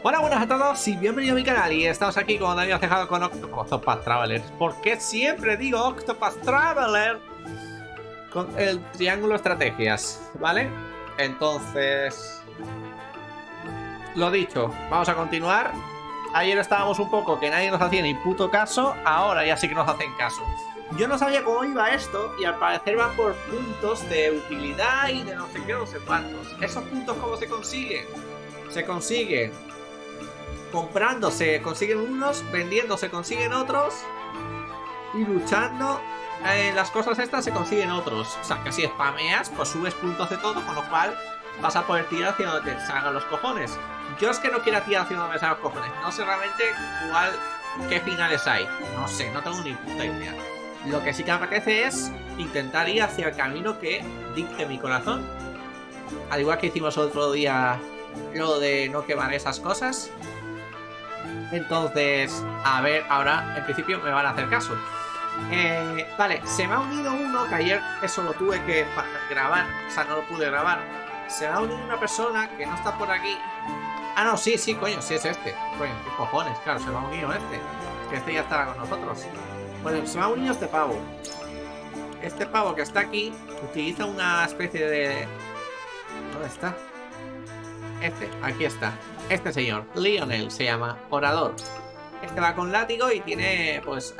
Hola, buenas a todos y bienvenidos a mi canal. Y estamos aquí, como habíamos dejado, con Octopath Traveler. ¿Por qué siempre digo Octopath Traveler? Con el triángulo estrategias, ¿vale? Entonces, lo dicho, vamos a continuar. Ayer estábamos un poco que nadie nos hacía ni puto caso. Ahora ya sí que nos hacen caso. Yo no sabía cómo iba esto y al parecer van por puntos de utilidad y de no sé qué, no sé cuántos. ¿Esos puntos cómo se consiguen? Se consiguen comprando, se consiguen unos, vendiendo se consiguen otros y luchando las cosas estas se consiguen otros. O sea, que si spameas, pues subes puntos de todo, con lo cual vas a poder tirar hacia donde te salgan los cojones. Yo es que no quiero tirar hacia donde me salgan los cojones. No sé realmente qué finales hay. No sé, no tengo ni puta idea. Lo que sí que me apetece es intentar ir hacia el camino que dicte mi corazón. Al igual que hicimos otro día lo de no quemar esas cosas. Entonces, a ver, ahora en principio me van a hacer caso. Vale, se me ha unido uno que ayer eso lo tuve que grabar. O sea, no lo pude grabar. Se me ha unido una persona que no está por aquí. Ah, no, sí, coño, sí es este. Coño, qué cojones, claro, se me ha unido este. Que este ya estará con nosotros. Bueno, se me ha unido este pavo. Este pavo que está aquí utiliza una especie de... ¿Dónde está? Aquí está. Este señor, Lionel se llama, orador. Este va con látigo y tiene, pues,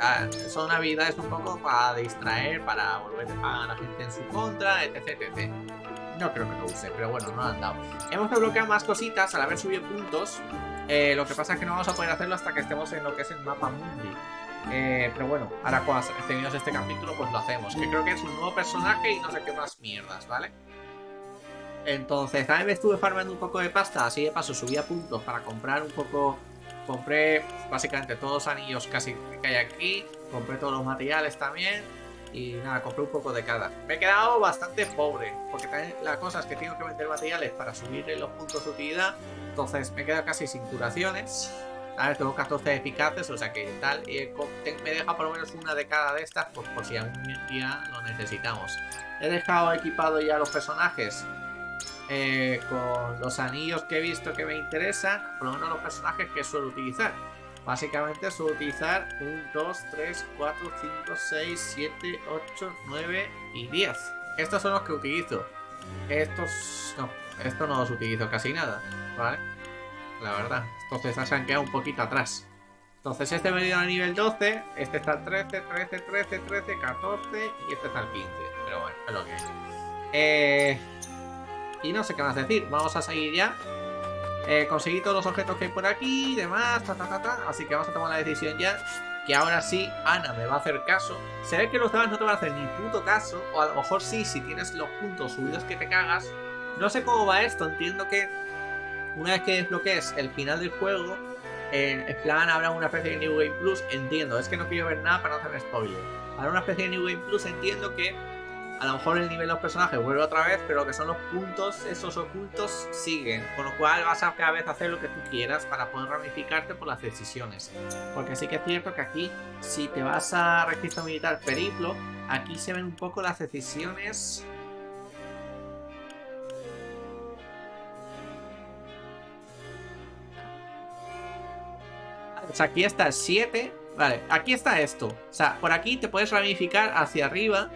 son habilidades un poco para distraer, para volver a la gente en su contra, etc. No creo que lo use, pero bueno, no lo han dado. Hemos desbloqueado más cositas al haber subido puntos. Lo que pasa es que no vamos a poder hacerlo hasta que estemos en lo que es el mapa mundi. Pero bueno, ahora cuando terminemos este capítulo, pues lo hacemos. Que creo que es un nuevo personaje y no sé qué más mierdas, ¿vale? Entonces también me estuve farmando un poco de pasta. Así de paso subía puntos para comprar un poco. Compré básicamente todos los anillos casi que hay aquí. Compré todos los materiales también. Y nada, compré un poco de cada. Me he quedado bastante pobre, porque también la cosa es que tengo que vender materiales para subirle los puntos de utilidad. Entonces me he quedado casi sin curaciones. A ver, tengo 14 eficaces, o sea que tal. Me deja por lo menos una de cada de estas, pues por si algún día lo necesitamos. He dejado equipado ya los personajes. Con los anillos que he visto que me interesan, por lo menos los personajes que suelo utilizar. Básicamente suelo utilizar 1, 2, 3, 4, 5, 6, 7, 8, 9 y 10. Estos son los que utilizo. Estos no los utilizo casi nada, ¿vale? La verdad. Entonces se han quedado un poquito atrás. Entonces este me dio a nivel 12, este está al 13, 13, 13, 13, 14 y este está al 15. Pero bueno, es lo que hay. Y no sé qué más decir, vamos a seguir ya. Conseguí todos los objetos que hay por aquí y demás, así que vamos a tomar la decisión ya. Que ahora sí, Ana me va a hacer caso. Se ve que los demás no te van a hacer ni puto caso. O a lo mejor sí, si tienes los puntos subidos que te cagas. No sé cómo va esto, entiendo que una vez que desbloquees el final del juego, en plan habrá una especie de New Game Plus. Entiendo, es que no quiero ver nada para no hacer spoiler. Habrá una especie de New Game Plus, entiendo que a lo mejor el nivel de los personajes vuelve otra vez, pero lo que son los puntos, esos ocultos, siguen. Con lo cual vas a cada vez hacer lo que tú quieras para poder ramificarte por las decisiones. Porque sí que es cierto que aquí, si te vas a registro militar periplo, aquí se ven un poco las decisiones. O sea, aquí está el 7. Vale, aquí está esto. O sea, por aquí te puedes ramificar hacia arriba.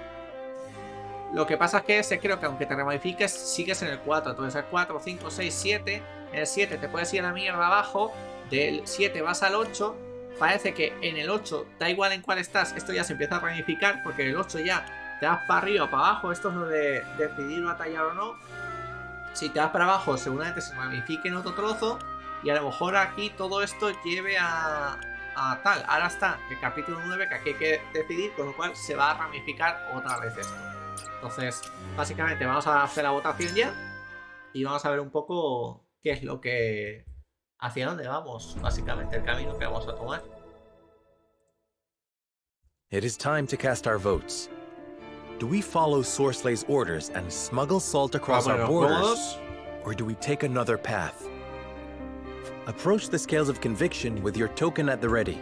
Lo que pasa es que creo que aunque te ramifiques, sigues en el 4. Entonces el 4, 5, 6, 7. En el 7 te puedes ir a la mierda abajo. Del 7 vas al 8. Parece que en el 8, da igual en cuál estás, esto ya se empieza a ramificar. Porque en el 8 ya te vas para arriba o para abajo. Esto es lo de decidir batallar o no. Si te vas para abajo, seguramente se ramifique en otro trozo. Y a lo mejor aquí todo esto lleve a tal. Ahora está el capítulo 9 que aquí hay que decidir. Con lo cual se va a ramificar otra vez esto. Entonces, básicamente vamos a hacer la votación ya y vamos a ver un poco qué es lo que... hacia dónde vamos, básicamente, el camino que vamos a tomar. It is time to cast our votes. Do we follow Sorslay's orders and smuggle salt across our borders, or do we take another path? Approach the scales of conviction with your token at the ready.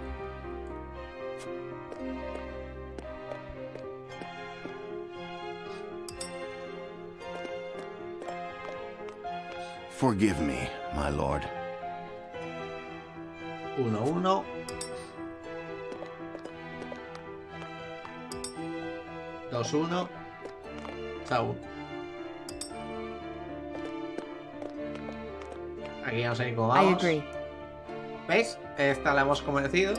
Forgive me, my lord. 1-1. Dos, 1. Chau. Aquí no sé ni cómo vamos. ¿Veis? Esta la hemos convencido.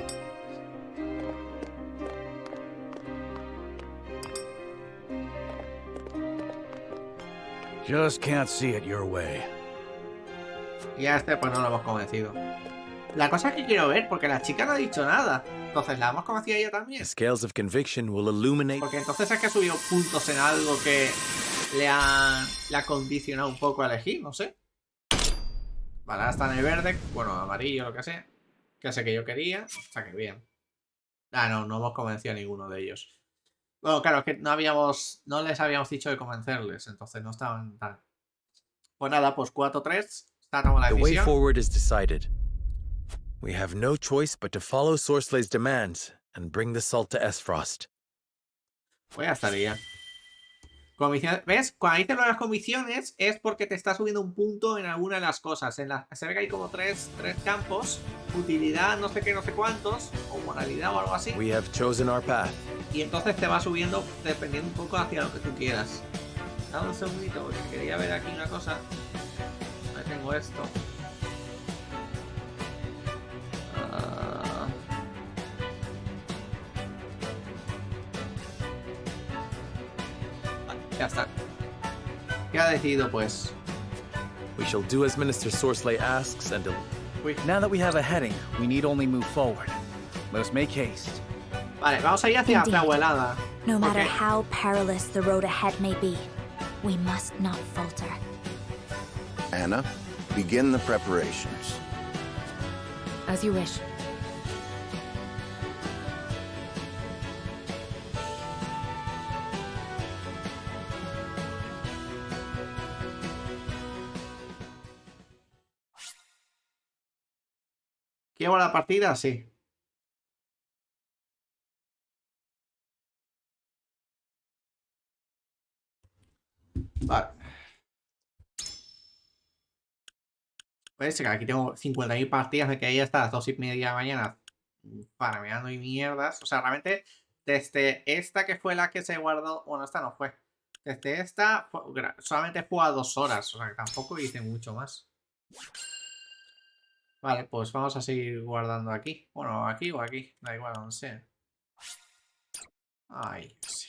Just can't see it your way. Y a este pues no lo hemos convencido. La cosa es que quiero ver, porque la chica no ha dicho nada. Entonces, ¿la hemos convencido a ella también? The scales of conviction will illuminate. Porque entonces es que ha subido puntos en algo que le ha condicionado un poco a elegir, no sé. Vale, ahora está en el verde, bueno, amarillo, lo que sea. Que sé que yo quería. O sea, que bien. Ah, no hemos convencido a ninguno de ellos. Bueno, claro, es que no les habíamos dicho de convencerles, entonces no estaban tan... Pues nada, pues 4-3. Tomamos la The way decisión. forward is decided. We have no choice but to follow Sorslay's demands and bring the salt to Esfrost. Pues ya estaría. ¿Ves? Cuando dices lo de las comisiones es porque te está subiendo un punto en alguna de las cosas. Se ve que hay como tres campos. Utilidad, no sé qué, no sé cuántos. O moralidad o algo así. We have chosen our path. Y entonces te va subiendo dependiendo un poco hacia lo que tú quieras. Dame un segundito porque quería ver aquí una cosa. Ahí tengo esto. Ya está. ¿Qué ha decidido, pues? We shall do as Minister Sorsley asks and... Now that we have a heading, we need only move forward. Let us make haste. Vale, vamos a ir hacia la abuelada. No matter how perilous the road ahead may be, we must not falter. Anna, begin the preparations. As you wish. ¿Llevo la partida? Sí. Vale. Pues que aquí tengo 50.000 partidas, me quedé hasta las 2:30 de la mañana farmeando y mierdas. O sea, realmente desde esta que fue la que se guardó... Bueno, esta no fue. Desde esta solamente he jugado 2 horas. O sea, que tampoco hice mucho más. Vale, pues vamos a seguir guardando aquí. Bueno, aquí o aquí. Da igual, no sé. Ay, sí.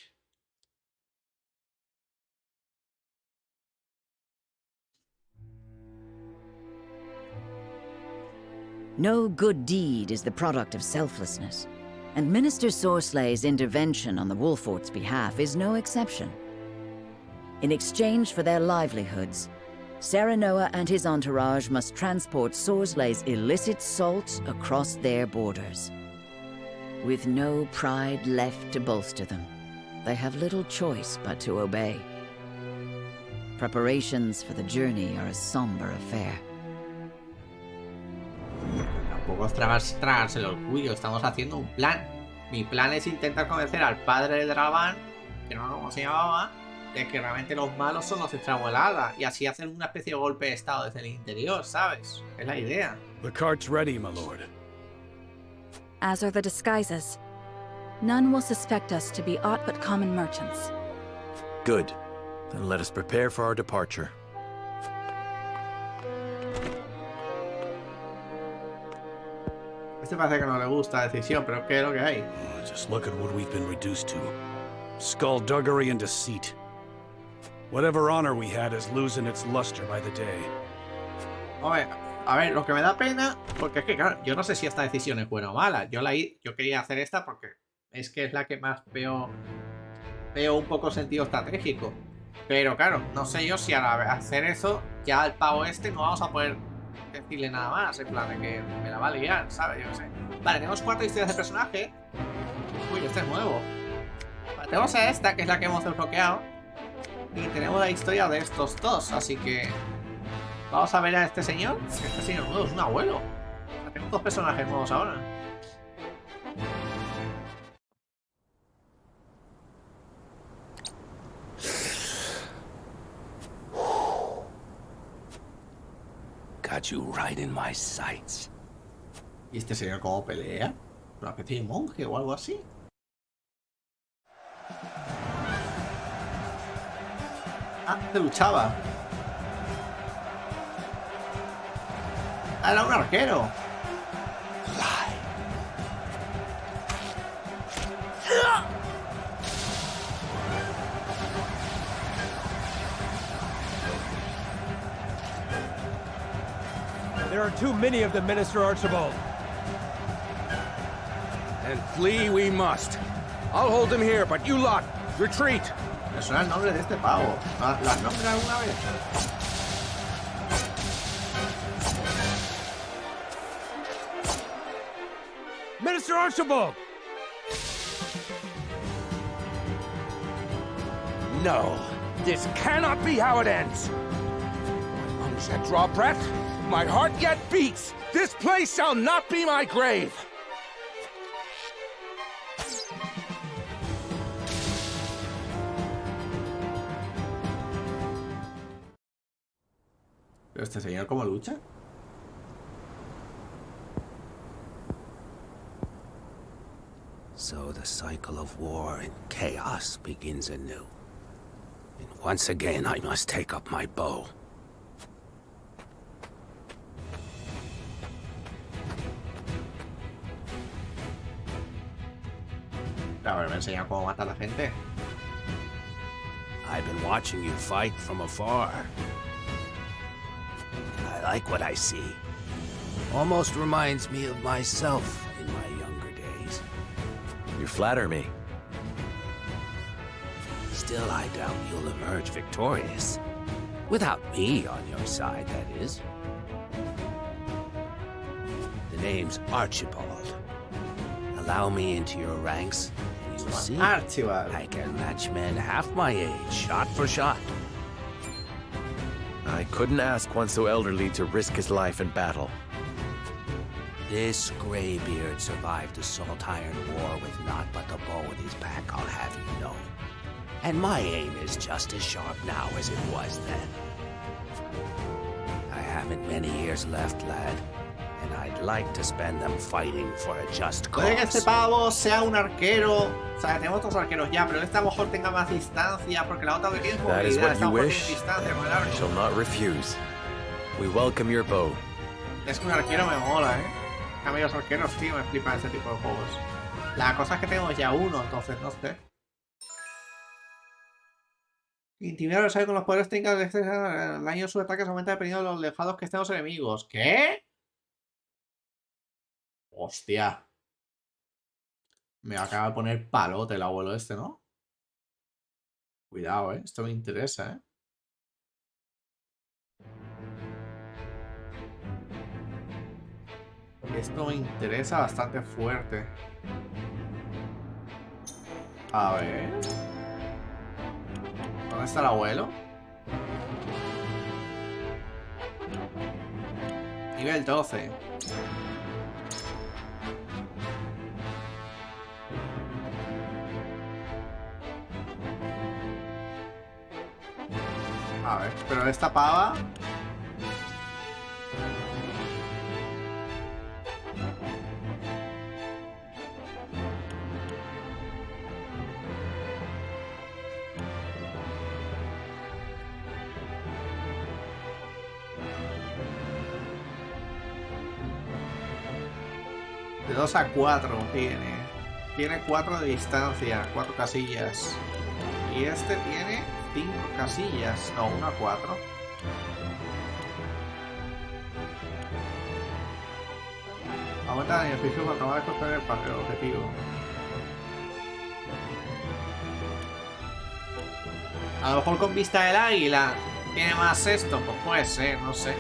No good deed is the product of selflessness, and Minister Sorslay's intervention on the Wolfort's behalf is no exception. In exchange for their livelihoods, Serenoa and his entourage must transport Sorslay's illicit salt across their borders. With no pride left to bolster them, they have little choice but to obey. Preparations for the journey are a somber affair. Tampoco es tragarse el orgullo, estamos haciendo un plan. Mi plan es intentar convencer al padre de Dravan, que no sé cómo se llamaba, de que realmente los malos son los de Extravolada y así hacer una especie de golpe de estado desde el interior, ¿sabes? Es la idea. The cart's ready, my lord. As are the disguises. None will suspect us to be aught but common merchants. Good. Then let us prepare for our departure. Este parece que no le gusta la decisión, pero ¿qué es lo que hay? Just look at what we've been reduced to. Skullduggery and deceit. Whatever honor we had is losing its luster by the day. A ver, lo que me da pena, porque es que claro, yo no sé si esta decisión es buena o mala. Yo quería hacer esta porque es que es la que más veo un poco sentido estratégico. Pero claro, no sé yo si al hacer eso, ya al pavo este no vamos a poder decirle nada más, en plan de que me la va a liar, ¿sabes? Yo no sé. Vale, tenemos 4 historias de personaje. Uy, este es nuevo. Vale, tenemos a esta, que es la que hemos desbloqueado. Y tenemos la historia de estos dos, así que... Vamos a ver a este señor. Este señor nuevo es un abuelo. Tenemos 2 personajes nuevos ahora. Got you right in my sights. ¿Y este señor cómo pelea? ¿Una especie de monje o algo así? Ah, se luchaba. Ah, era un arquero. There are too many of them, Minister Archibald. And flee we must. I'll hold him here, but you lot, retreat. Me suena el nombre de este pavo. ¿Lo has nombrado alguna vez? Minister Archibald! No, this cannot be how it ends. My lungs yet draw breath, my heart yet beats. This place shall not be my grave. ¿Pero este señor cómo lucha? So the cycle of war and chaos begins anew. And once again I must take up my bow. A ver, me enseña cómo mata a la gente. I've been watching you fight from afar. I like what I see. Almost reminds me of myself in my younger days. You flatter me. Still, I doubt you'll emerge victorious. Without me on your side, that is. The name's Archibald. Allow me into your ranks, and you'll see Archibald. I can match men half my age, shot for shot. I couldn't ask one so elderly to risk his life in battle. This graybeard survived the Salt Iron War with naught but the bow in his back, I'll have you know. And my aim is just as sharp now as it was then. I haven't many years left, lad, and I'd like to spend them fighting for a just Puede que este cause. pavo sea un arquero. O sea, tenemos otros arqueros ya, pero este a lo mejor tenga más distancia, porque la otra que tiene es That is movilidad, what esta a you lo mejor wish. tiene distancia con el I arco. shall not refuse. We welcome your bow. Es que un arquero me mola, A mí los arqueros, tío, me flipan este tipo de juegos. La cosa es que tenemos ya uno, entonces no sé. Intimidar al adversario con los poderes técnicos de este el daño de sus ataques aumenta dependiendo de los alejados que estén los enemigos. ¿Qué? Hostia. Me acaba de poner palote el abuelo este, ¿no? Cuidado, esto me interesa, Esto me interesa bastante fuerte. A ver. ¿Dónde está el abuelo? Nivel 12. A ver, pero esta pava... De 2 a 4 tiene. Tiene 4 de distancia, 4 casillas. Y este tiene 5 casillas. No, 1 a 4. Aumenta el beneficio cuanto más lejos tener el objetivo. A lo mejor con vista del águila tiene más esto, pues puede ser, no sé.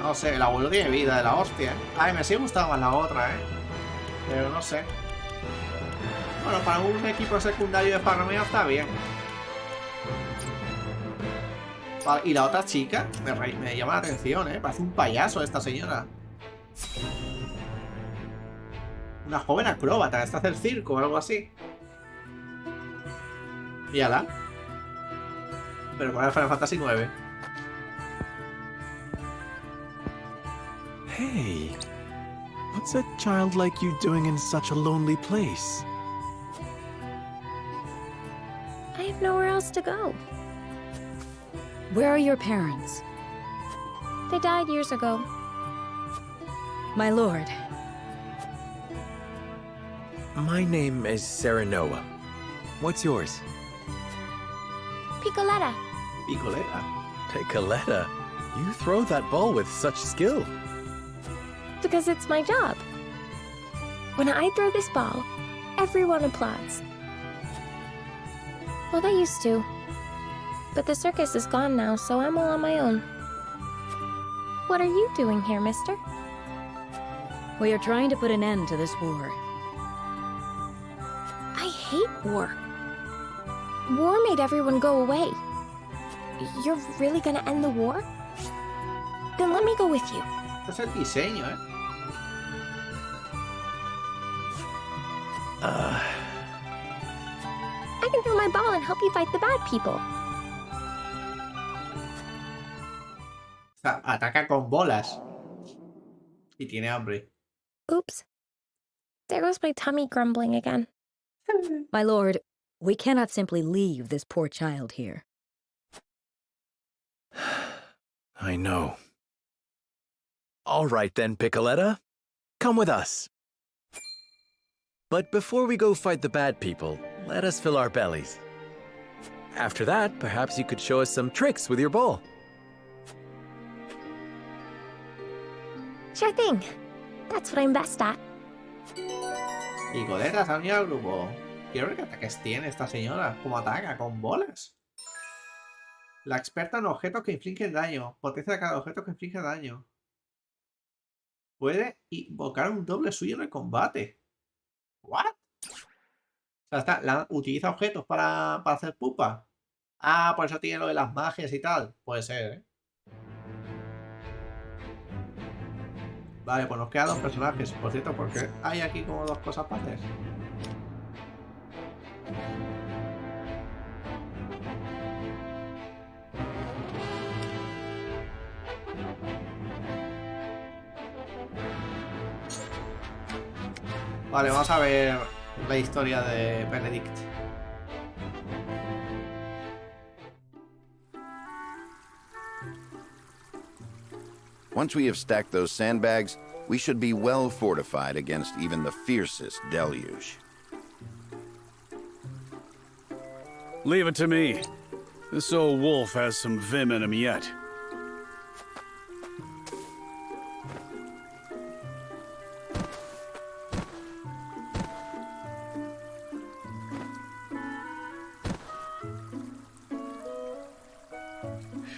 No sé, el abuelo tiene vida de la hostia. Ay, me sigue gustando más la otra, pero no sé. Bueno, para un equipo secundario de farmeo está bien. Vale, y la otra chica me llama la atención, parece un payaso esta señora. Una joven acróbata, esta hace el circo o algo así. Mírala. Pero con el Final Fantasy 9. Hey, what's a child like you doing in such a lonely place? I have nowhere else to go. Where are your parents? They died years ago. My lord. My name is Serenoa. What's yours? Picoletta. Picoleta. Picoletta, you throw that ball with such skill. Because it's my job. When I throw this ball, everyone applauds. Well, they used to. But the circus is gone now, so I'm all on my own. What are you doing here, mister? We are trying to put an end to this war. I hate war. War made everyone go away. You're really gonna end the war? Then let me go with you. Este es el diseño, ¿eh? I can throw my ball and help you fight the bad people. O sea, ataca con bolas. Y tiene hambre. Oops. There goes my tummy grumbling again. My lord, we cannot simply leave this poor child here. I know. All right then, Picoletta. Come with us. But before we go fight the bad people, let us fill our bellies. After that, perhaps you could show us some tricks with your ball. Sure thing. That's what I'm best at. Picoleta se ha unido al grupo. Quiero ver qué ataques tiene esta señora. ¿Cómo ataca? ¿Con bolas? La experta en objetos que infligen daño. Potencia de cada objeto que inflige daño. Puede invocar un doble suyo en el combate. ¿What? O sea, utiliza objetos para hacer pupa. Ah, por eso tiene lo de las magias y tal. Puede ser, ¿eh? Vale, pues nos quedan dos personajes. Por cierto, porque hay aquí como dos cosas para hacer. Vale, vamos a ver la historia de Benedict. Once we have stacked those sandbags, we should be well fortified against even the fiercest deluge. Leave it to me. This old wolf has some vim in him yet.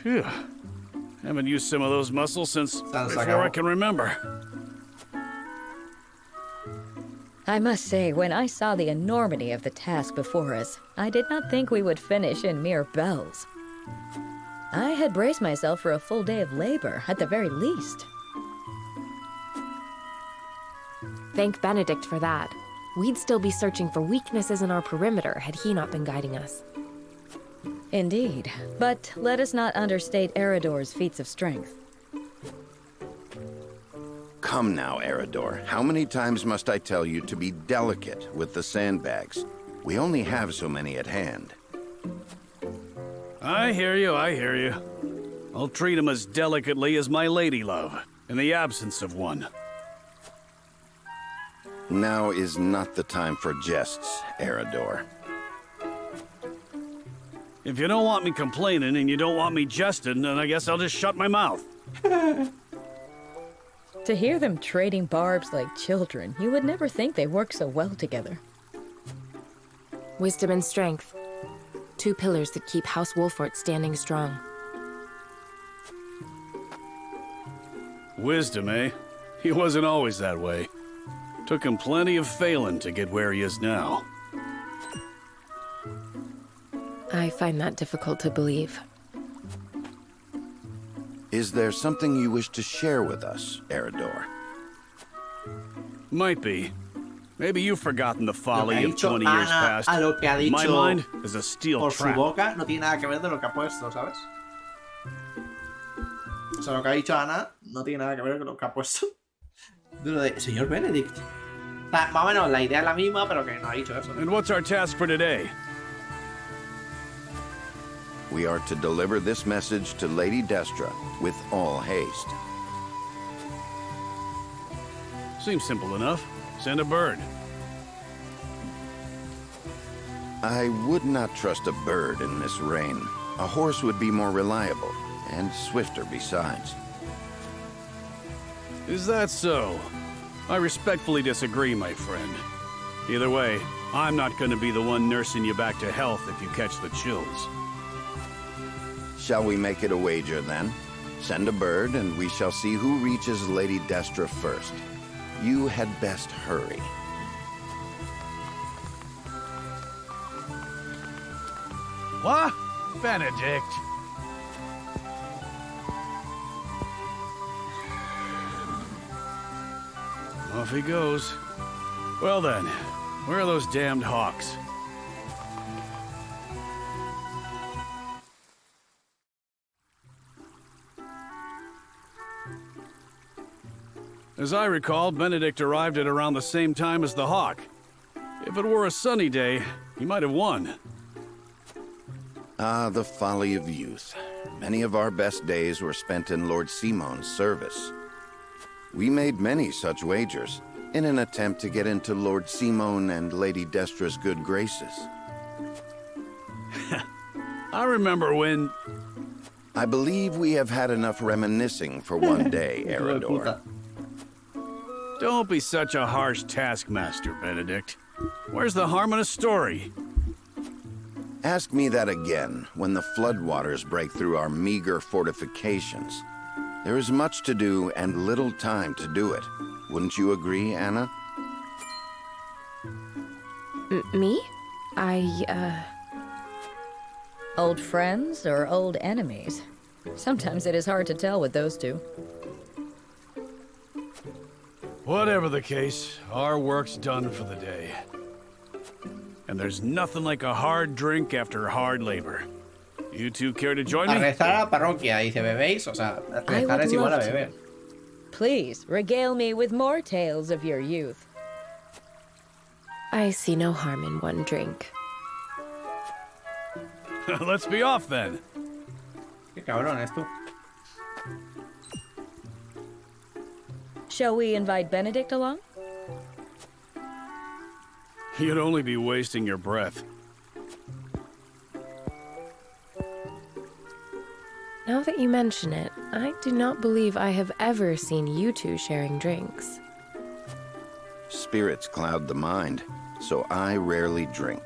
Phew. Haven't used some of those muscles since before I can remember. I must say, when I saw the enormity of the task before us, I did not think we would finish in mere bells. I had braced myself for a full day of labor, at the very least. Thank Benedict for that. We'd still be searching for weaknesses in our perimeter had he not been guiding us. Indeed, but let us not understate Eridor's feats of strength. Come now, Eridor. How many times must I tell you to be delicate with the sandbags? We only have so many at hand. I hear you, I hear you. I'll treat him as delicately as my lady love, in the absence of one. Now is not the time for jests, Eridor. If you don't want me complaining and you don't want me jesting, then I guess I'll just shut my mouth. To hear them trading barbs like children, you would never think they work so well together. Wisdom and strength. Two pillars that keep House Wolfort standing strong. Wisdom, eh? He wasn't always that way. Took him plenty of failing to get where he is now. I find that difficult to believe. Is there something you wish to share with us, Eridor? Might be. Maybe you've forgotten the folly of 20 Ana years past. a lo que ha dicho My mind is a steel por su trap. boca no tiene nada que ver de lo que ha puesto, ¿sabes? O sea, lo que ha dicho Ana no tiene nada que ver con lo que ha puesto. De lo de señor Benedict. O sea, más o menos la idea es la misma, pero que no ha dicho eso. And what's our task for today? We are to deliver this message to Lady Destra with all haste. Seems simple enough. Send a bird. I would not trust a bird in this rain. A horse would be more reliable, and swifter besides. Is that so? I respectfully disagree, my friend. Either way, I'm not going to be the one nursing you back to health if you catch the chills. Shall we make it a wager, then? Send a bird, and we shall see who reaches Lady Destra first. You had best hurry. What? Benedict? Off he goes. Well then, where are those damned hawks? As I recall, Benedict arrived at around the same time as the hawk. If it were a sunny day, he might have won. Ah, the folly of youth. Many of our best days were spent in Lord Simon's service. We made many such wagers, in an attempt to get into Lord Simon and Lady Destra's good graces. I remember when... I believe we have had enough reminiscing for one day, Erador. Don't be such a harsh taskmaster, Benedict. Where's the harm in a story? Ask me that again when the floodwaters break through our meager fortifications. There is much to do and little time to do it. Wouldn't you agree, Anna? Me? Old friends or old enemies? Sometimes it is hard to tell with those two. Whatever the case, our work's done for the day. And there's nothing like a hard drink after hard labor. You two care to join me? A rezar a la parroquia, dice, ¿bebéis? O sea, rezar es igual a beber. Please, regale me with more tales of your youth. I see no harm in one drink. Let's be off then. Qué cabrón es tú. Shall we invite Benedict along? You'd only be wasting your breath. Now that you mention it, I do not believe I have ever seen you two sharing drinks. Spirits cloud the mind, so I rarely drink.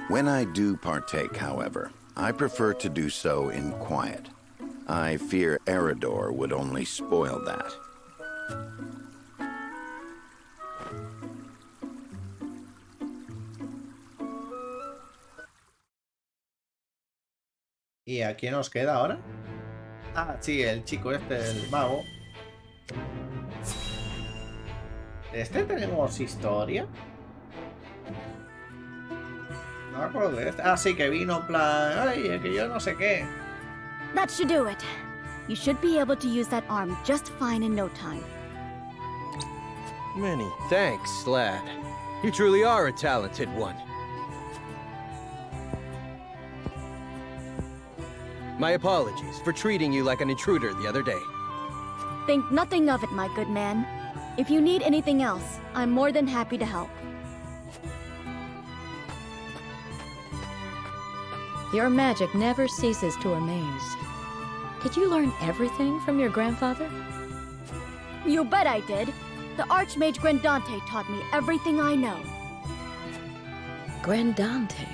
When I do partake, however, I prefer to do so in quiet. I fear Erador would only spoil that. ¿Y a quién nos queda ahora? Ah, sí, el chico este, el mago. ¿De este tenemos historia? No me acuerdo de este. Ah, sí, que vino en plan... Ay, que yo no sé qué. That should do it. You should be able to use that arm just fine in no time. Many thanks, lad. You truly are a talented one. My apologies for treating you like an intruder the other day. Think nothing of it, my good man. If you need anything else, I'm more than happy to help. Your magic never ceases to amaze. Did you learn everything from your grandfather? You bet I did. The Archmage Grandante taught me everything I know. Grandante.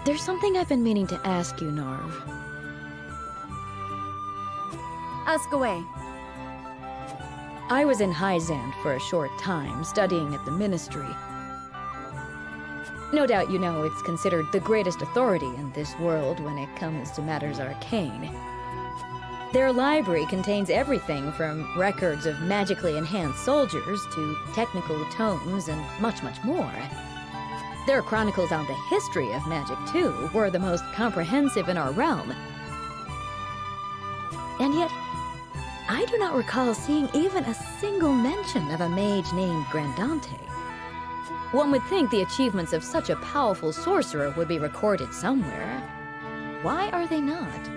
There's something I've been meaning to ask you, Narv. Ask away. I was in Hyzand for a short time, studying at the Ministry. No doubt you know it's considered the greatest authority in this world when it comes to matters arcane. Their library contains everything from records of magically enhanced soldiers to technical tomes and much, much more. Their chronicles on the history of magic, too, were the most comprehensive in our realm. And yet, I do not recall seeing even a single mention of a mage named Grandante. One would think the achievements of such a powerful sorcerer would be recorded somewhere. Why are they not?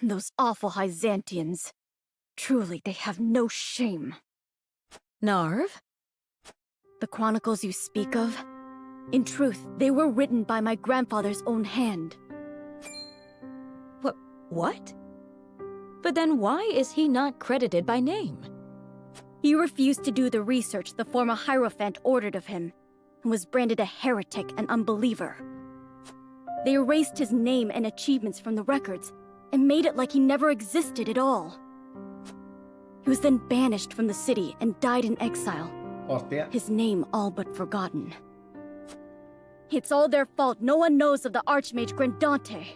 Those awful Hyzantians. Truly, they have no shame. Narv? The chronicles you speak of? In truth, they were written by my grandfather's own hand. What? But then why is he not credited by name? He refused to do the research the former Hierophant ordered of him, and was branded a heretic and unbeliever. They erased his name and achievements from the records, and made it like he never existed at all. He was then banished from the city and died in exile. Hostia. His name all but forgotten. It's all their fault no one knows of the Archmage Grandante.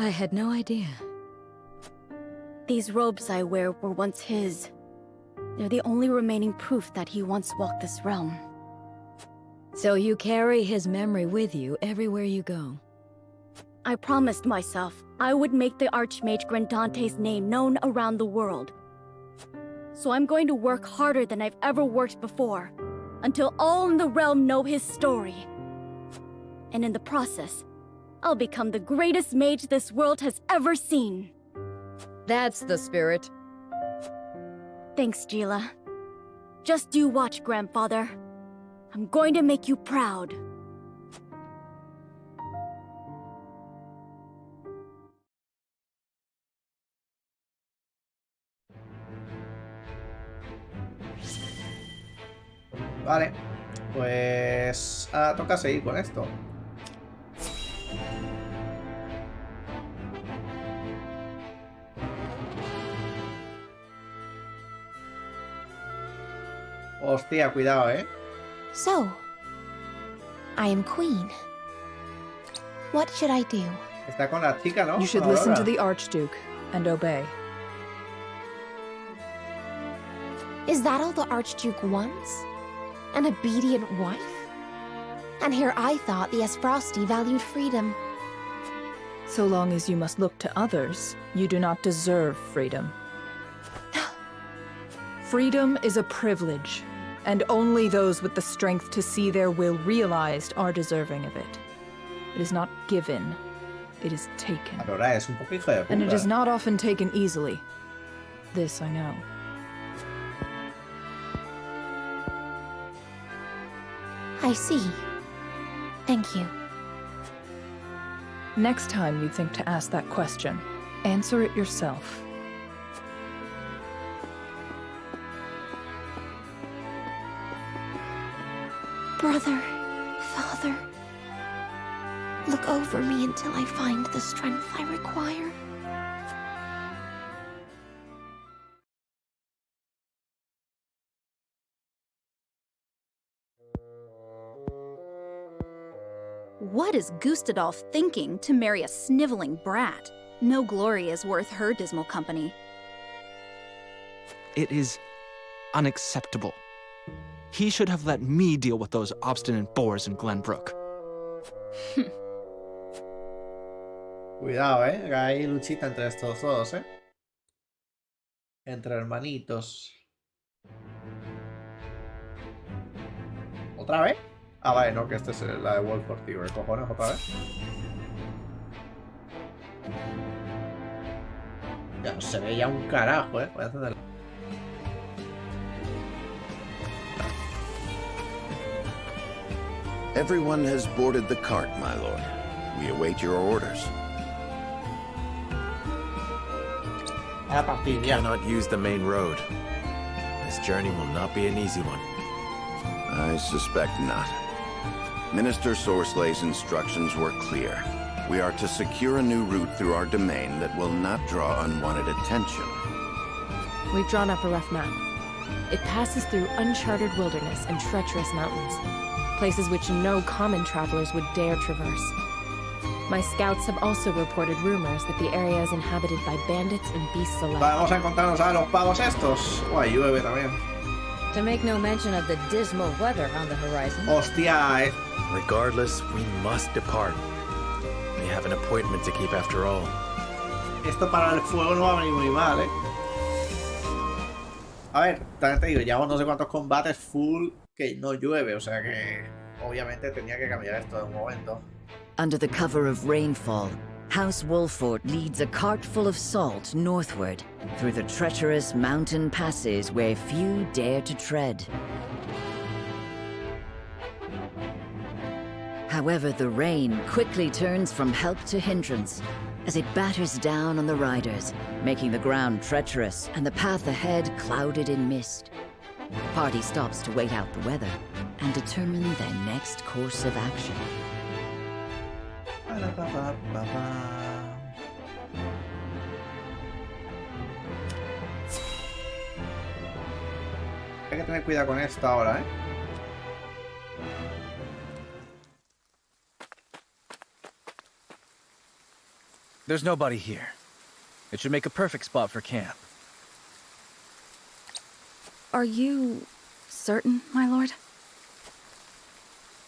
I had no idea. These robes I wear were once his. They're the only remaining proof that he once walked this realm. So you carry his memory with you everywhere you go? I promised myself I would make the Archmage Grandante's name known around the world. So I'm going to work harder than I've ever worked before, until all in the realm know his story. And in the process, I'll become the greatest mage this world has ever seen. That's the spirit. Thanks, Gila. Just you watch, Grandfather. I'm going to make you proud. Vale, pues ahora toca seguir con esto. Hostia, cuidado, So, I am queen. What should I do? Está con la chica, ¿no? You should Con listen Aurora. to the Archduke and obey. Is that all the Archduke wants? An obedient wife? And here I thought the Esfrosti valued freedom. So long as you must look to others, you do not deserve freedom. Freedom is a privilege, and only those with the strength to see their will realized are deserving of it. It is not given, it is taken. Aurora es un poco hija de puta. And it is not often taken easily. This I know. I see. Thank you. Next time you think to ask that question, answer it yourself. Brother, Father, look over me until I find the strength I require. What is Gustadolf thinking to marry a sniveling brat? No glory is worth her dismal company. It is unacceptable. He should have let me deal with those obstinate boars in Glenbrook. Cuidado, que hay luchita entre estos dos, Entre hermanitos. ¿Otra vez? Ah, vale, no, que esta es la de Wolford, tío. ¿Qué cojones otra vez? Ya no se ve ya un carajo, Voy a encender. Everyone has boarded the cart, my lord. We await your orders. You cannot use the main road. This journey will not be an easy one. I suspect not. Minister Sorslay's instructions were clear. We are to secure a new route through our domain that will not draw unwanted attention. We've drawn up a rough map. It passes through uncharted wilderness and treacherous mountains, places which no common travelers would dare traverse. My scouts have also reported rumors that the area is inhabited by bandits and beasts alike. Vamos a encontrarnos a los pavos estos. Guay, llueve también. To make no mention of the dismal weather on the horizon. Hostia, Regardless, we must depart. We have an appointment to keep after all. Esto para el fuego no va a venir muy mal, A ver, también te digo, llevamos no sé cuántos combates full que no llueve, o sea que obviamente tenía que cambiar esto de un momento. Under the cover of rainfall, House Wolfort leads a cart full of salt northward through the treacherous mountain passes where few dare to tread. However, the rain quickly turns from help to hindrance as it batters down on the riders, making the ground treacherous and the path ahead clouded in mist. Party stops to wait out the weather and determine their next course of action. Hay que tener cuidado con esto ahora, There's nobody here. It should make a perfect spot for camp. Are you certain, my lord?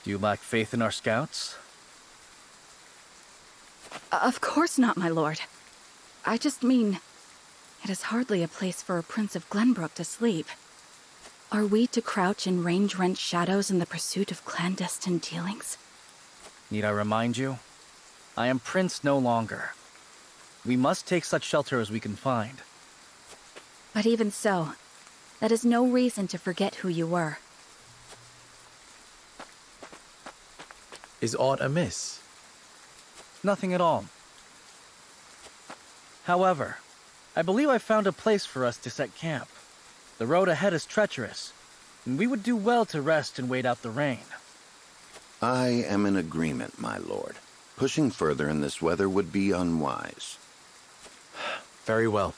Do you lack faith in our scouts? Of course not, my lord. I just mean, it is hardly a place for a Prince of Glenbrook to sleep. Are we to crouch in range-rent shadows in the pursuit of clandestine dealings? Need I remind you? I am Prince no longer. We must take such shelter as we can find. But even so, that is no reason to forget who you were. Is aught amiss? Nothing at all. However, I believe I found a place for us to set camp. The road ahead is treacherous, and we would do well to rest and wait out the rain. I am in agreement, my lord. Pushing further in this weather would be unwise. Very well.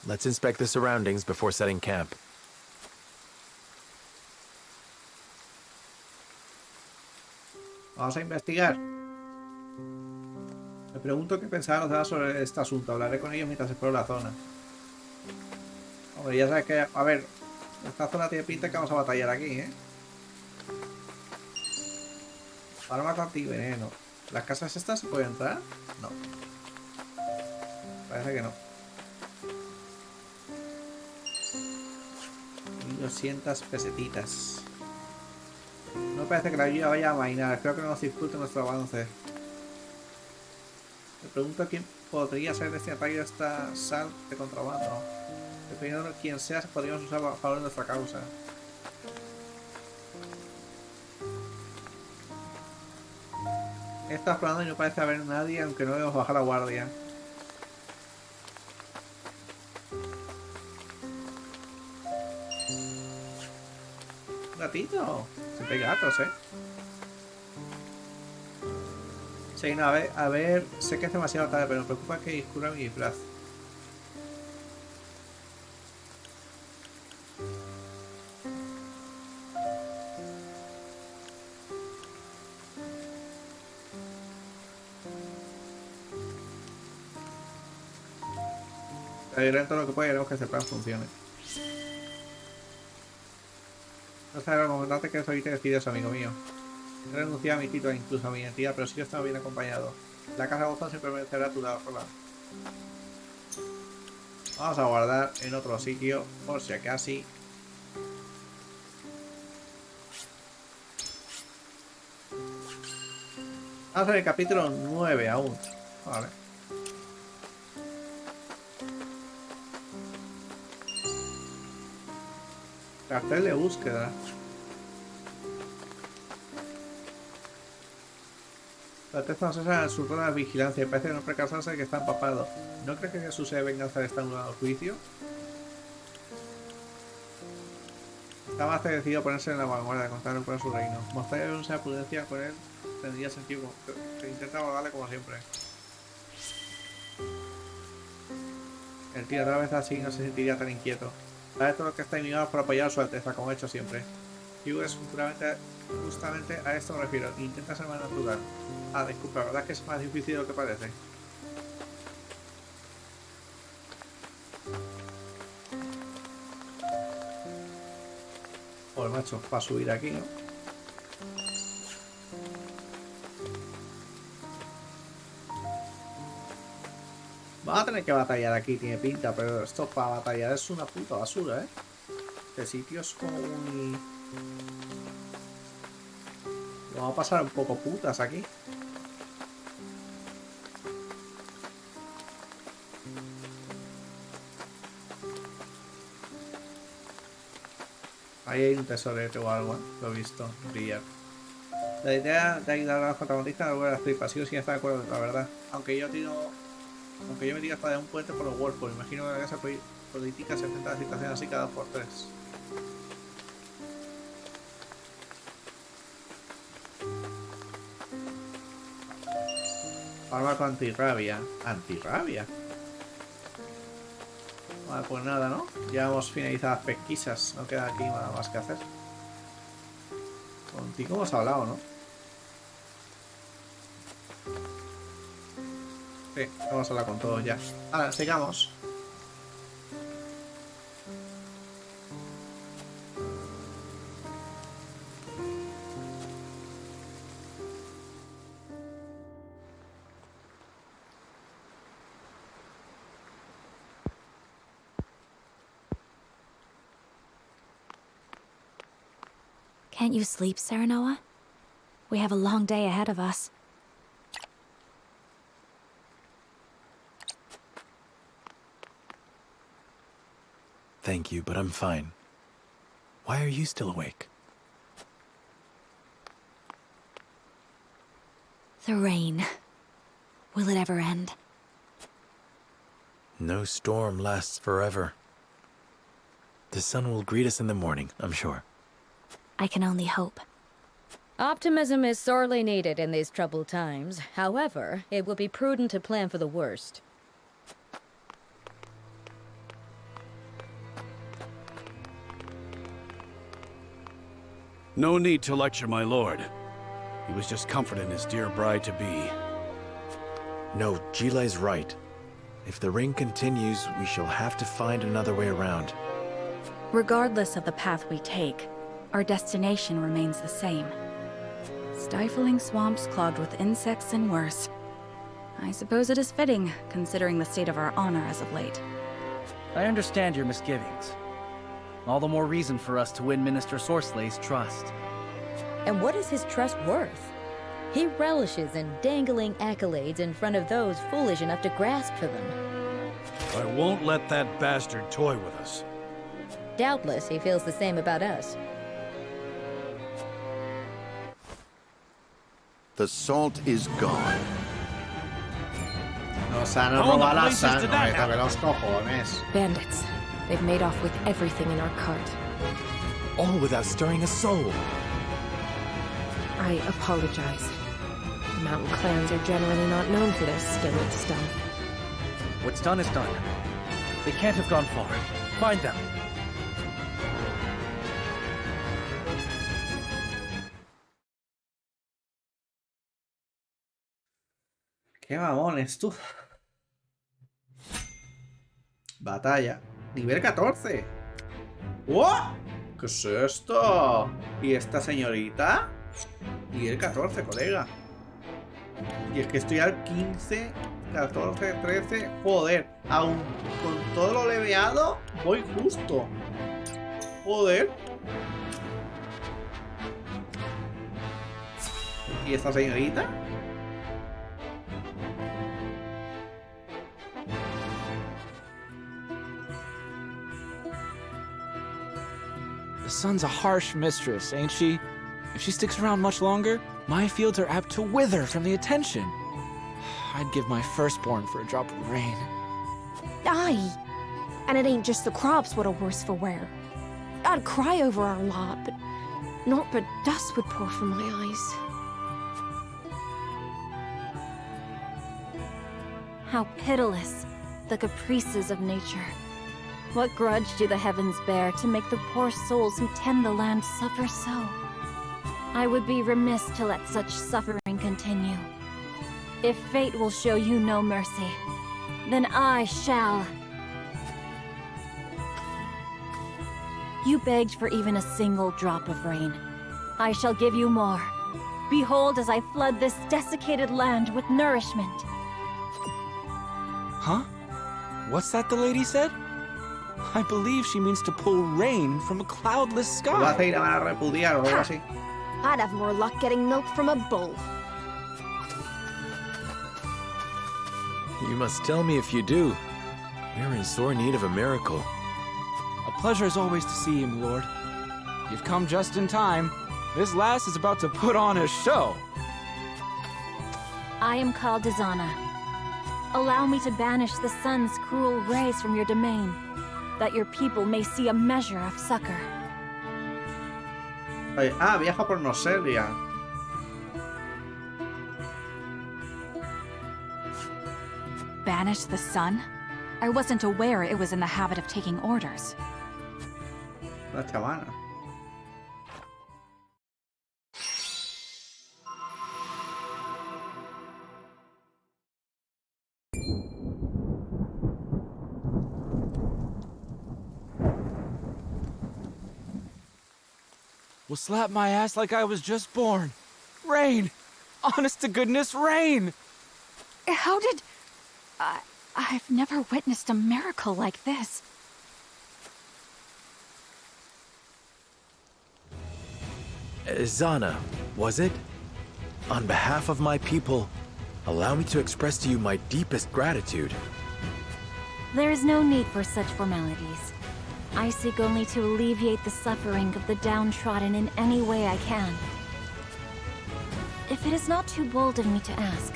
Let's inspect the surroundings before setting camp. Vamos a investigar. Me pregunto qué pensaban los demás sobre este asunto. Hablaré con ellos mientras exploro la zona. Hombre, ya sabes que... A ver, esta zona tiene pinta que vamos a batallar aquí, Arma antiveneno. ¿Las casas estas se pueden entrar? No. Parece que no. 1200 pesetitas. No parece que la ayuda vaya a mainar. Creo que no nos dificulte nuestro avance. Me pregunto quién podría ser destinatario de esta sal de contrabando. Dependiendo de quién sea, podríamos usar a favor de nuestra causa. Está explorando y no parece haber nadie, aunque no debemos bajar la guardia. Un gatito. Siempre hay gatos, Sí, no, a ver, sé que es demasiado tarde, pero me preocupa que descubra mi disfraz. Ayudaré todo lo que pueda y haremos que ese plan funcione. No sé lo comandante que soy decidido, amigo mío. No he renunciado a mi título, incluso a mi identidad, pero sí que estamos bien acompañados. La casa Boston siempre permanecerá a tu lado, hola. Vamos a guardar en otro sitio, por si acaso. Vamos a ver el capítulo 9 aún. Vale. Cartel de búsqueda. La testa nos en su zona de vigilancia y parece no precautarse de que está empapado. ¿No cree que Jesús sea venganza de estar en un juicio? Está más decidido a ponerse en la vanguardia de contar por su reino. Mostrar una prudencia con él tendría sentido. Que intenta abordarle como siempre. El tío otra vez así no se sentiría tan inquieto. Haré todo lo que está en mi mano por apoyar a su alteza, como he hecho siempre. Digo es justamente a esto me refiero. Intenta ser más natural. Ah, disculpa, la verdad es que es más difícil de lo que parece. macho, para subir aquí, ¿no? Vamos a tener que batallar aquí, tiene pinta, pero esto para batallar es una puta basura, ¿eh? Este sitio es como muy... Vamos a pasar un poco putas aquí. Ahí hay un tesorete o algo, ¿eh? Lo he visto, brillar. La idea de ayudar a los protagonistas a lograr las tripas, sigo sin estar de acuerdo, la verdad. Aunque yo me tiro hasta de un puente por los World, imagino que la casa política se enfrenta a situaciones así cada 2 por 3. Fármaco antirrabia. ¿Antirrabia? Vale, pues nada, ¿no? Ya hemos finalizado las pesquisas. No queda aquí nada más que hacer. Contigo hemos hablado, ¿no? Sí, vamos a hablar con todos ya. Ahora, sigamos. Can't you sleep, Serenoa? We have a long day ahead of us. Thank you, but I'm fine. Why are you still awake? The rain. Will it ever end? No storm lasts forever. The sun will greet us in the morning, I'm sure. I can only hope. Optimism is sorely needed in these troubled times. However, it would be prudent to plan for the worst. No need to lecture my lord. He was just comforting his dear bride-to-be. No, Gilai's right. If the rain continues, we shall have to find another way around. Regardless of the path we take, our destination remains the same. Stifling swamps clogged with insects and worse. I suppose it is fitting, considering the state of our honor as of late. I understand your misgivings. All the more reason for us to win Minister Sorslay's trust. And what is his trust worth? He relishes in dangling accolades in front of those foolish enough to grasp for them. I won't let that bastard toy with us. Doubtless he feels the same about us. The salt is gone. Nos han robado la sangre, de los cojones. Bandits. They've made off with everything in our cart. All without stirring a soul. I apologize. The mountain clans are generally not known for their skill at stealth. What's done is done. They can't have gone far. Find them. Qué mamones, tú. Batalla. Nivel 14. ¡Wow! ¿Qué es esto? ¿Y esta señorita? Nivel 14, colega. Y es que estoy al 15, 14, 13. Joder, aún con todo lo leveado, voy justo. Joder. ¿Y esta señorita? The sun's a harsh mistress, ain't she? If she sticks around much longer, my fields are apt to wither from the attention. I'd give my firstborn for a drop of rain. Aye. And it ain't just the crops what are worse for wear. I'd cry over our lot, but naught but dust would pour from my eyes. How pitiless, the caprices of nature. What grudge do the heavens bear to make the poor souls who tend the land suffer so? I would be remiss to let such suffering continue. If fate will show you no mercy, then I shall. You begged for even a single drop of rain. I shall give you more. Behold as I flood this desiccated land with nourishment. Huh? What's that the lady said? I believe she means to pull rain from a cloudless sky. Vas a ir a repudiar o algo así. I'd have more luck getting milk from a bull. You must tell me if you do. We're in sore need of a miracle. A pleasure as always to see you, my lord. You've come just in time. This lass is about to put on a show. I am called Dizana. Allow me to banish the sun's cruel rays from your domain, that your people may see a measure of succor. Viaja por Noselia. Banish the sun? I wasn't aware it was in the habit of taking orders. La chavana. Will slap my ass like I was just born. Rain! Honest to goodness, rain! How did... I've never witnessed a miracle like this. Zana, was it? On behalf of my people, allow me to express to you my deepest gratitude. There is no need for such formalities. I seek only to alleviate the suffering of the downtrodden in any way I can. If it is not too bold of me to ask,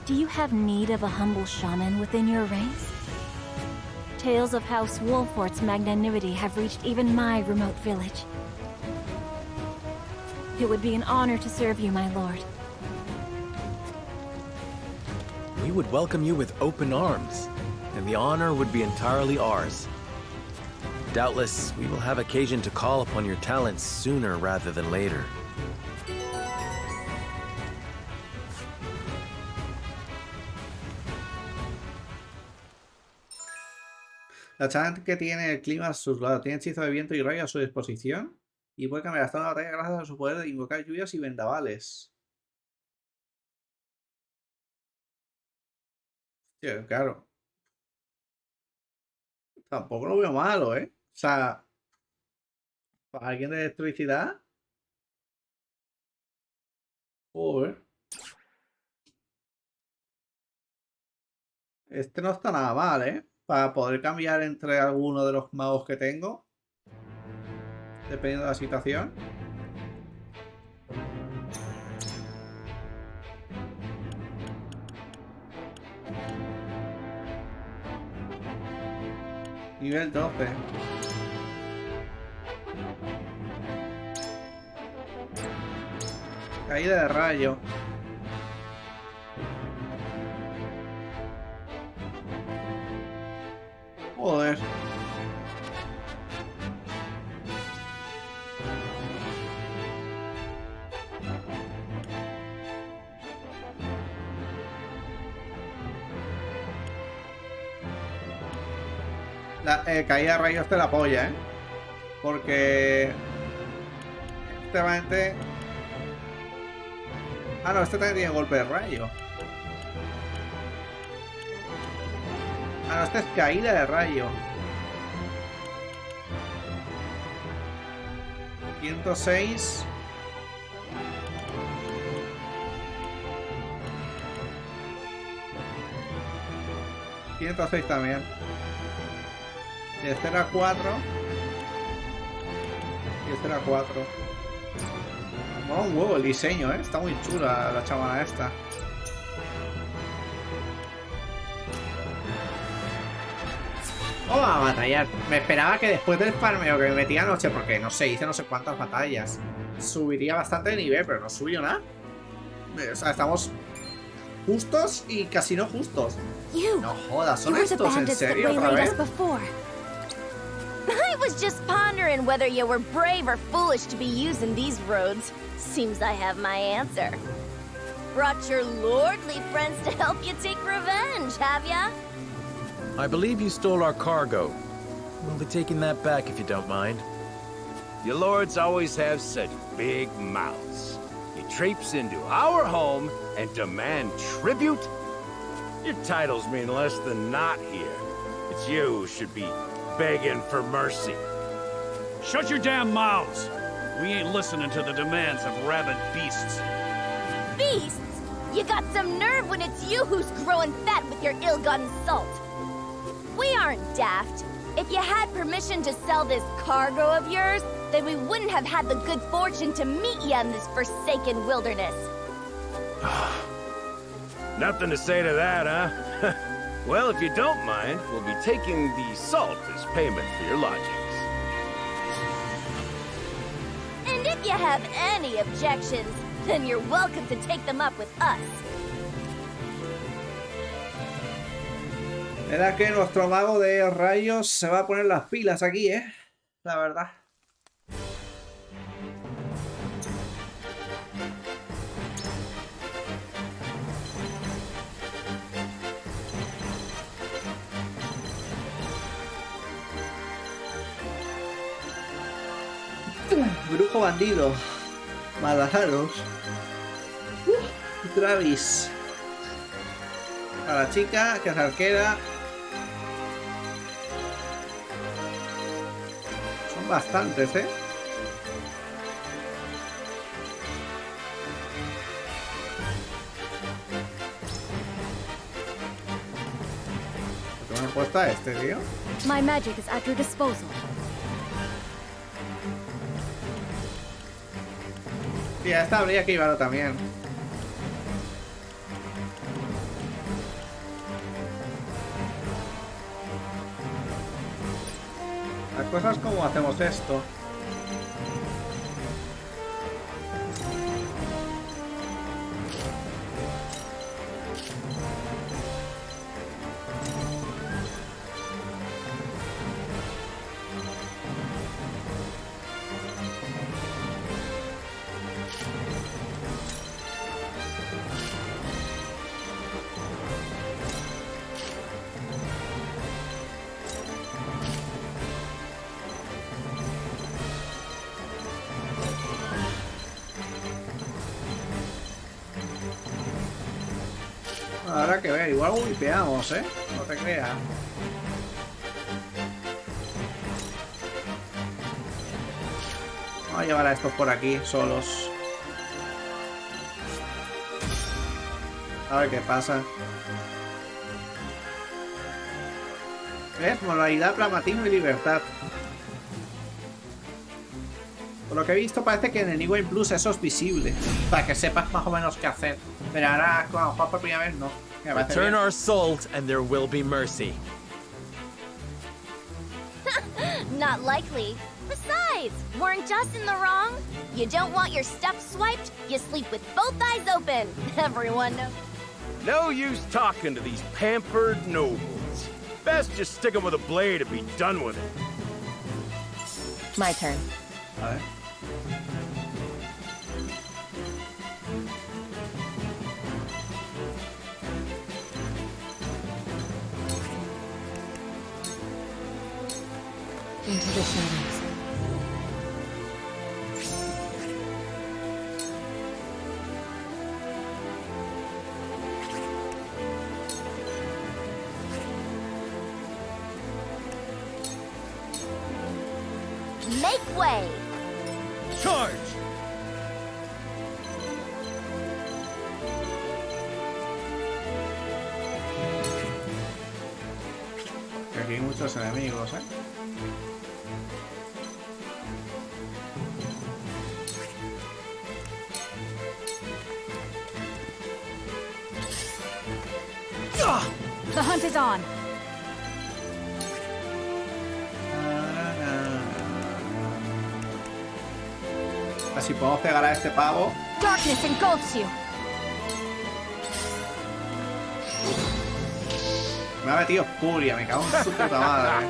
do you have need of a humble shaman within your race? Tales of House Wolfort's magnanimity have reached even my remote village. It would be an honor to serve you, my lord. We would welcome you with open arms, and the honor would be entirely ours. Doubtless, we will have occasion to call upon your talents sooner rather than later. La chava que tiene el clima a sus lados, tiene hechizo de viento y rayo a su disposición y puede cambiar hasta una batalla gracias a su poder de invocar lluvias y vendavales. Hostia, claro. Tampoco lo veo malo, ¿eh? O sea, para alguien de electricidad. Joder. Este no está nada mal, ¿eh? Para poder cambiar entre alguno de los magos que tengo. Dependiendo de la situación. Nivel 12. Caída de rayo. Joder. La caída de rayos te la polla, ¿eh? Porque... Efectivamente... Ah, no, este también tiene golpe de rayo. Ah, no, esta es caída de rayo. 106. También. Y este era 4. Y este era 4. Mola un huevo el diseño, ¿eh? Está muy chula la chavana esta. Oh, a batallar. Me esperaba que después del farmeo que me metí anoche, porque no sé, hice no sé cuántas batallas, subiría bastante de nivel, pero no subió nada. O sea, estamos justos y casi no justos. No jodas, ¿son estos en serio otra vez? I was just pondering whether you were brave or foolish to be using these roads. Seems I have my answer. Brought your lordly friends to help you take revenge, have ya? I believe you stole our cargo. We'll be taking that back if you don't mind. You lords always have such big mouths. You traipse into our home and demand tribute? Your titles mean less than not here. It's you who should be begging for mercy. Shut your damn mouths! We ain't listening to the demands of rabid beasts. Beasts? You got some nerve when it's you who's growing fat with your ill-gotten salt. We aren't daft. If you had permission to sell this cargo of yours, then we wouldn't have had the good fortune to meet you in this forsaken wilderness. Nothing to say to that, huh? Well, if you don't mind, we'll be taking the salt as payment for your lodgings. And if you have any objections, then you're welcome to take them up with us. Era que nuestro mago de rayos se va a poner las pilas aquí, la verdad. Brujo bandido. Madajaros. Travis. A la chica, que es arquera. Son bastantes, ¿Por qué me he puesto a este, tío? My magic is at your disposal. Y a esta habría que llevarlo también. La cosa es cómo hacemos esto. Habrá que ver, igual golpeamos, no te creas. Vamos a llevar a estos por aquí, solos. A ver qué pasa. ¿Ves? Modalidad, pragmatismo y libertad. Por lo que he visto parece que en el New Game Plus eso es visible, para que sepas más o menos qué hacer. Pero ahora, a lo mejor por primera vez no. Return our salt and there will be mercy. Not likely. Besides, weren't us in the wrong? You don't want your stuff swiped, you sleep with both eyes open. Everyone knows. No use talking to these pampered nobles. Best just stick them with a blade and be done with it. My turn. A ver. Into the shadows. Make way! Charge! Aquí hay muchos enemigos, The hunt is on. Así podemos pegar a este pavo. Darkness engulfs you. Me ha metido furia, me cago en su puta madre.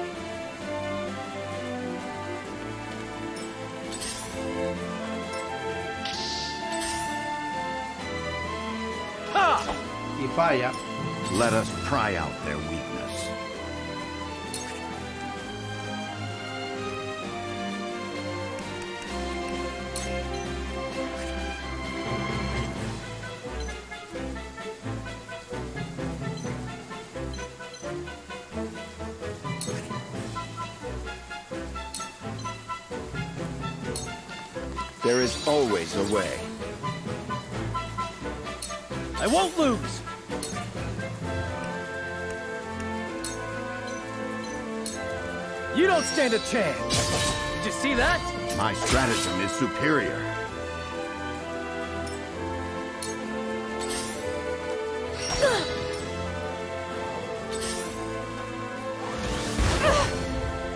Y falla. Let us pry out their weakness. There is always a way. I won't lose! You don't stand a chance! Did you see that? My stratagem is superior.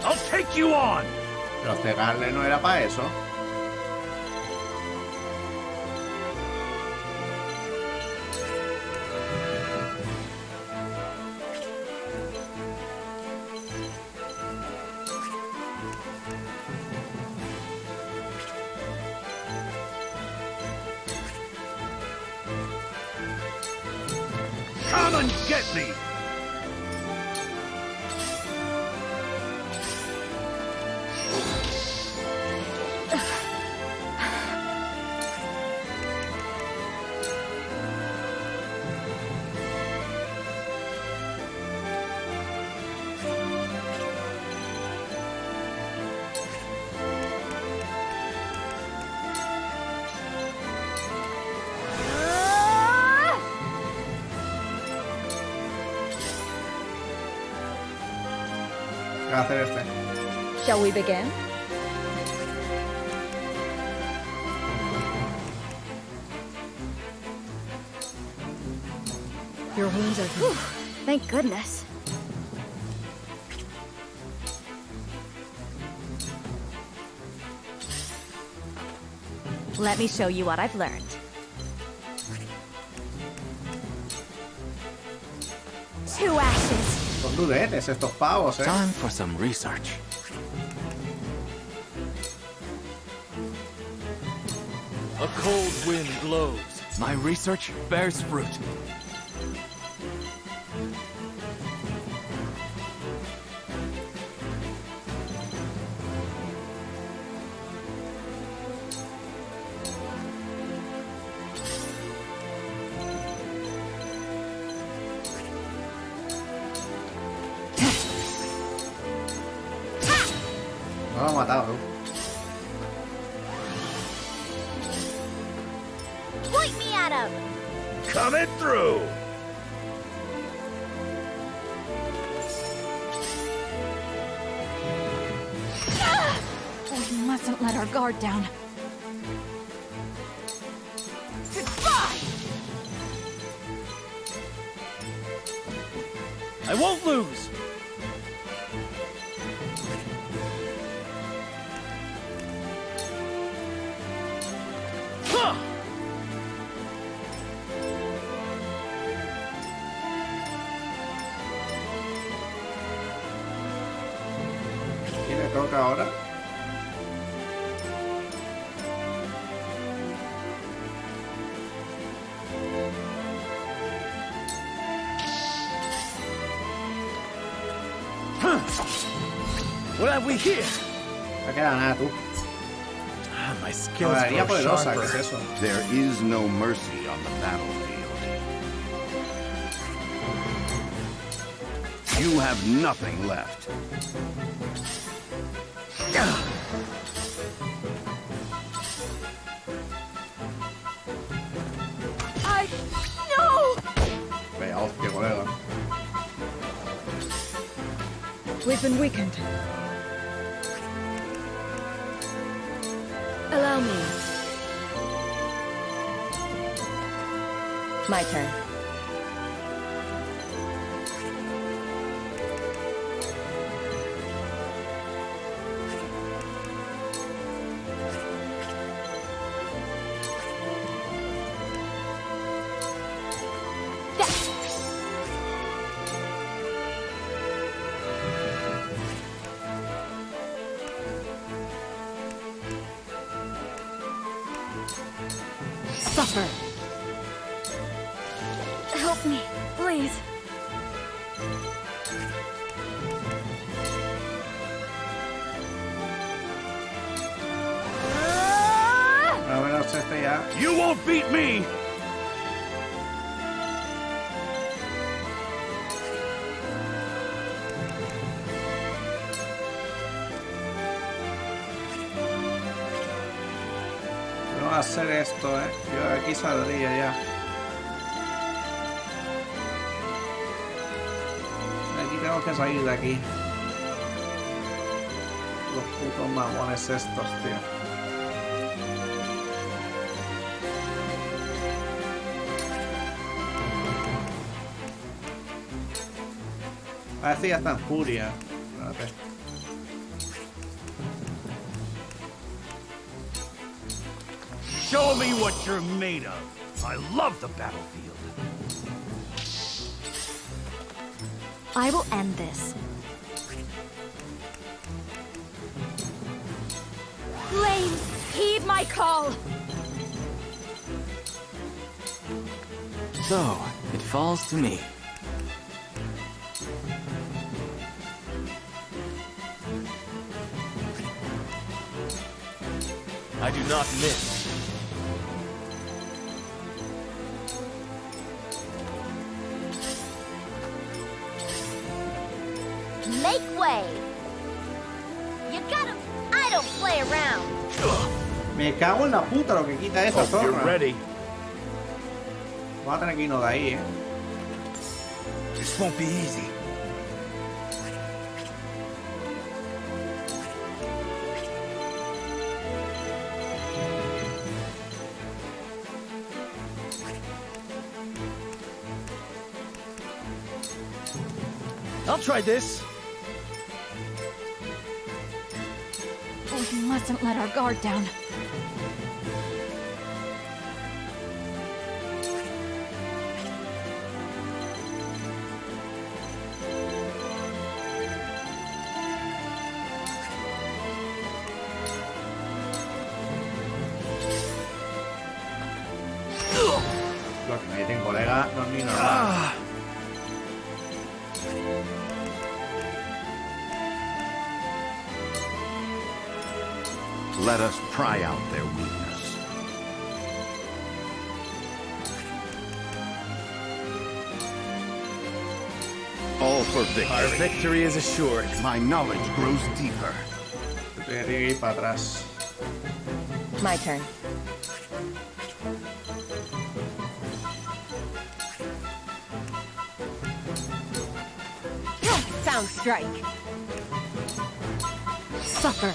I'll take you on! Pero cegarle no era para eso. Come and get me! ¿Qué va a hacer este? Shall we begin? Your wounds are healed. Thank goodness. Let me show you what I've learned. Two ashes. Son duretes estos pavos, Time for some research. A cold wind blows. My research bears fruit. No lo ha matado, ¿no? Point me at him! Coming through! We mustn't let our guard down. Goodbye! I won't lose! ¿Quién le toca ahora? What have we here? No queda nada, tú. My skills Caballería grow poderosa, ¿qué sharper. es eso? There is no mercy on the battlefield. You have nothing left. No! Vaya hostia, colega. We've been weakened. Allow me. My turn. Suffer. Help me, please. A ver, este ya. You won't beat me! va a ser esto, Yo de aquí saldría ya. De aquí tengo que salir de aquí. Los putos mamones estos, tío. Parece ya está en furia. Espérate. Show me what you're made of. I love the battlefield. I will end this. Flames, heed my call! So, it falls to me. I do not miss. Make way! You gotta... I don't play around. Me cago en la puta lo que quita esa zorra. Voy a tener que irnos de ahí, This won't be easy. I'll try this. We mustn't let our guard down. Lo que me dicen, colega, no es ni normal. Let us pry out their weakness. All for victory. Our victory is assured. My knowledge grows deeper. Tiene que ir para atrás. My turn. Sound strike. Suffer.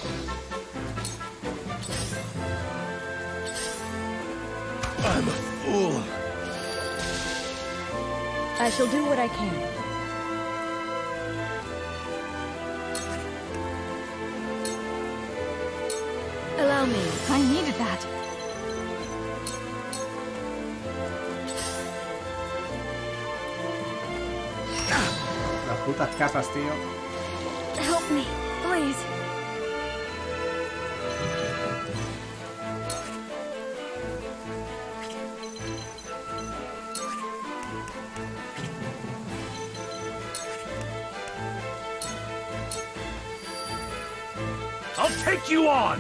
I'm a fool. I shall do what I can. Allow me. I needed that. Las putas casas, tío. Help me, please. I'll take you on!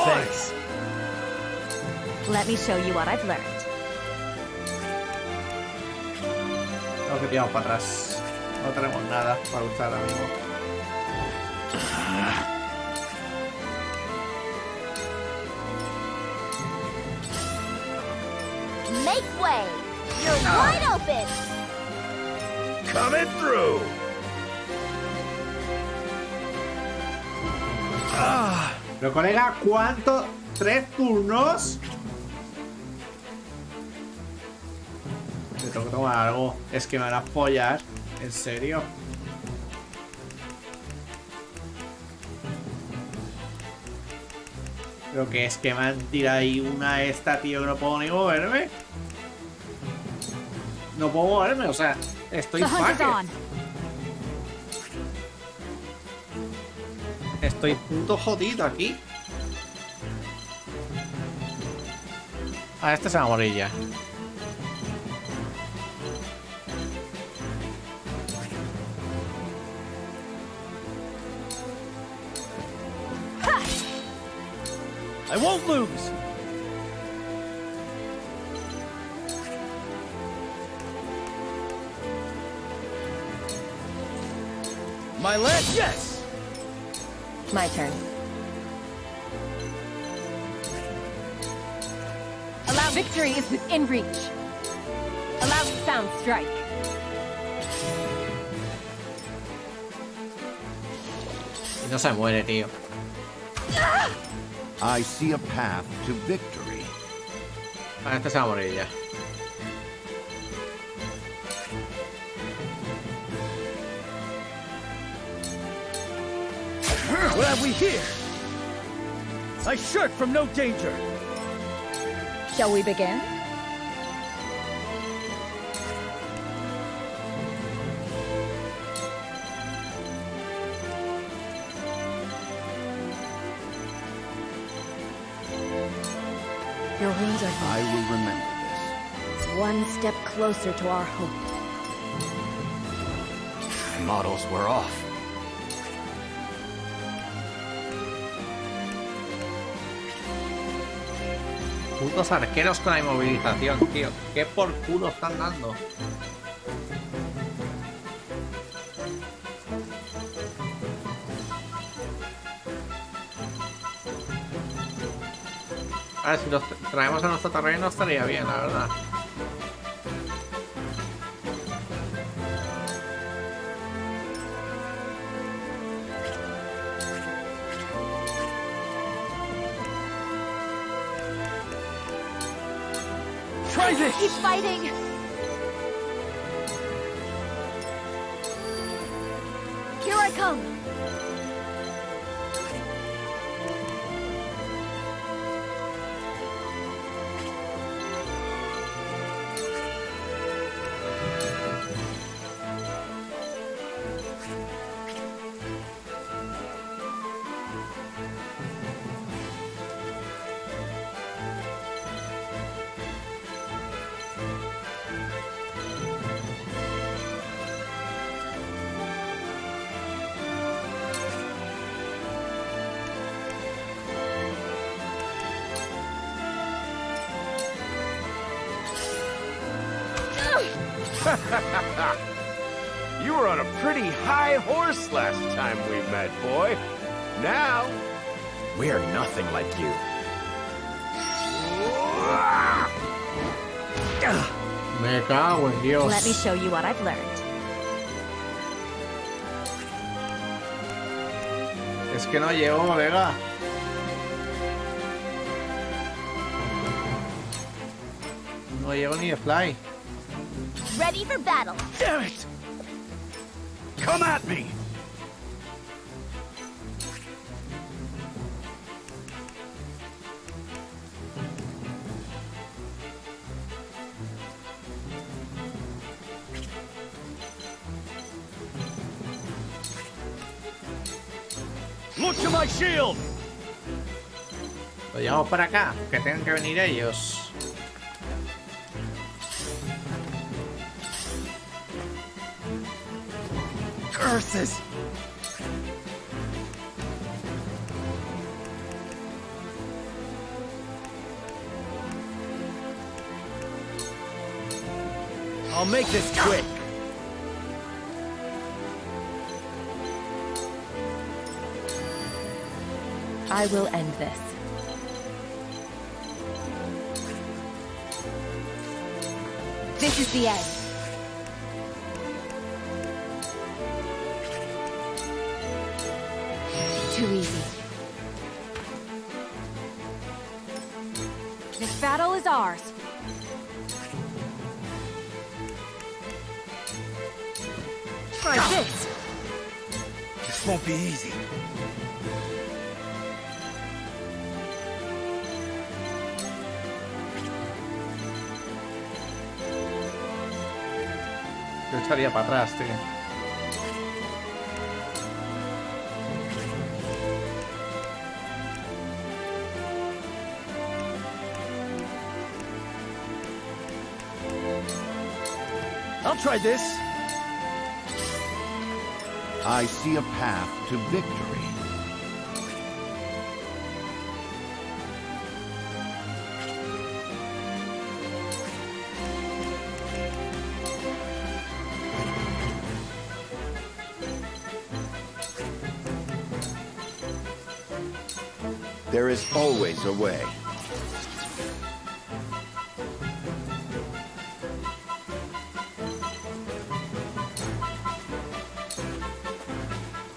Thanks. Let me show you what I've learned. Tengo que tiramos para atrás. No tenemos nada para usar ahora mismo. Make way! You're wide open! Coming through! Pero colega, ¿cuánto? ¿3 turnos? Me tengo que tomar algo. Es que me van a apoyar. ¿En serio? Pero que es que me han tirado ahí una esta, tío, que no puedo ni moverme. No puedo moverme, o sea, estoy fucked. Estoy puto jodido aquí. Ah, este se va a morir ya. I won't lose. My last yes! My turn. Allow victory is within reach. Allow sound strike. No se muere, tío. I see a path to victory. Este se va a morir ya. What have we here? I shirk from no danger. Shall we begin? Your wounds are healed. I will remember this. One step closer to our hope. Models were off. Putos arqueros con la inmovilización, tío. ¿Qué por culo están dando? A ver, si los traemos a nuestro terreno estaría bien, la verdad. Try this! Keep fighting! Here I come! You were on a pretty high horse last time we met, boy. Now, We're nothing like you. Me cago en Dios. Let me show you what I've learned. Es que no llegó, Vega. No llegó ni de fly. Ready for battle. damn it! Come at me! Look to my shield! Lo llevamos para acá, que tengan que venir ellos. Curses! I'll make this quick. I will end this. This is the end. Too easy. This battle is ours. Try this. This won't be easy. Yo echaría para atrás, tío. I'll try this. I see a path to victory. There is always a way.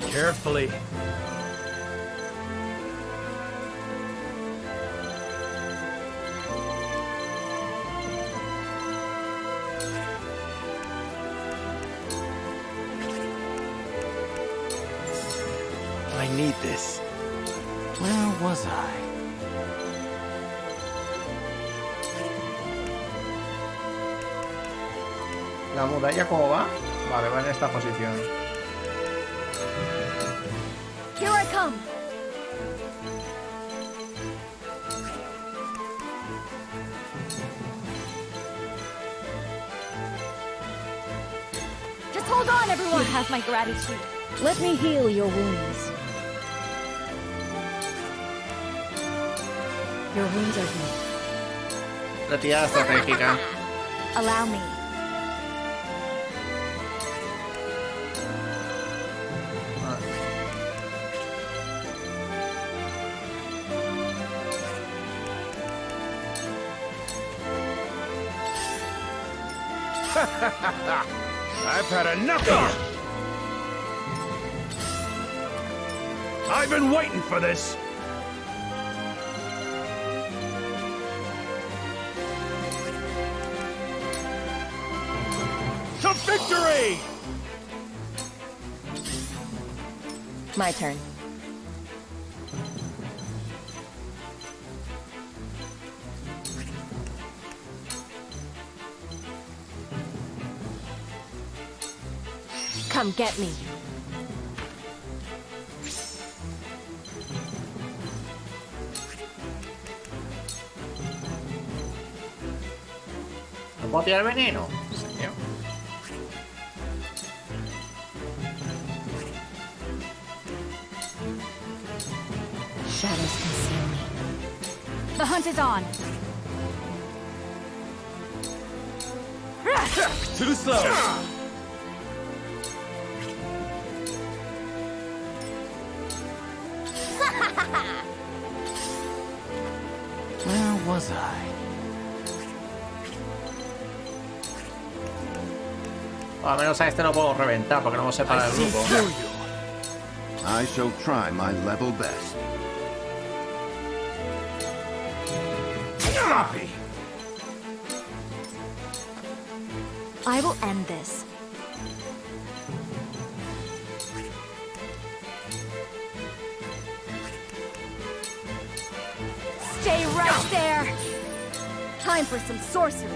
Carefully. I need this. Where was I? ¿La muralla cómo va? Vale, va en esta posición. Here I come. Just hold on, everyone. You have my gratitude. Let me heal your wounds. Your wounds are healed. Retirada estratégica. Allow me. I've had enough of you! I've been waiting for this! To victory! My turn. Come get me. ¿No puedo tirar veneno? Señor. Shadows conceal me. The hunt is on. Too slow. Where was I? Al menos a este no puedo reventar porque no me separa del grupo. I shall try my level best. Copy! I will end this. Stay right there. Time for some sorcery.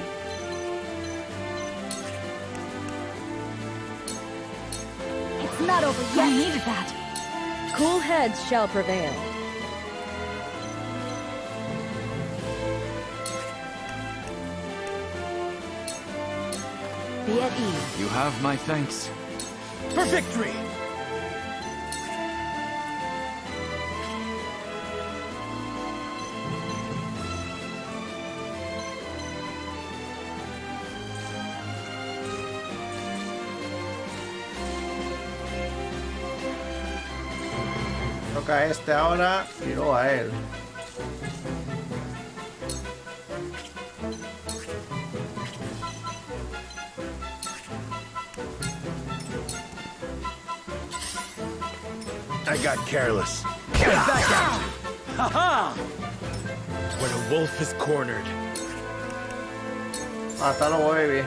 It's not over yet. I needed that. Cool heads shall prevail. Be at ease. You have my thanks. For victory! Toca a este ahora y luego a él. I got careless. Get back out! Ha-ha! When a wolf is cornered. Hasta luego, baby.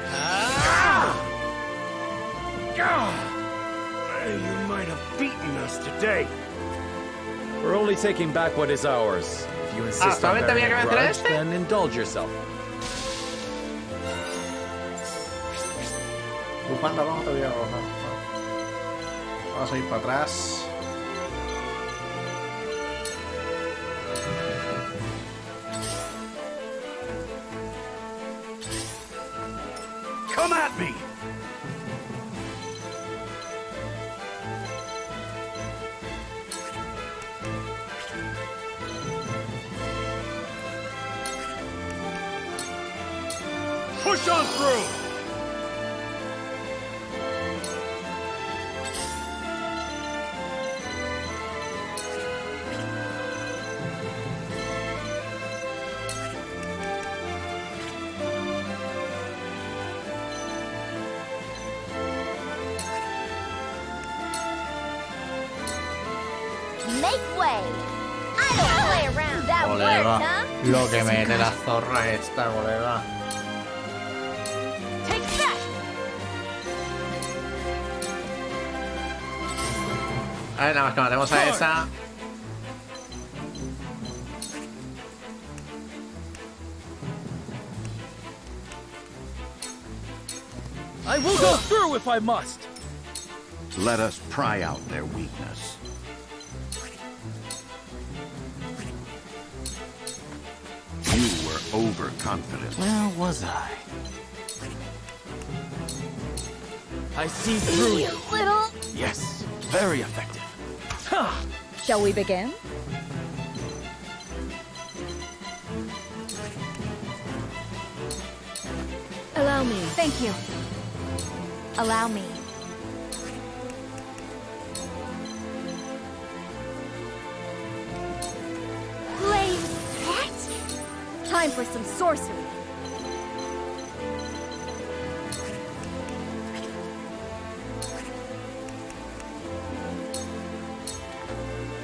You might have beaten us today. We're only taking back what is ours. If you insist on ¿solamente había que bearing a vencer a grudge, este? then indulge yourself. Bufanda roja, te voy a roja. Vamos a ir para atrás. Come at me! Push on through! Make way. I don't play around. That Colega, worked, huh? lo que mete la zorra esta, colega. Take that. A ver, nada más que matemos a esa. I will go through if I must. Let us pry out their weakness. You were overconfident. Where was I? I see through you. Little. Yes, very effective. Shall we begin? Allow me. Thank you. Allow me. Flame set. Time for some sorcery.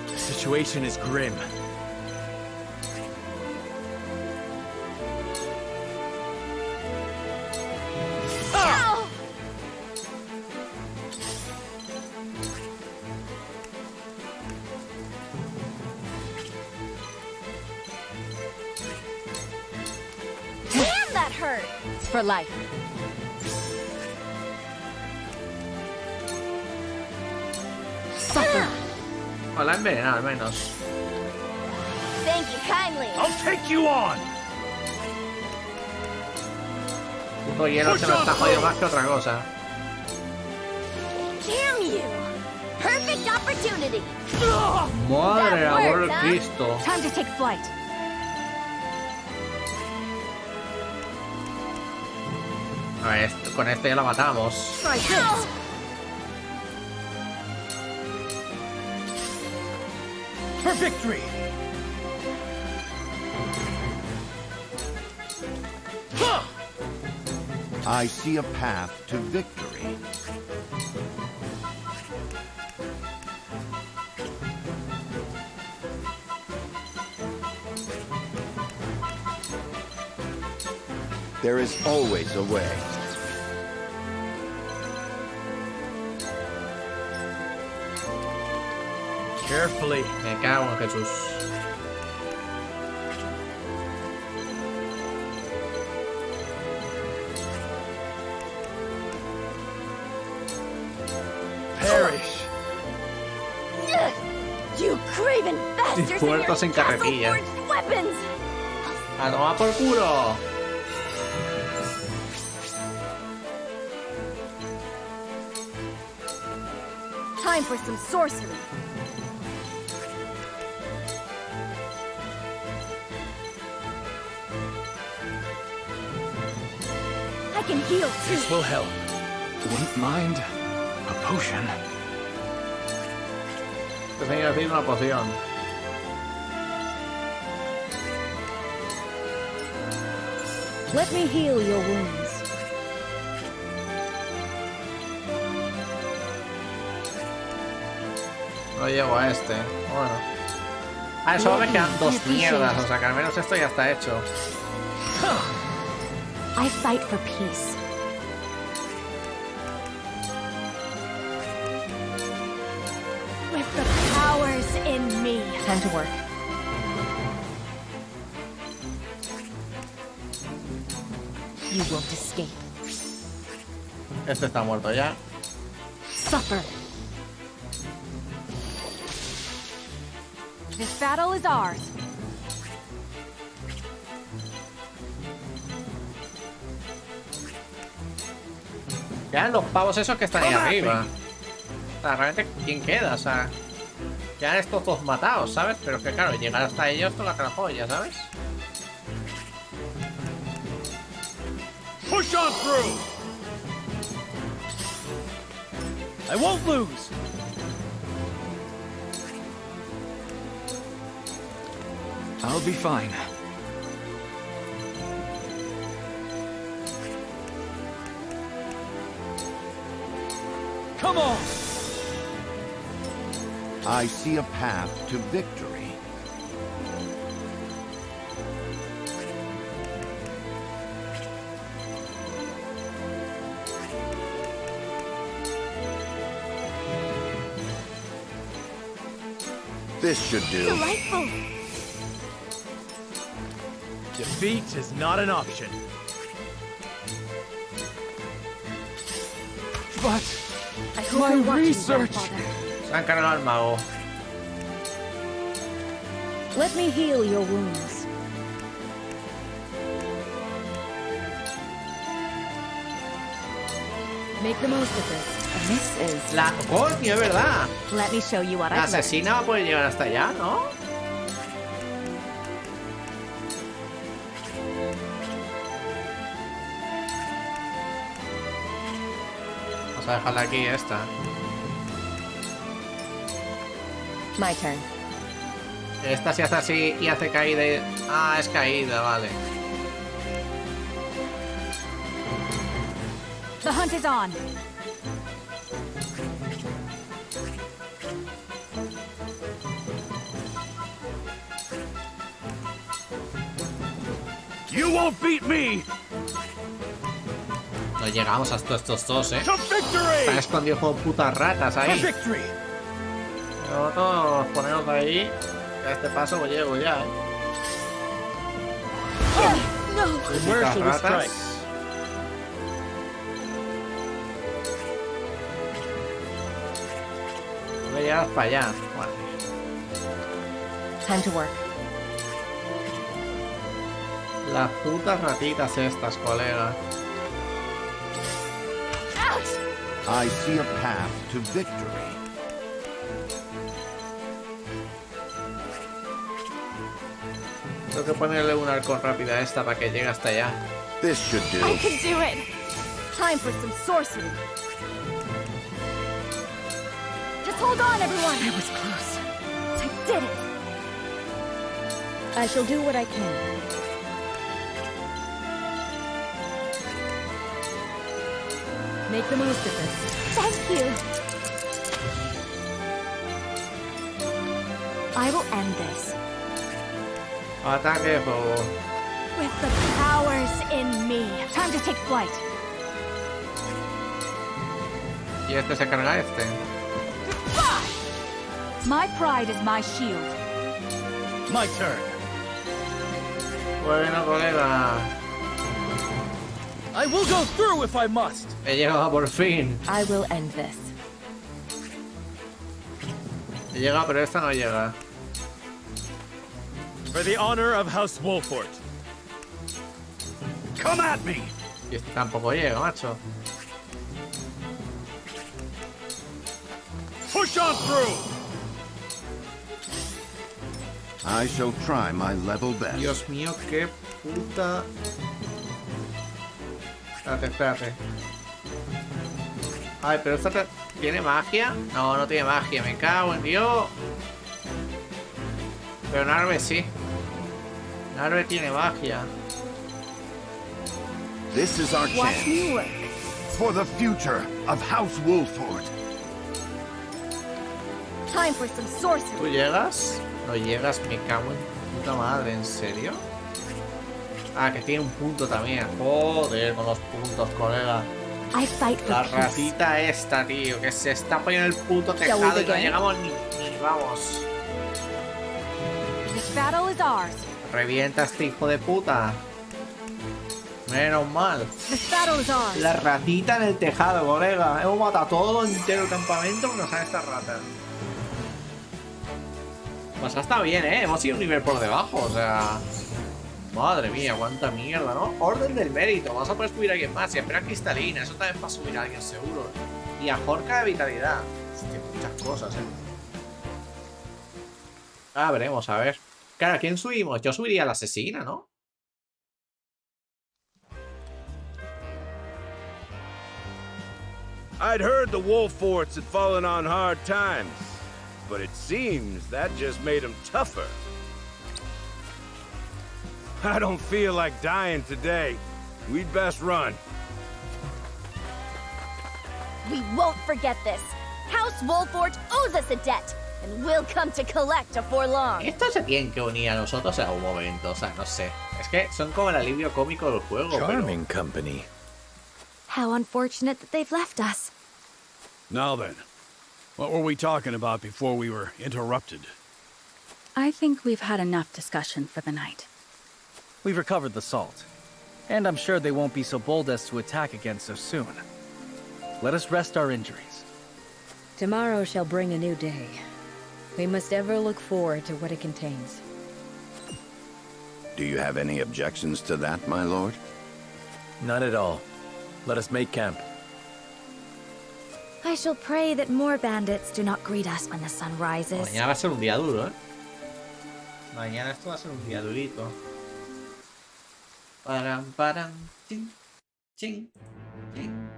The situation is grim. Ow! Damn, that hurt. It's for life. Suffer. O la envenena, al menos. Thank you kindly. I'll take you on. Puto hielo se nos está jodiendo más que otra cosa. Damn you. Perfect opportunity. Madre That amor worked, huh? Cristo. Time to take flight. A ver, con este ya lo matamos. Try this. For victory! I see a path to victory. There is always a way. Carefully. Me cago en Jesús. Perish. You craven bastards and your Muertos en carretilla. castle-forged weapons. ¡A tomar por culo! Time for some sorcery. I can heal too. This will help. Wouldn't mind a potion. Te tengo que decir una poción. Let me heal your wounds. No llego a este. Bueno. Ah, solo me quedan dos mierdas. O sea que al menos esto ya está hecho. I fight for peace. With the powers in me. Time to work. You won't escape. Este está muerto ya. Suffer. This battle is ours. Quedan los pavos esos que están ahí arriba. O sea, realmente, ¿quién queda? O sea, quedan estos dos matados, ¿sabes? Pero es que claro, llegar hasta ellos toca la joya, ¿sabes? Push on through! I won't lose. I'll be fine. Come on! I see a path to victory. This should do. Delightful. Defeat is not an option. But I hope my you're watching, research. Grandfather. Se ha encargado al mago. Let me heal your wounds. Make the most of this. And this is... La... ¡Coño, es verdad! Let me show you what La I've learned. asesina va a poder llegar hasta allá, ¿no? Vamos a dejarla aquí, esta. My turn. Esta si hace así y hace caída y... Ah, es caída, vale. The hunt is on. You won't beat me. No llegamos hasta estos dos, ¿eh? To victory. Están escondidos como putas ratas ahí. Victory. Pero todos poneros ahí. A este paso pues llego ya, ¿eh? Where Putas shall we strike? ratas. Voy a llegar para allá. Bueno. Time to work. Las putas ratitas estas, colega. I see a path to victory. Tengo que ponerle un arco rápido a esta para que llegue hasta allá. This should do. I can do it. Time for some sorcery. Just hold on, everyone. I was close. I did it. I shall do what I can. Make the most of this. Thank you. I will end this. Ataque de fuego. With the powers in me. Time to take flight. Y este se carga a este. My pride is my shield. My turn. Bueno, colega. I will go through if I must. He llegado por fin. I will end this. He llegado, pero esta no llega. For the honor of House Wolfort. Come at me. Y este tampoco llega, macho. Push on through. I shall try my level best. Dios mío, qué puta. Espérate. Ay, pero esta ¿tiene magia? No, no tiene magia, me cago en Dios. Pero Narve sí. Narve tiene magia. This is our Watch chance me work. for the future of House Wolfort. Time for some sorcery. ¿Tú llegas? No llegas, me cago en puta madre, ¿en serio? Ah, que tiene un punto también. Joder, con los puntos, colega. I fight for La peace. ratita esta, tío, que se está poniendo el puto tejado y no llegamos ni vamos. This battle is ours. Revienta este hijo de puta. Menos mal. This battle is ours. La ratita en el tejado, colega. Hemos matado todo entero el campamento que nos salen estas ratas. Pues está bien, ¿eh? Hemos ido un nivel por debajo, o sea... Madre mía, cuánta mierda, ¿no? Orden del mérito. Vamos a poder subir a alguien más. Y espera cristalina. Eso también para subir a alguien, seguro. Y a Jorca de vitalidad. Hostia, muchas cosas, ¿eh? Ah, veremos, a ver. Claro, ¿a quién subimos? Yo subiría a la asesina, ¿no? I'd heard the Wolforts had fallen on hard times, but it seems that just made them tougher. I don't feel like dying today. We'd best run. We won't forget this. House Wolfort owes us a debt. and we'll come to collect afore long. Estos se tienen que unir a nosotros en algún momento, o sea, no sé. Es que son como el alivio cómico del juego, Charming company. How unfortunate that they've left us. Now then, what were we talking about before we were interrupted? I think we've had enough discussion for the night. We've recovered the salt, and I'm sure they won't be so bold as to attack again so soon. Let us rest our injuries. Tomorrow shall bring a new day. We must ever look forward to what it contains. Do you have any objections to that, my lord? Not at all. Let us make camp. I shall pray that more bandits do not greet us when the sun rises. Mañana va a ser un día duro, ¿eh? Mañana esto va a ser un día durito. Param, ching, ching, ching.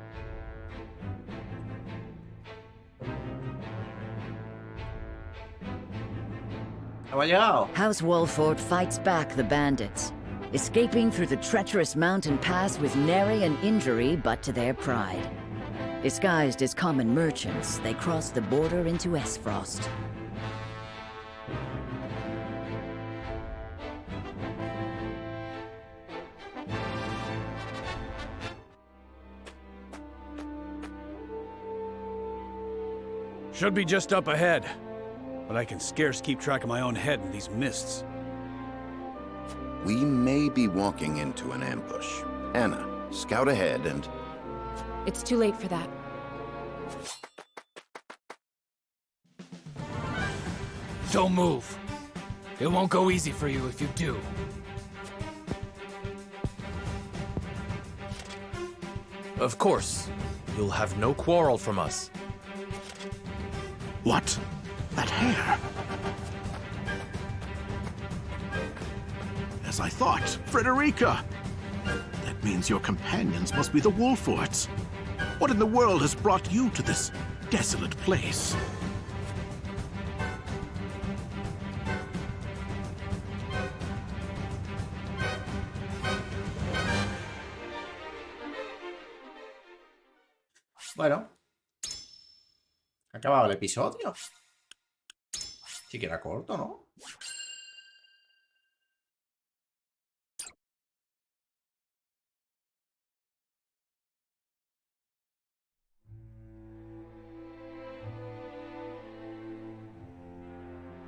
¿Hemos llegado? House Wolford fights back the bandits, escaping through the treacherous mountain pass with nary an injury but to their pride. Disguised as common merchants, they cross the border into Esfrost. Should be just up ahead, but I can scarce keep track of my own head in these mists. We may be walking into an ambush. Anna, scout ahead and... It's too late for that. Don't move. It won't go easy for you if you do. Of course. You'll have no quarrel from us. What? That hair? As I thought, Frederica! That means your companions must be the Wolforts. What in the world has brought you to this desolate place? Bueno. ¿Ha acabado el episodio? Sí que era corto, ¿no?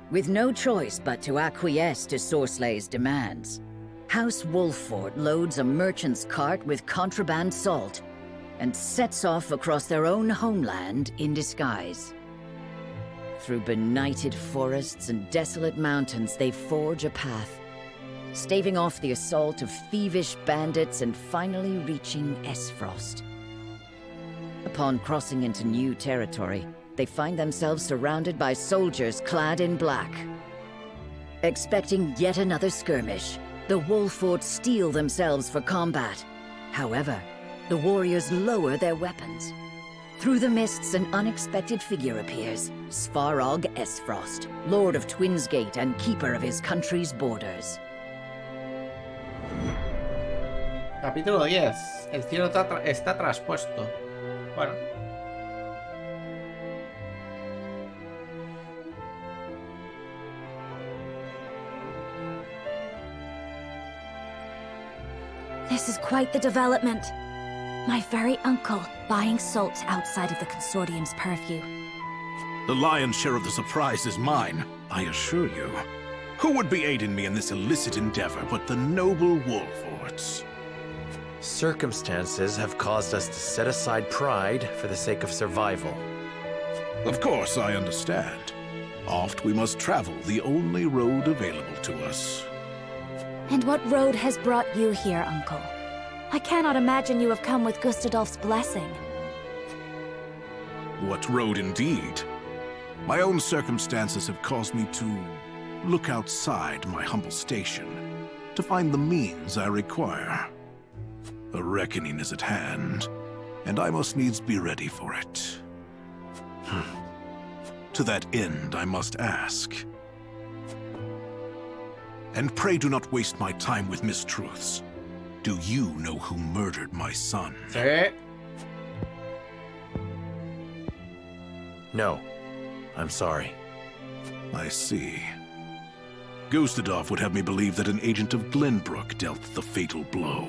With no choice but to acquiesce to Sorslay's demands, House Wolford loads a merchant's cart with contraband salt and sets off across their own homeland in disguise. Through benighted forests and desolate mountains, they forge a path, staving off the assault of thievish bandits and finally reaching Esfrost. Upon crossing into new territory, they find themselves surrounded by soldiers clad in black. Expecting yet another skirmish, the Wolforts steel themselves for combat. However, the warriors lower their weapons. Through the mists, an unexpected figure appears, Svarog Esfrost, Lord of Twinsgate and keeper of his country's borders. Capítulo 10. El cielo está traspuesto. Bueno. This is quite the development. My very uncle buying salt outside of the Consortium's purview. The lion's share of the surprise is mine, I assure you. Who would be aiding me in this illicit endeavor but the noble Wolforts? Circumstances have caused us to set aside pride for the sake of survival. Of course, I understand. Oft we must travel the only road available to us. And what road has brought you here, Uncle? I cannot imagine you have come with Gustadolf's blessing. What road indeed? My own circumstances have caused me to look outside my humble station, to find the means I require. A reckoning is at hand, and I must needs be ready for it. To that end, I must ask. And pray do not waste my time with mistruths. Do you know who murdered my son? Sí. No. I'm sorry. I see. Gustado would have me believe that an agent of Glenbrook dealt the fatal blow.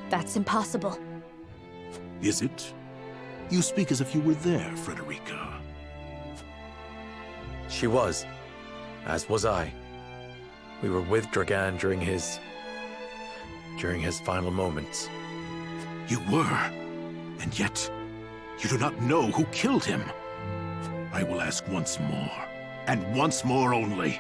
That's impossible. Is it? You speak as if you were there, Frederica. She was, as was I. We were with Dragan during his final moments. You were, and yet you do not know who killed him. I will ask once more, and once more only.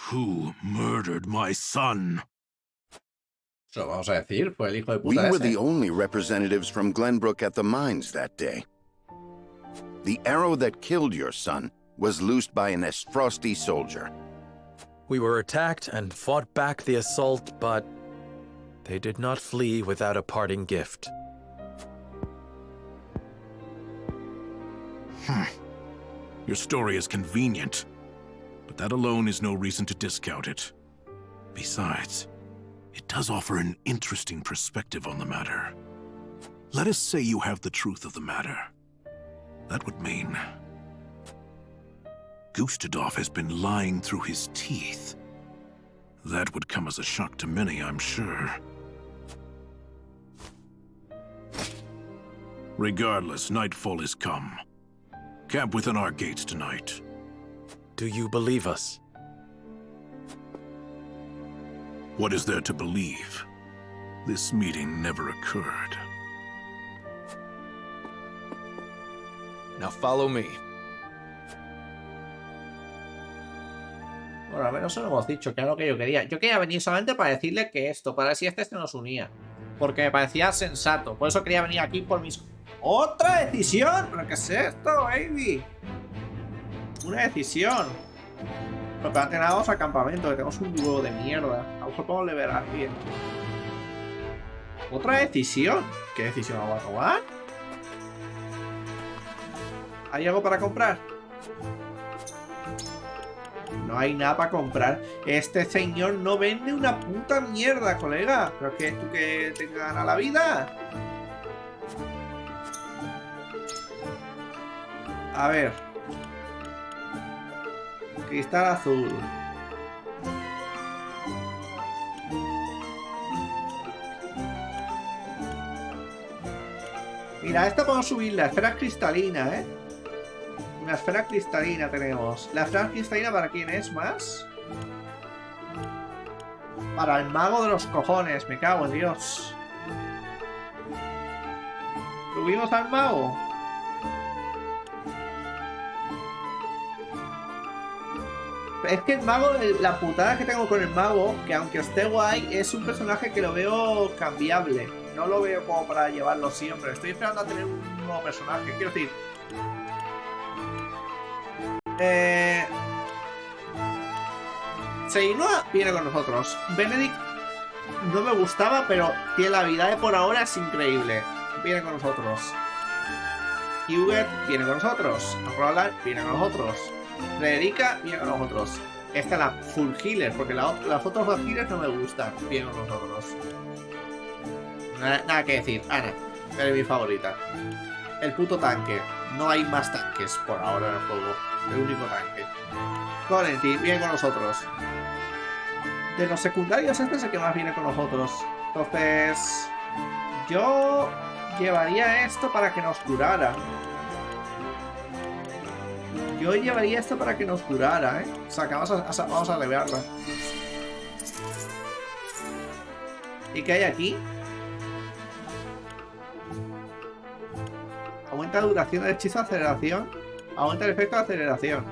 Who murdered my son? Eso vamos a decir, fue el hijo de We puta were ese. the only representatives from Glenbrook at the mines that day. The arrow that killed your son was loosed by an Frosty soldier. We were attacked and fought back the assault, but they did not flee without a parting gift. Your story is convenient, but that alone is no reason to discount it. Besides, it does offer an interesting perspective on the matter. Let us say you have the truth of the matter. That would mean Gustado has been lying through his teeth. That would come as a shock to many, I'm sure. Regardless, nightfall is come. Camp within our gates tonight. Do you believe us? What is there to believe? This meeting never occurred. Now follow me. Bueno, al menos eso lo hemos dicho, que era lo que yo quería. Yo quería venir solamente para decirle que esto, para ver si este se nos unía. Porque me parecía sensato. Por eso quería venir aquí por mis... ¡Otra decisión! ¿Pero qué es esto, baby? Una decisión. Pero que antes nada vamos al campamento, que tenemos un huevo de mierda. A lo mejor podemos liberar bien. ¿Otra decisión? ¿Qué decisión vamos a tomar? ¿Hay algo para comprar? No hay nada para comprar. Este señor no vende una puta mierda, colega. ¿Pero que tú que te gana la vida? A ver. Cristal azul. Mira, esta podemos subir la esfera cristalina, ¿eh? Una esfera cristalina tenemos. ¿La esfera cristalina para quién es más? Para el mago de los cojones, me cago en Dios. ¿Subimos al mago? Es que el mago, la putada que tengo con el mago, que aunque esté guay, es un personaje que lo veo cambiable. No lo veo como para llevarlo siempre. Estoy esperando a tener un nuevo personaje. Quiero decir... Seinua viene con nosotros. Benedict no me gustaba, pero tiene la habilidad de por ahora, es increíble. Viene con nosotros. Hubert viene con nosotros. Roland viene con nosotros. Frederica viene con nosotros. Esta es la full healer, porque las otras dos healers no me gustan. Viene con nosotros. Nada que decir. Ana, eres mi favorita. El puto tanque. No hay más tanques por ahora en el juego. El único tanque. Corentin viene con nosotros. De los secundarios, este es el que más viene con nosotros. Entonces, yo llevaría esto para que nos curara. Yo llevaría esto para que nos curara, ¿eh? O sea, que vamos a levearla. ¿Y qué hay aquí? Aumenta la duración del hechizo de aceleración. Aumenta el efecto de aceleración.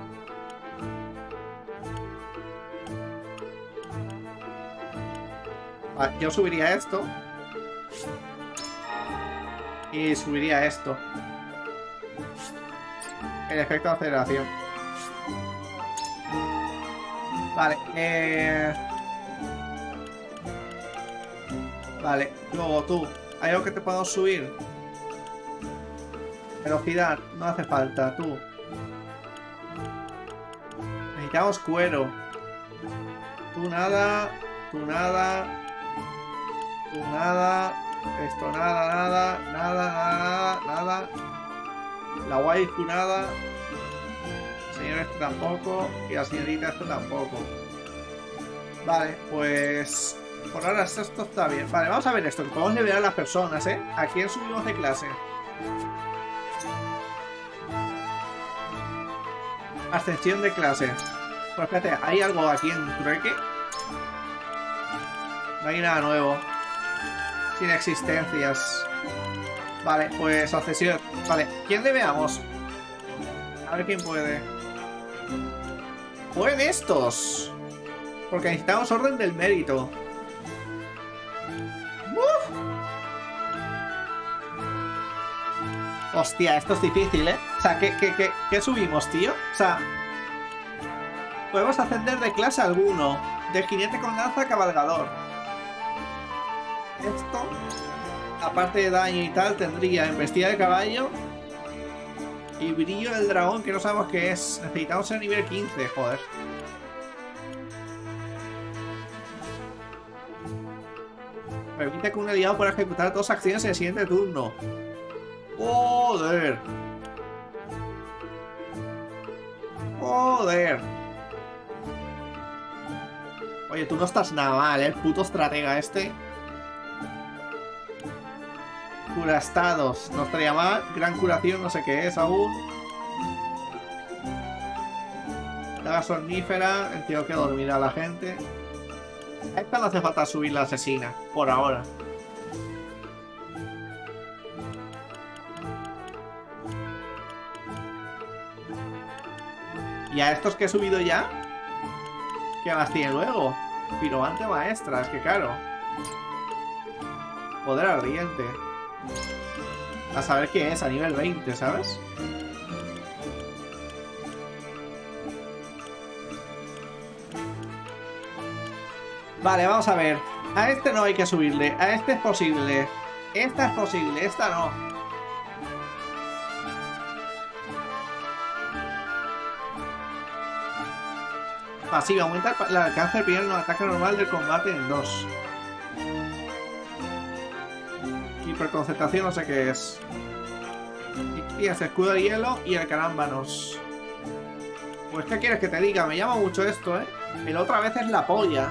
Vale, yo subiría esto. Y subiría esto. El efecto de aceleración. Vale, vale, luego tú. ¿Hay algo que te podamos subir? Velocidad, no hace falta, tú. Necesitamos cuero. Tú nada, tú nada. Tú nada. Esto nada, nada, nada, nada, nada. La guay jurada. Señor este tampoco. Y la señorita este tampoco. Vale, pues... Por ahora esto está bien. Vale, vamos a ver esto. Podemos nivelar a las personas, ¿eh? ¿A quién subimos de clase? Ascensión de clase. Pues espérate, ¿hay algo aquí en trueque? No hay nada nuevo. Sin existencias. Vale, pues ascensión. Vale, ¿quién le veamos? A ver quién puede. ¡Pueden estos! Porque necesitamos orden del mérito. ¡Uf! Hostia, esto es difícil, ¿eh? O sea, ¿qué subimos, tío? O sea, podemos ascender de clase a alguno. De jinete con lanza a cabalgador. Esto, aparte de daño y tal, tendría embestida de caballo y brillo del dragón, que no sabemos qué es. Necesitamos el nivel 15, joder. Permite que un aliado pueda ejecutar 2 acciones en el siguiente turno. Joder. Joder. Oye, tú no estás nada mal, ¿eh? El puto estratega este. Curastados. No estaría mal. Gran curación, no sé qué es aún. Daga somnífera. Entiendo que dormirá la gente. A esta no hace falta subir la asesina. Por ahora. ¿Y a estos que he subido ya? ¿Qué más tiene luego? Piromante maestra, es que claro. Poder ardiente. A saber qué es, a nivel 20, ¿sabes? Vale, vamos a ver. A este no hay que subirle. A este es posible. Esta es posible, esta no. Pasiva, aumenta el alcance del primer ataque normal del combate en 2. Hiperconcentración, no sé qué es. Y tienes escudo de hielo y el carámbanos. Pues, ¿qué quieres que te diga? Me llama mucho esto, ¿eh? El otra vez es la polla.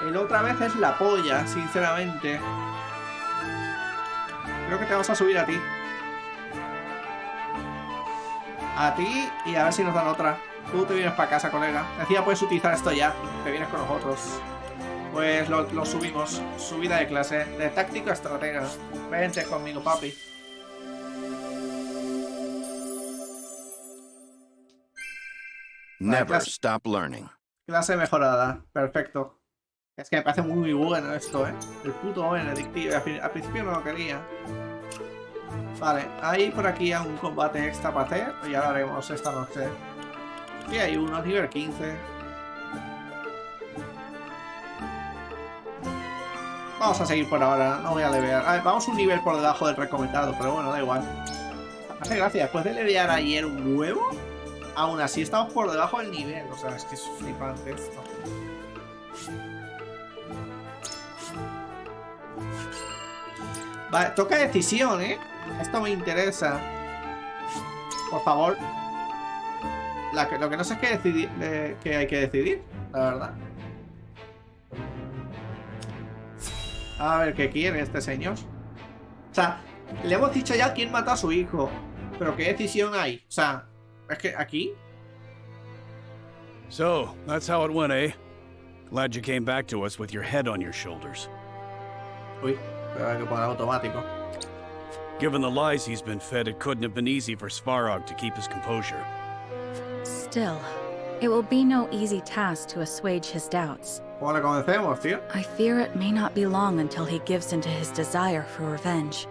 El otra vez es la polla, sinceramente. Creo que te vamos a subir a ti. A ti y a ver si nos dan otra. Tú te vienes para casa, colega. Decía, puedes utilizar esto ya. Te vienes con nosotros. Pues lo subimos. Subida de clase. De táctico a estratega. Vente conmigo, papi. Never clase. stop learning. Clase mejorada. Perfecto. Es que me parece muy bueno esto, ¿eh? El puto Benedictino. Al principio no lo quería. Vale, hay por aquí un combate extra para hacer. Y ya lo haremos esta noche. Y hay uno, nivel 15. Vamos a seguir por ahora, no voy a levear. A ver, vamos un nivel por debajo del recomendado, pero bueno, da igual. Me hace gracia, después de levear ayer un huevo, aún así estamos por debajo del nivel. O sea, es que es flipante esto. Vale, toca decisión, ¿eh? Esto me interesa. Por favor. Lo que no sé es qué decidir, qué hay que decidir, la verdad. A ver, ¿qué quiere este señor? O sea, le hemos dicho ya quién mató a su hijo. Pero ¿qué decisión hay? O sea, es que aquí... So, that's how it went, eh? Glad you came back to us with your head on your shoulders. Uy, pero hay que poner automático. Given the lies he's been fed, it couldn't have been easy for Svarog to keep his composure. Still, it will be no easy task to assuage his doubts. ¿Cómo le convencemos, tío? I fear it may not be long until he gives into his desire for revenge,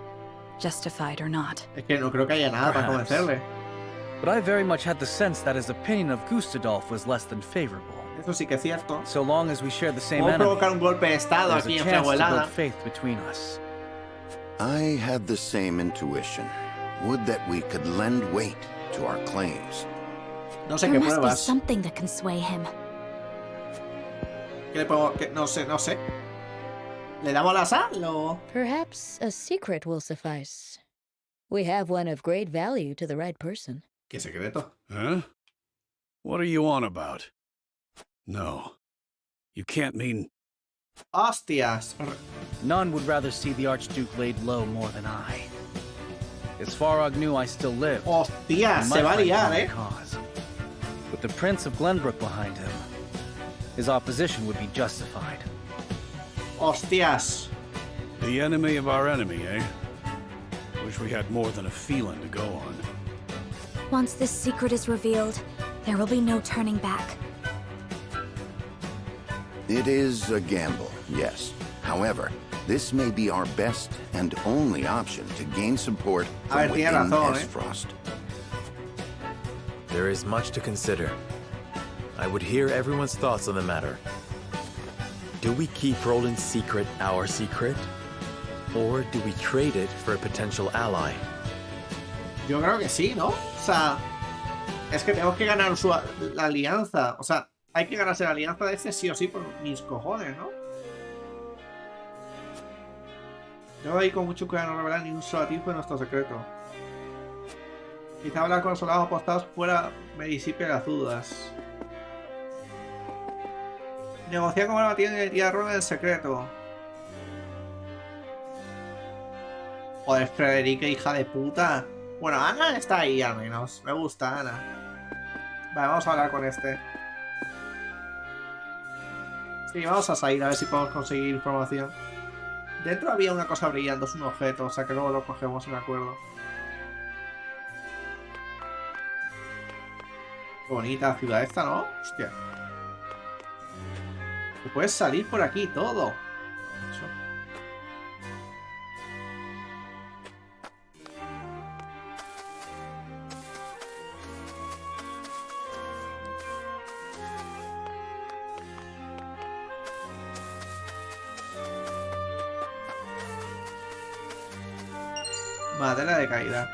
justified or not. Es que no creo que haya nada para convencerle. But I very much had the sense that his opinion of Gustadolf was less than favorable. Eso sí que es cierto. So long as we share the same Vamos a enemy, provocar un golpe de estado there's aquí a en chance to Freguelada. build faith between us. I had the same intuition. Would that we could lend weight to our claims. No sé There qué must be pruebas. something that can sway him. ¿Qué le pongo? No sé. ¿Le damos la sal o...? Perhaps a secret will suffice. We have one of great value to the right person. ¿Qué secreto? Huh? What are you on about? No. You can't mean... Hostias. None would rather see the Archduke laid low more than I. As Farog knew I still lived. Hostias, se va a liar, eh? Cause. With the Prince of Glenbrook behind him, his opposition would be justified. Hostias. The enemy of our enemy, eh? Wish we had more than a feeling to go on. Once this secret is revealed, there will be no turning back. It is a gamble, yes. However, this may be our best and only option to gain support from within Esfrost. There is much to consider. I would hear everyone's thoughts on the matter. Do we keep Roland's secret our secret? Or do we trade it for a potential ally? Yo creo que sí, ¿no? O sea, es que tenemos que ganar la alianza. O sea, hay que ganarse la alianza de este sí o sí por mis cojones, ¿no? Yo ahí con mucho cuidado no revelar ni un solo tipo de nuestro secreto. Quizá hablar con los soldados apostados fuera me disipe las dudas. Negociar con la tienda y tirar Roland en secreto. Joder, Frederica, hija de puta. Bueno, Ana está ahí al menos. Me gusta Ana. Vale, vamos a hablar con este. Sí, vamos a salir a ver si podemos conseguir información. Dentro había una cosa brillando, es un objeto, o sea que luego lo cogemos, me acuerdo. Qué bonita ciudad esta, ¿no? Hostia. Te puedes salir por aquí todo. Eso. Madera de caída.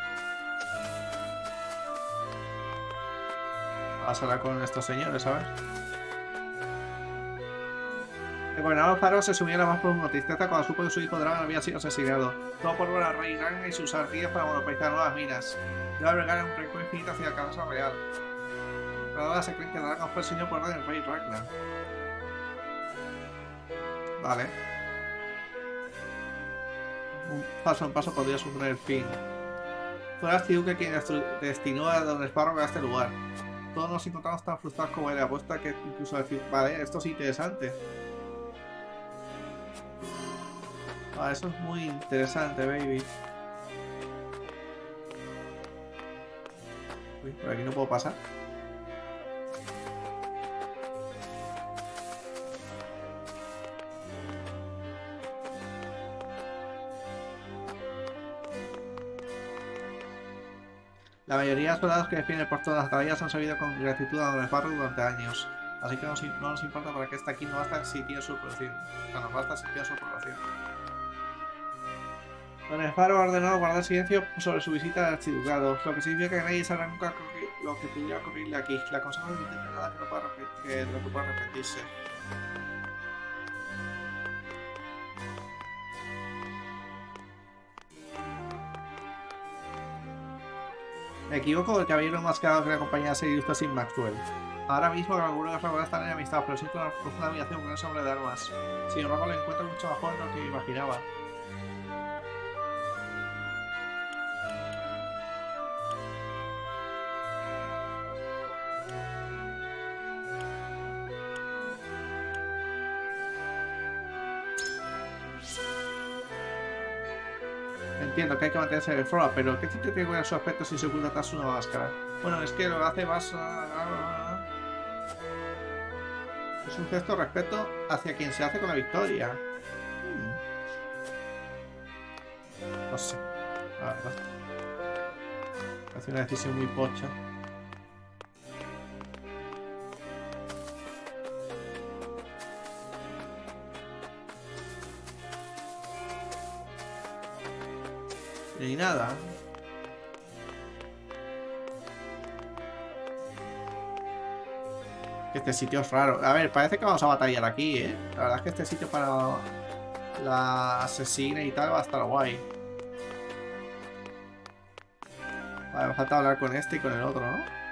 Vamos a hablar con estos señores, ¿sabes? El gobernador Faro se subió a la más profunda tristeza cuando supo que su hijo Dragon había sido asesinado. Todo por ver a Rey Ragnar y sus ardillas para monopolizar nuevas minas. Debe albergar un recuerdo infinito hacia la casa real. Pero ahora se cree que Dragon fue el señor por orden del Rey Ragnar. Vale. Un paso podría suponer el fin. Fue el archiduque quien destinó a Don Espero a este lugar. Todos nos encontramos tan frustrados como él. Apuesta que incluso decir, vale, esto es interesante. Ah, eso es muy interesante, baby. Uy, por aquí no puedo pasar. La mayoría de los soldados que defienden por todas las batallas han servido con gratitud a Don Esparro durante años. Así que no nos importa para que esté aquí, no basta si tiene su población. O sea, nos basta si tiene su población. Don Esparo ha ordenado guardar silencio sobre su visita al archiducado, lo que significa que nadie sabrá nunca lo que pudiera ocurrirle aquí. La aconsejo no intente nada que no pueda arrepentirse. Me equivoco, el caballero más caro que la compañía se ilustra sin Maxwell. Ahora mismo los algunos regular están en amistad, pero siento una profunda admiración con ese hombre de armas. Sin embargo, lo encuentro mucho más joven de lo que imaginaba. Entiendo que hay que mantenerse de forma, pero ¿qué sitio tiene con su aspecto si se oculta tras una máscara? Bueno, es que lo hace más... Es un gesto de respeto hacia quien se hace con la victoria. No sé, la verdad. Hace una decisión muy pocha. Ni nada. Este sitio es raro. A ver, parece que vamos a batallar aquí, ¿eh? La verdad es que este sitio para la asesina y tal va a estar guay. Vale, me falta hablar con este y con el otro, ¿no?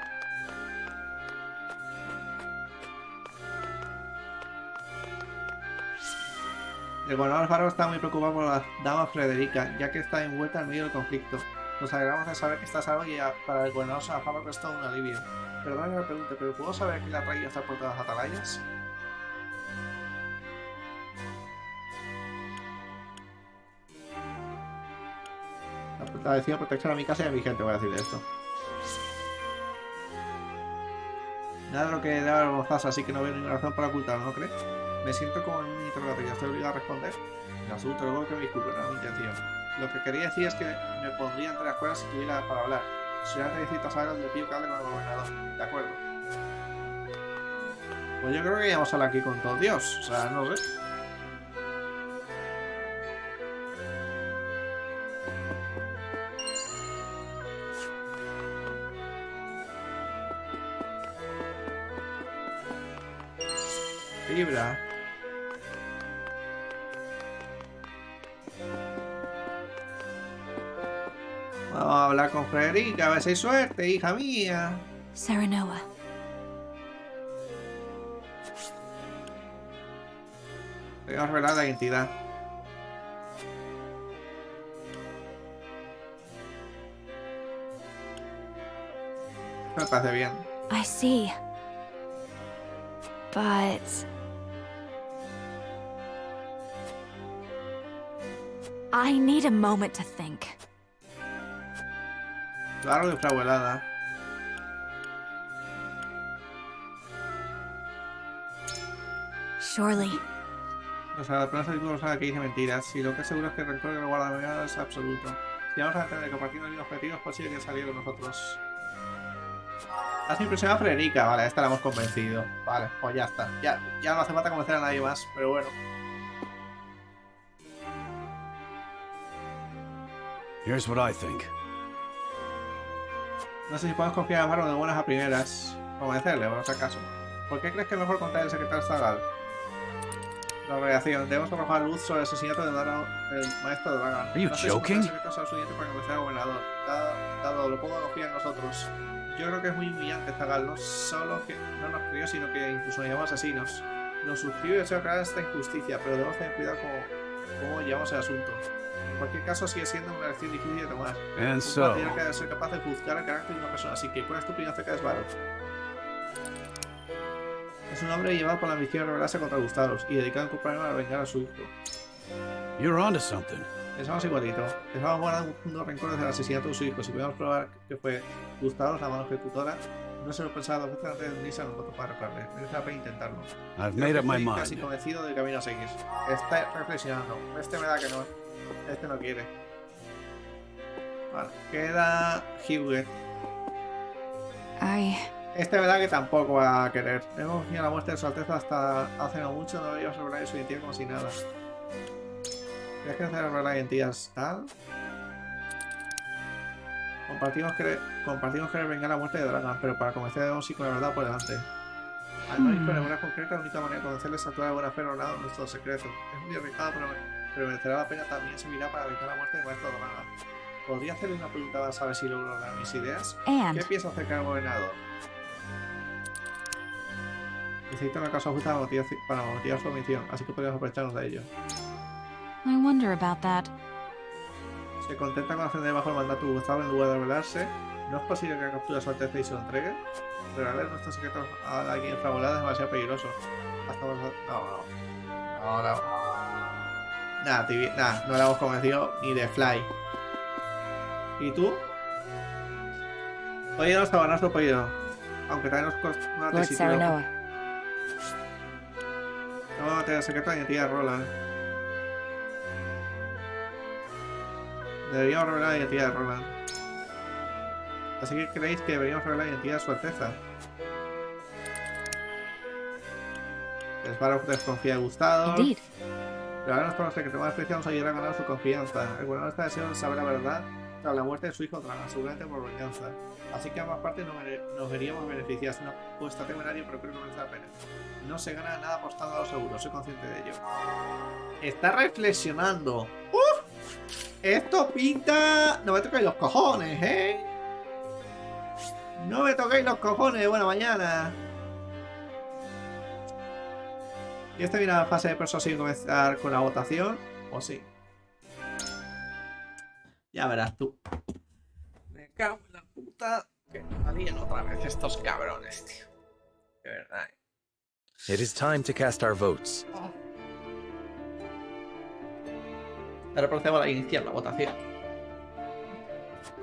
El gobernador Faro está muy preocupado por la dama Frederica, ya que está envuelta en medio del conflicto. Nos alegramos de saber que está salvo y para el gobernador Faro es todo un alivio. Perdón que me pregunte, ¿pero puedo saber quién la ha traído hasta por todas las atalayas? Ha decidido proteger a mi casa y a mi gente, voy a decir esto. Nada de lo que debe vergonzoso, así que no veo ninguna razón para ocultarlo, ¿no crees? Me siento como en un interrogatorio, estoy obligado a responder. En absoluto, luego que me disculpe, no es mi intención. Lo que quería decir es que me pondría entre las cuerdas si tuviera para hablar. Si ahora necesitas saber, le pido que hable con el gobernador. De acuerdo. Pues yo creo que ya vamos a hablar aquí con todo Dios. O sea, no sé. Fibra. Vamos a hablar con Frederica, a ver si hay suerte, hija mía. Serenoa. Voy a revelar la identidad. Me parece bien. I see. But... I need a moment to think. Claro, de fraguelada. Surely. O sea, la prensa no sabe que dice mentiras. Y lo que seguro es que el rencor que lo guarda memoria es absoluto. Si vamos a entender que compartiendo el mismo objetivo es posible que saliera con nosotros. Has impresionado a Frederica. Vale, esta la hemos convencido. Vale, pues ya está. Ya no hace falta convencer a nadie más, pero bueno. Here's what I think. No sé si podemos confiar en Barro de buenas a primeras. Convencerle, por si acaso. ¿Por qué crees que es mejor contar el secretario Zagal? La reacción. Debemos arrojar luz sobre el asesinato de el maestro de Dragan. Are you no sé joking? Si el secreto sea suficiente para convencer al gobernador. Dado lo poco que confía en nosotros. Yo creo que es muy humillante Zagal. No solo que no nos creyó, sino que incluso nos llamó asesinos. Nos suscribe y deseo aclarar esta injusticia, pero debemos tener cuidado cómo llevamos el asunto. En cualquier caso, sigue siendo una elección difícil de tomar. And un so... tiene que ser capaz de juzgar el carácter de una persona. Así que, ¿cuál es tu opinión acerca de Espero? Es un hombre llevado por la ambición de rebelarse contra gustados y dedicado a culparme a vengar a su hijo. You're onto something. Pensamos igualito. Pensamos guardar un profundo rencor desde el asesinato de su hijo. Si podemos probar que fue Gustados la mano ejecutora, no se lo pensaba dos veces antes de unirse a nosotros para repararle. Merece la pena intentarlo. I've made up my Estoy mind. casi convencido del camino a seguir. Está reflexionando. Este me da que no. Este no quiere. Vale, queda Hugh. Ay. Este verdad que tampoco va a querer. Hemos conocido la muerte de su alteza hasta hace no mucho. No deberíamos revelar su identidad como si nada. ¿Crees que hacer revelar identidades tal? Compartimos querer vengar la muerte de Dragan, pero para convencer debemos ir con la verdad por delante. Al no ir con alguna concreta, la única manera de conocerles es actuar de buena fe ordenado en nuestro secreto. Es muy irritado, pero merecerá la pena también servirá para evitar la muerte del maestro Dragan. ¿Podría hacerle una pregunta para saber si logro dar mis ideas? ¿Qué piensa acerca del gobernador? Necesito una causa justa para motivar su omisión, así que podríamos aprovecharnos de ello. I wonder about that. Se contenta con ascender bajo el mandato de Gustavo en lugar de rebelarse. ¿No es posible que capture a su alteza y se lo entregue? Revelar nuestros secretos a alguien fragolado es demasiado peligroso. Hasta no, no la hemos convencido ni de Fly. ¿Y tú? Oye, no está nuestro pedido. Aunque también nos una tesitura. Vamos a mantener el secreto de identidad de Roland. Deberíamos revelar la identidad de Roland. Así que creéis que deberíamos revelar la identidad de su alteza. Espero desconfía de gustado. Pero ahora nos conoce que tenemos experiencia nos ayudará a ganar su confianza. El gobernador está deseoso de saber la verdad tras la muerte de su hijo Dragan, seguramente por venganza. Así que ambas partes nos veríamos beneficiadas. Una apuesta temeraria, pero creo que merece la pena. No se gana nada apostando a lo seguro, soy consciente de ello. Está reflexionando. ¡Uf! Esto pinta... No me toca los cojones, ¿eh? No me toquéis los cojones. Buena mañana. ¿Quieres terminar la fase de persuasión y comenzar con la votación? ¿O sí? Ya verás tú. Me cago en la puta. Que nos salían otra vez estos cabrones, tío. De verdad. It is time to cast our votes. Ahora procedemos a iniciar la votación.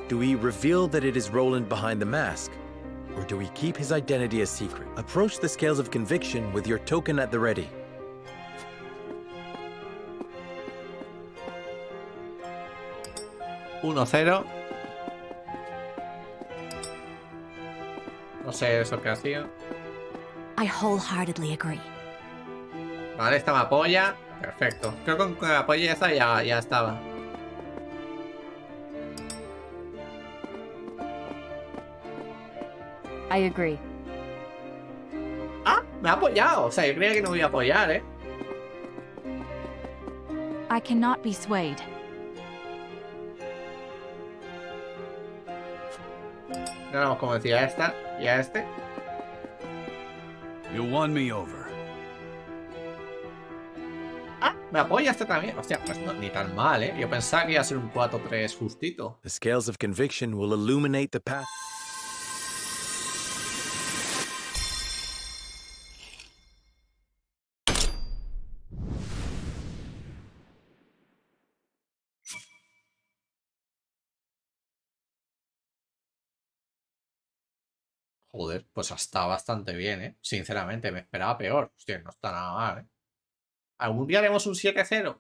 Do we reveal that it is Roland behind the mask? Or do we keep his identity a secret? Approach the scales of conviction with your token at the ready. Uno, 0. No sé eso que ha sido. I wholeheartedly agree. Vale, esta me apoya. Perfecto. Creo que con me apoya esta ya estaba. I agree. Ah, me ha apoyado. O sea, yo creía que no me iba a apoyar, ¿eh? I cannot be swayed. No, no, como decía esta y a este. You won me over. Ah, me apoya este también. Hostia, pues no, ni tan mal, ¿eh? Yo pensaba que iba a ser un 4-3 justito. The scales of conviction will illuminate the path. Joder, pues está bastante bien, ¿eh? Sinceramente, me esperaba peor. Hostia, no está nada mal, ¿eh? ¿Algún día haremos un 7-0?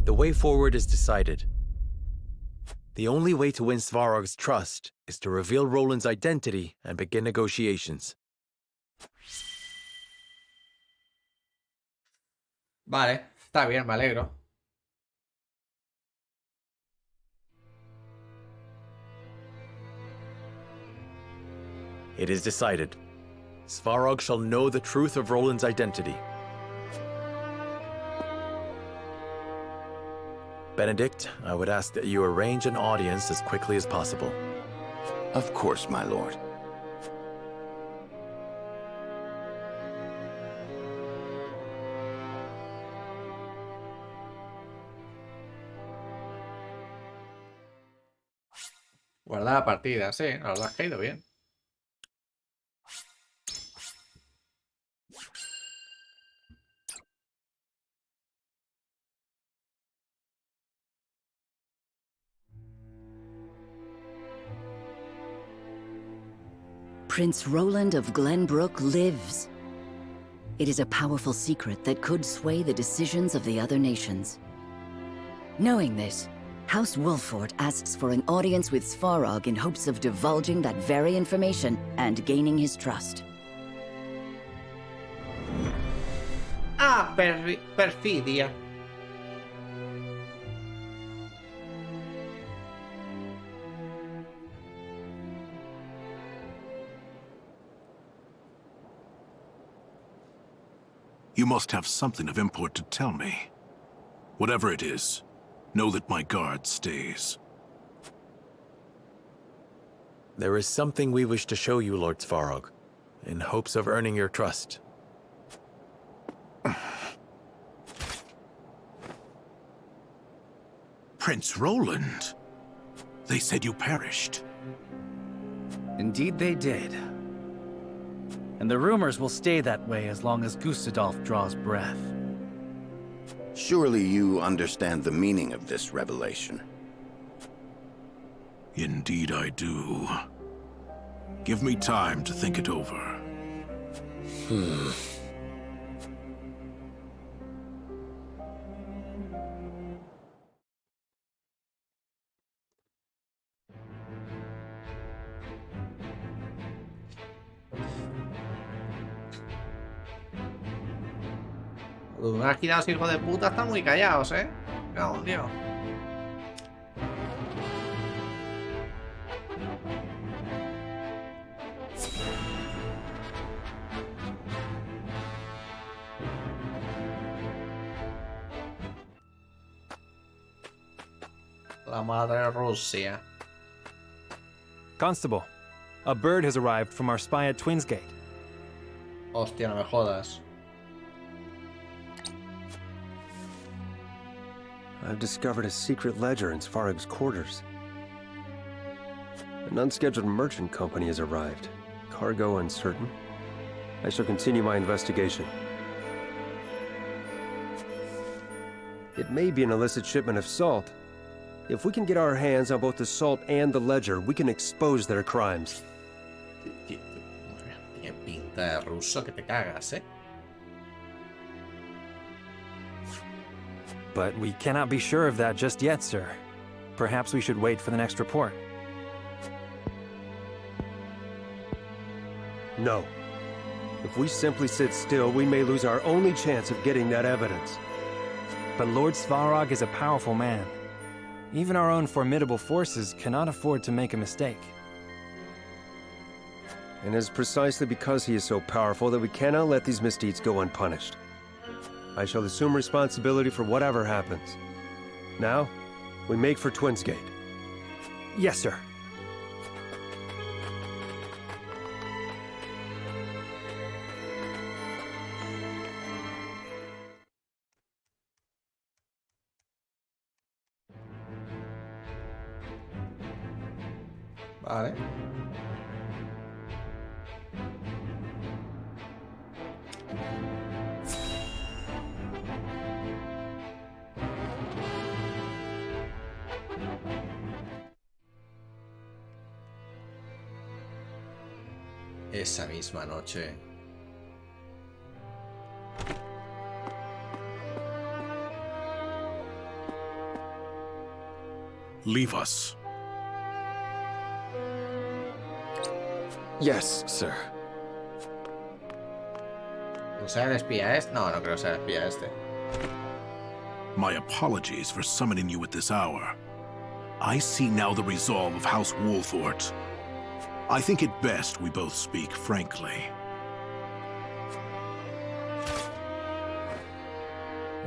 The way forward is decided. The only way to win Svarog's trust is to reveal Roland's identity and begin negotiations. Vale, está bien, me alegro. It is decided. Svarog shall know the truth of Roland's identity. Benedict, I would ask that you arrange an audience as quickly as possible. Of course, my lord. Guardar la partida, sí, la verdad es que ha ido bien. Prince Roland of Glenbrook lives. It is a powerful secret that could sway the decisions of the other nations. Knowing this, House Wolford asks for an audience with Svarog in hopes of divulging that very information and gaining his trust. Ah, perfidia. You must have something of import to tell me. Whatever it is, know that my guard stays. There is something we wish to show you, Lord Svarog, in hopes of earning your trust. Prince Roland? They said you perished. Indeed they did. And the rumors will stay that way as long as Gustadolf draws breath. Surely you understand the meaning of this revelation. Indeed I do. Give me time to think it over. Los máquinas, hijos de puta, están muy callados, ¿eh? No, tío. La madre Rusia. Constable, a bird has arrived from our spy at Twinsgate. Hostia, no me jodas. I've discovered a secret ledger in Svarog's quarters. An unscheduled merchant company has arrived. Cargo uncertain. I shall continue my investigation. It may be an illicit shipment of salt. If we can get our hands on both the salt and the ledger, we can expose their crimes. Tiene pinta de ruso que te cagas, ¿eh? But we cannot be sure of that just yet, sir. Perhaps we should wait for the next report. No. If we simply sit still, we may lose our only chance of getting that evidence. But Lord Svarog is a powerful man. Even our own formidable forces cannot afford to make a mistake. And it is precisely because he is so powerful that we cannot let these misdeeds go unpunished. I shall assume responsibility for whatever happens. Now, we make for Twinsgate. Yes, sir. Vale. Esa misma noche. Leave us. Yes, sir. ¿No sea el espía este? No, no creo sea el espía este. My apologies for summoning you at this hour. I see now the resolve of House Wolfort. I think it best we both speak frankly.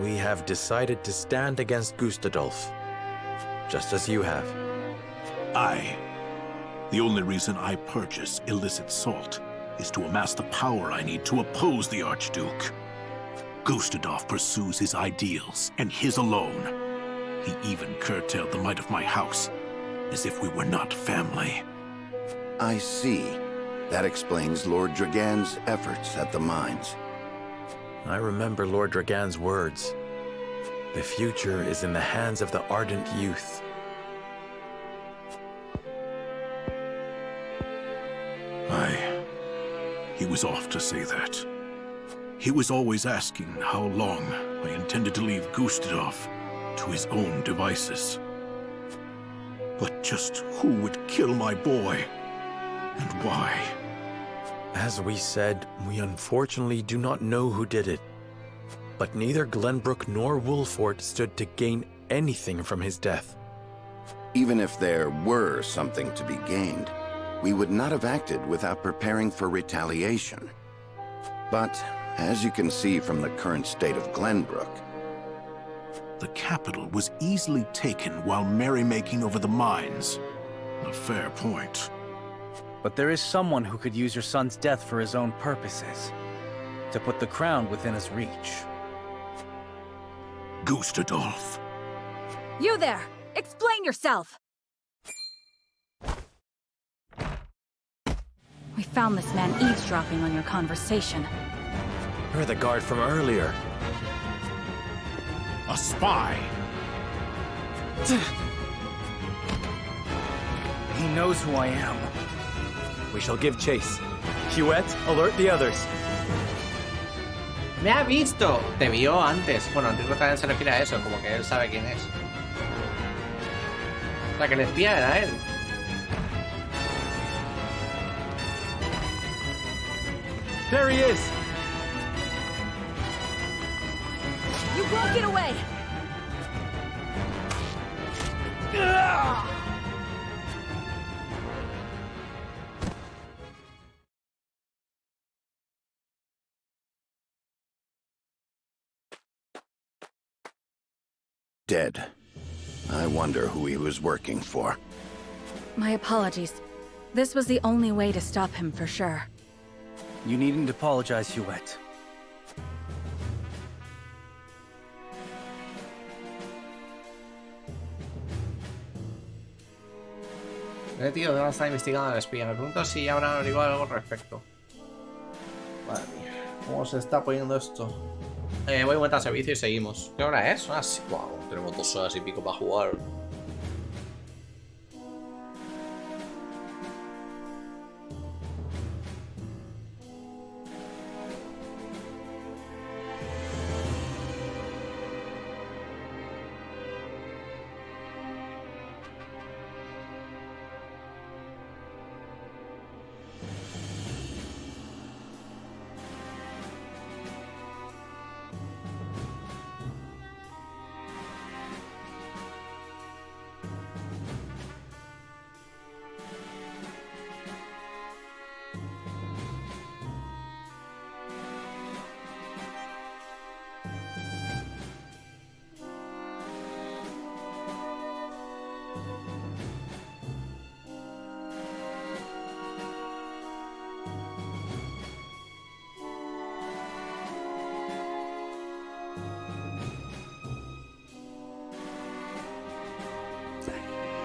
We have decided to stand against Gustadolf, just as you have. The only reason I purchase illicit salt is to amass the power I need to oppose the Archduke. Gustadolf pursues his ideals, and his alone. He even curtailed the might of my house, as if we were not family. I see. That explains Lord Dragan's efforts at the mines. I remember Lord Dragan's words. The future is in the hands of the ardent youth. He was off to say that. He was always asking how long I intended to leave Gustadolf to his own devices. But just who would kill my boy? And why? As we said, we unfortunately do not know who did it. But neither Glenbrook nor Wolfort stood to gain anything from his death. Even if there were something to be gained, we would not have acted without preparing for retaliation. But, as you can see from the current state of Glenbrook, the capital was easily taken while merrymaking over the mines. A fair point. But there is someone who could use your son's death for his own purposes, to put the crown within his reach. Gustadolf. You there! Explain yourself! We found this man eavesdropping on your conversation. You're the guard from earlier. A spy! He knows who I am. We shall give chase. Huette, alert the others. Me ha visto. Te vio antes. Bueno, entiendo que también se refiere a eso, como que él sabe quién es. O sea, que el espía era él. There he is! You won't get away! dead. I wonder who he was working for. My apologies. This was the only way to stop him for sure. You needn't apologize, Huette. Tío, ahora está investigando al espía. Me pregunto si habrán averiguado algo al respecto. Madre mía, ¿cómo se está poniendo esto? Voy a vuelta al servicio y seguimos. ¿Qué hora es? Wow, tenemos 2 horas y pico para jugar.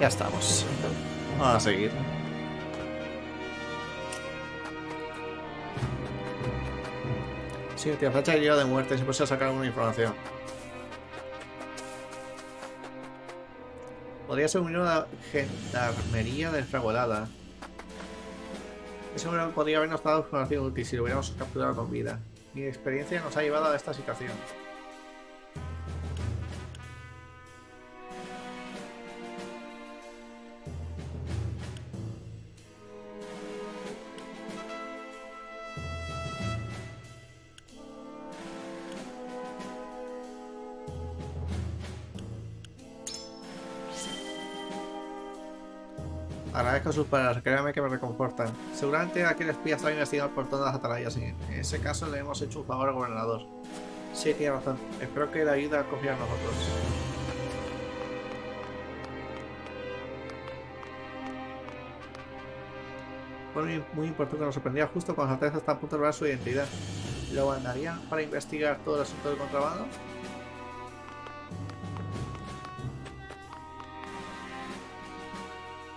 Ya estamos. Vamos a seguir. Sí, tío, fecha de de muerte. Si puedes sacar alguna información. Podría ser un número de gendarmería desregulada. Ese número podría habernos dado información útil si lo hubiéramos capturado con vida. Mi experiencia nos ha llevado a esta situación. Agradezco sus palabras, créanme que me reconfortan. Seguramente aquel espía estaba investigado por todas las atalayas y en ese caso le hemos hecho un favor al gobernador. Sí, tiene razón. Espero que le ayude a confiar en nosotros. Fue muy importante, nos sorprendía justo cuando los atletas están a punto de revelar su identidad. ¿Lo mandarían para investigar todo el asunto del contrabando?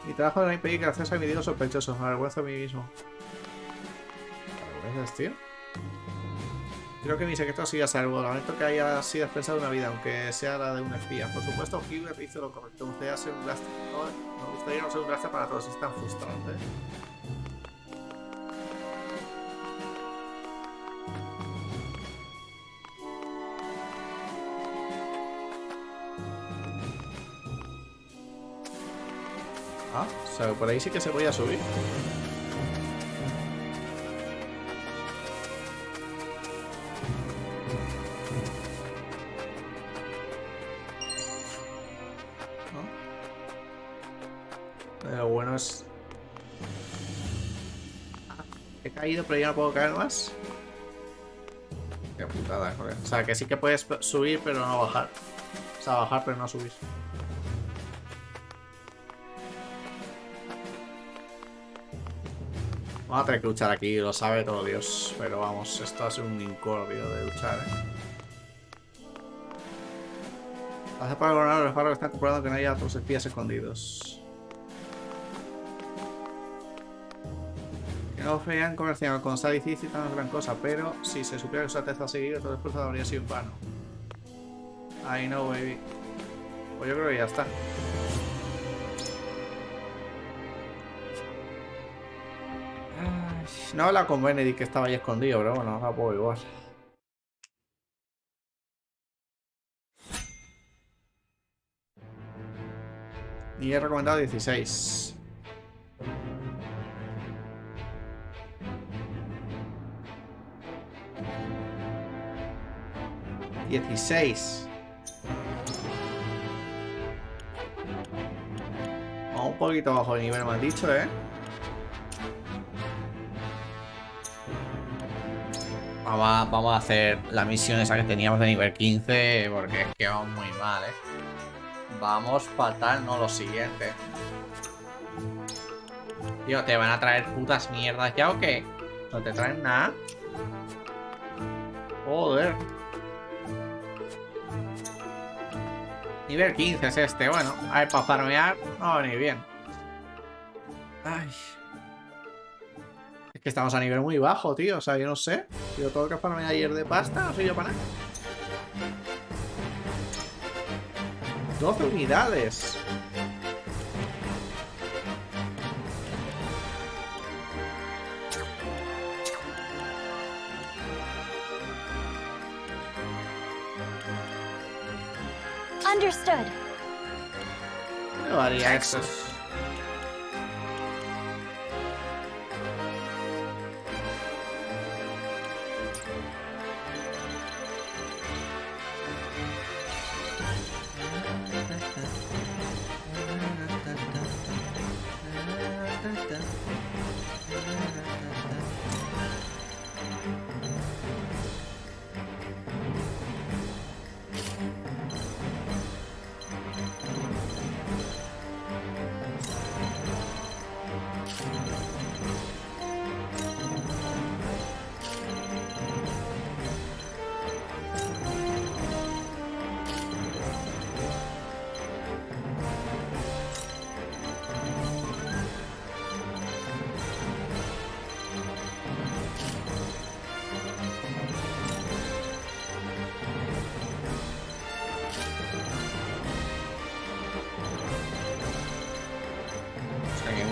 Mi trabajo era impedir que acceso a mi dinero sospechoso. Me avergüenzo a mí mismo. ¿Te avergüenzas, tío? Creo que mi secreto sigue a salvo. Lamento que haya sido expensado una vida, aunque sea la de un espía. Por supuesto, Hubert hizo lo correcto. Me gustaría ser un lastre. No, me gustaría no ser un lastre para todos. Es tan frustrante. Ah, o sea, por ahí sí que se podía subir. ¿No? Pero bueno es... He caído, pero ya no puedo caer más. Qué putada, joder. O sea, que sí que puedes subir, pero no bajar. O sea, bajar, pero no subir. Vamos a tener que luchar aquí, lo sabe todo Dios. Pero vamos, esto va a ser un incordio de luchar, Hace para el gobernador los barrios están comprobando que no haya otros espías escondidos. Que no ofrecían comercial con sal y cícita no es gran cosa, pero si se supiera que su alteza ha seguido, todo el esfuerzo habría sido en vano. I know, baby. Pues yo creo que ya está. No habla con Benedict, que estaba ahí escondido, pero bueno, no la puedo igual. Y he recomendado 16. Vamos un poquito bajo el nivel, me han dicho, Vamos a hacer la misión esa que teníamos de nivel 15, porque es que vamos muy mal, Vamos fatal, no lo siguiente. Tío, ¿te van a traer putas mierdas ya o qué? ¿No te traen nada? Joder. Nivel 15 es este, bueno. A ver, para farmear no va a venir bien. Ay. Es que estamos a nivel muy bajo, tío. O sea, yo no sé. Yo todo lo que farmeé ayer de pasta, no soy yo para nada. 12 unidades. Understood. No haría eso.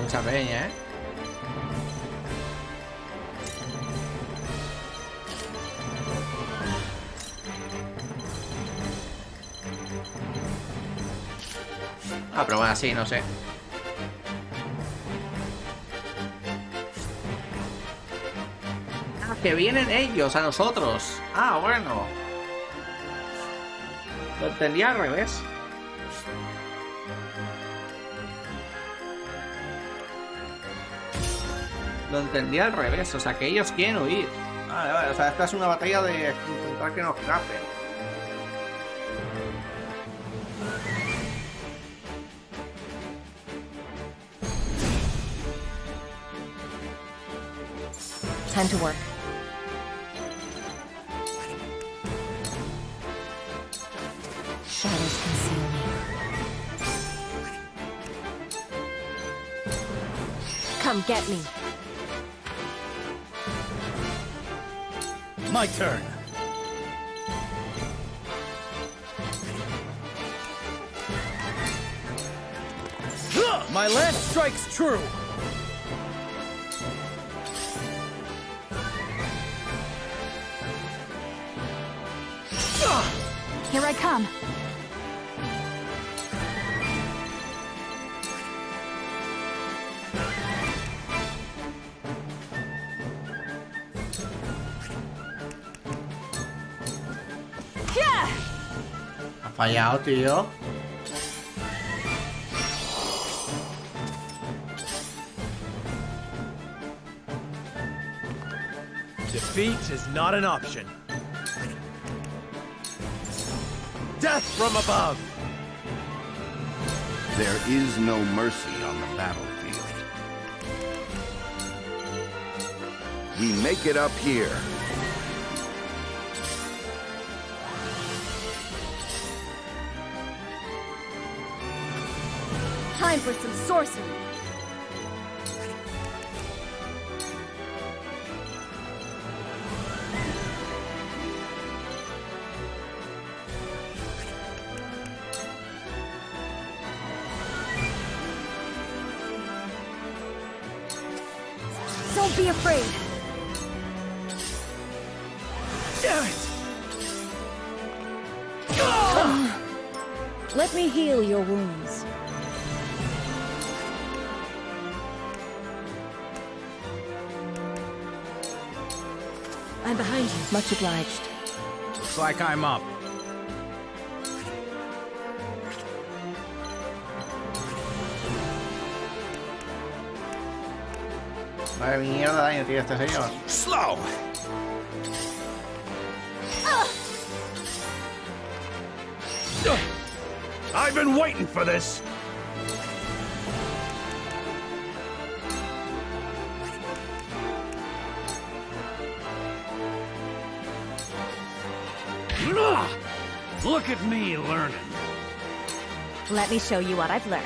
Mucha peña, ¿eh? Ah, pero bueno, sí, no sé. Ah, que vienen ellos a nosotros. Ah, bueno. Lo entendía al revés. Lo entendí al revés, o sea, que ellos quieren huir. Vale, vale, o sea, esta es una batalla de intentar que nos capen. Time to work. Shadows conceal me. Come get me. My turn. My lance strikes true. Here I come. Ha fallado, tío. Defeat is not an option. Death from above! There is no mercy on the battlefield. We make it up here. Time for some sorcery. Don't be afraid. Damn it! Let me heal your wounds. I'm behind you. Much obliged. Looks like I'm up. Madre mierda, daño tiene este señor. Slow! I've been waiting for this! Look at me learning. Let me show you what I've learned.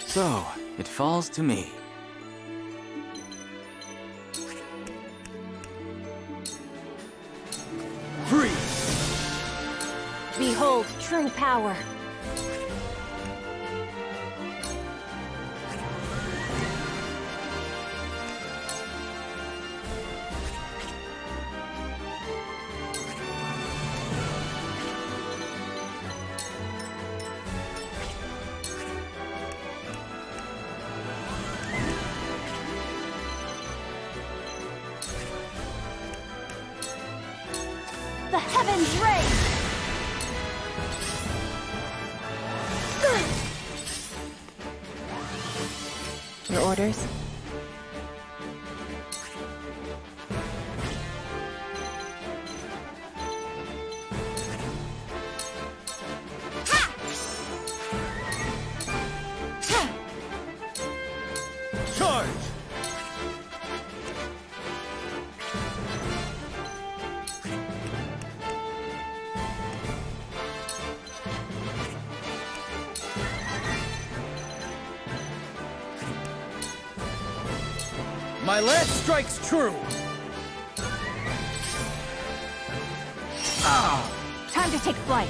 So, it falls to me. Behold true power. The heavens raise! Your orders? Charge! My lance strikes true! Time to take flight.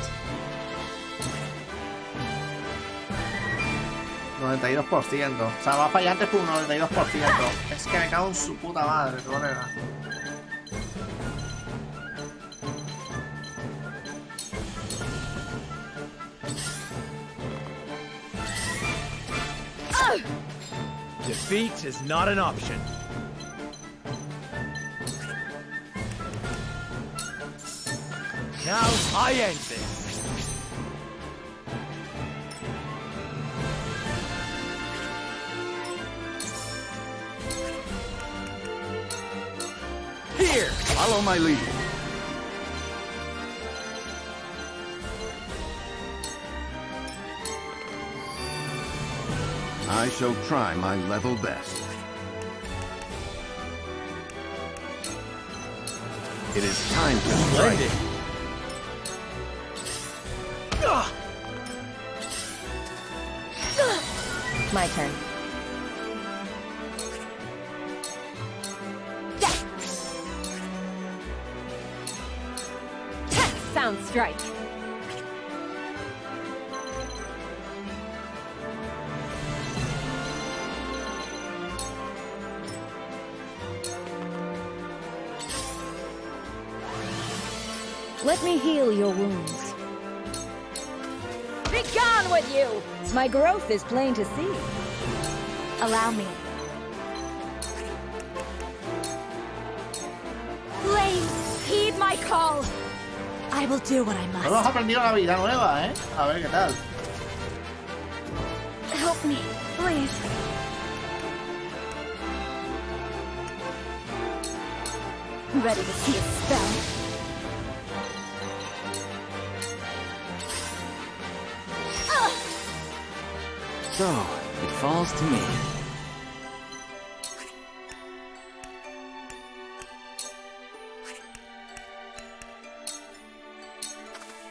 92%. O sea, va para allá antes por un 92%. Es que me cago en su puta madre, colega. Defeat is not an option. Now I end this. Here! Follow my lead. I shall try my level best. It is time to strike. My turn. Sound strike. Let me heal your wounds. Be gone with you! My growth is plain to see. Allow me. Flames, heed my call. I will do what I must. Hemos aprendido una habilidad nueva, ¿eh? A ver qué tal. Help me, please. Ready to see a spell. So, it falls to me.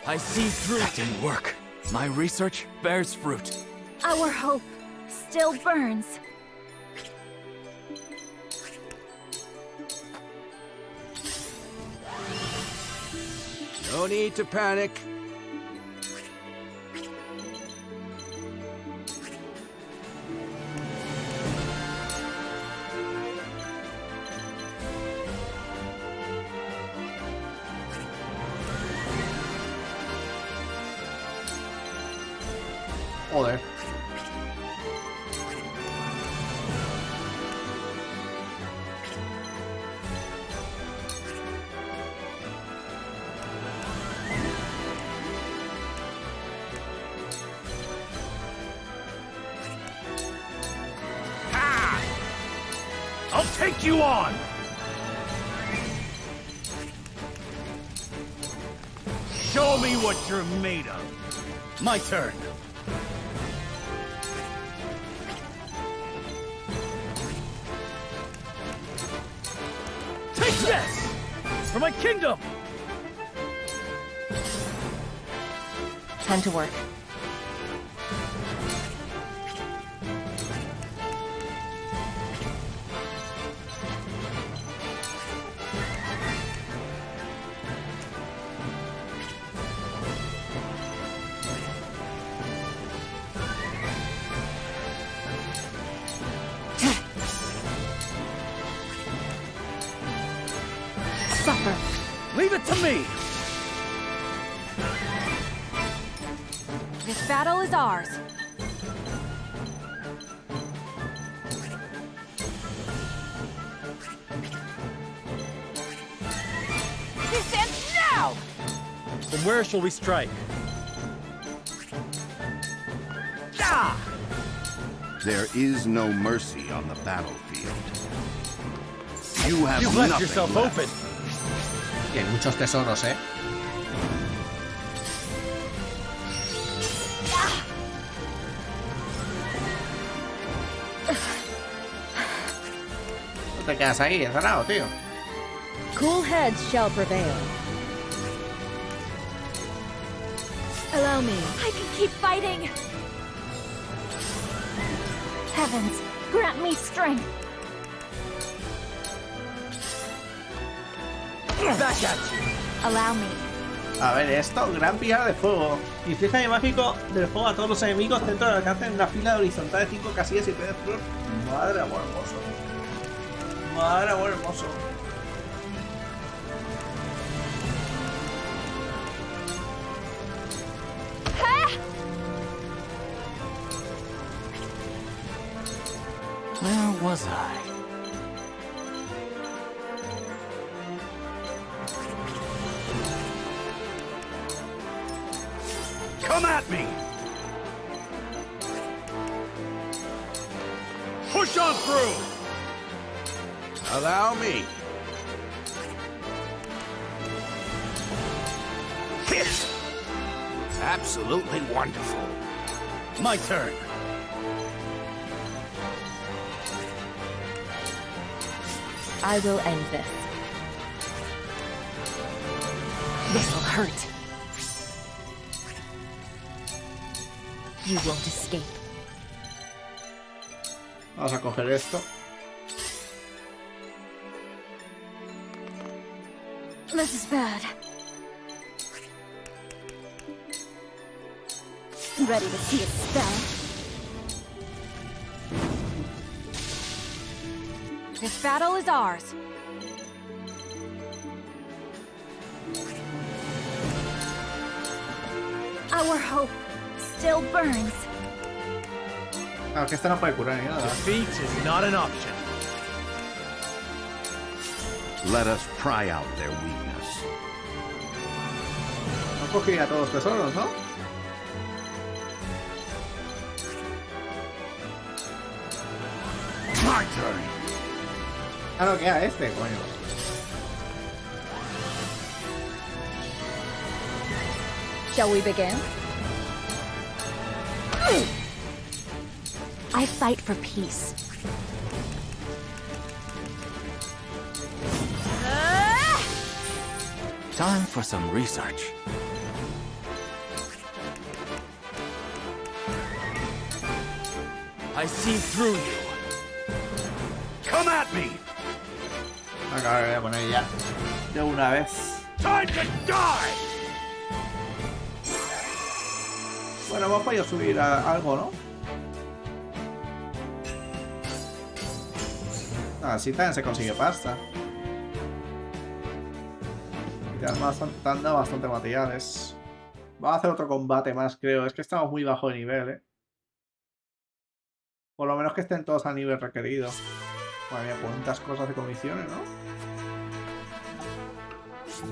I see through. That didn't work. My research bears fruit. Our hope still burns. No need to panic. Joder. I'll take you on! Show me what you're made of. My turn. Take this! For my kingdom! Time to work. Suffer! Leave it to me! This battle is ours. This ends now! Then where shall we strike? Ah! There is no mercy on the battlefield. You have You've left yourself left. open. Y hay muchos tesoros, ¿eh? No te quedas ahí, encerrado, tío. Cool heads shall prevail. Allow me. I can keep fighting. Heavens, grant me strength. Back at you. Allow me. A ver, esto, gran piedra de fuego. Inflige daño mágico del fuego a todos los enemigos dentro del alcance en una fila horizontal de 5 casillas y puede flor. Madre amor hermoso. Madre amor hermoso. Where was I? Come at me! Push on through! Allow me. Hit! Absolutely wonderful. My turn. I will end this. This'll hurt. You won't escape. Vamos a coger esto. This is bad. Ready to see a spell? This battle is ours. Our hope still burns. Claro, que este no puede curar ni nada. Defeat is not an option. Let us pry out their weakness. No cogería todos los tesoros, ¿no? My turn. Ah, no, queda este, coño. Shall we begin? I fight for peace. Time for some research. I see through you. Come at me! Acá voy a poner ya de una vez. Time to die! Bueno, hemos podido subir algo, ¿no? Así también se consigue pasta. Y te dan bastante materiales. Vamos a hacer otro combate más, creo. Es que estamos muy bajo de nivel, ¿eh? Por lo menos que estén todos al nivel requerido. Madre mía, cuántas cosas de comisiones, ¿no?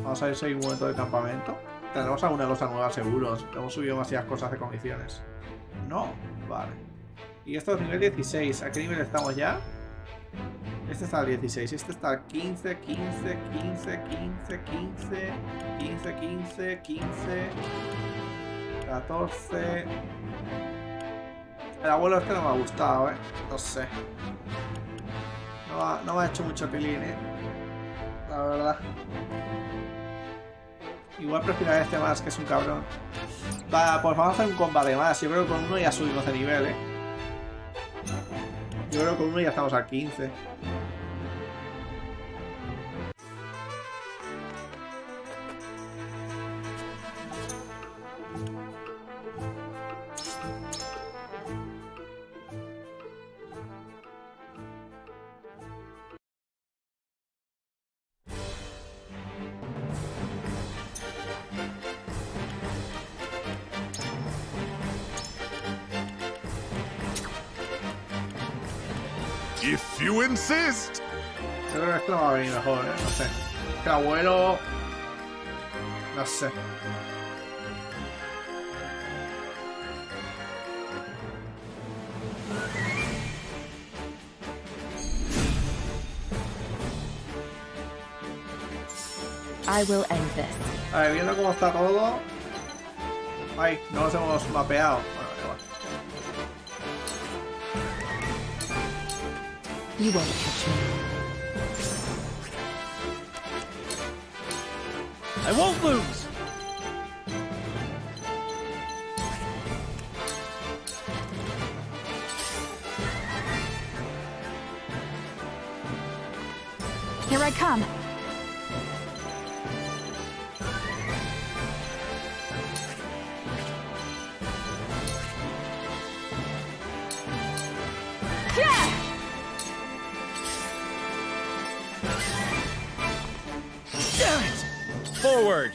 Vamos a ir a un momento de campamento. Tendremos alguna cosa nueva, seguros. Hemos subido demasiadas cosas de comisiones. No, vale. Y esto es nivel 16. ¿A qué nivel estamos ya? Este está al 16, este está al 15, 15, 15, 15, 15, 15, 15, 15, 14. El abuelo este no me ha gustado, no sé. No me ha hecho mucho tilín, la verdad. Igual prefiero a este más, que es un cabrón. Va, pues vamos a hacer un combate más. Yo creo que con uno ya subimos de nivel, Yo creo que con uno ya estamos al 15. If you insist. Yo creo que esto no va a venir mejor, no sé. Que abuelo... No sé. I will end this. A ver, viendo cómo está todo... Ay, no nos hemos mapeado. You won't catch me. I won't lose! Here I come. Damn it! Forward!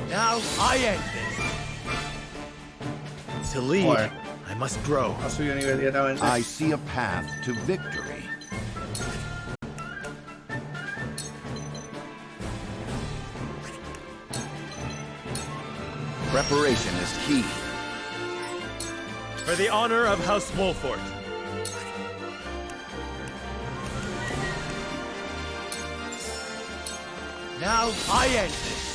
Now I end this. To lead, I must grow. I see a path to victory. Preparation is key. For the honor of House Wolfort. Now I end this.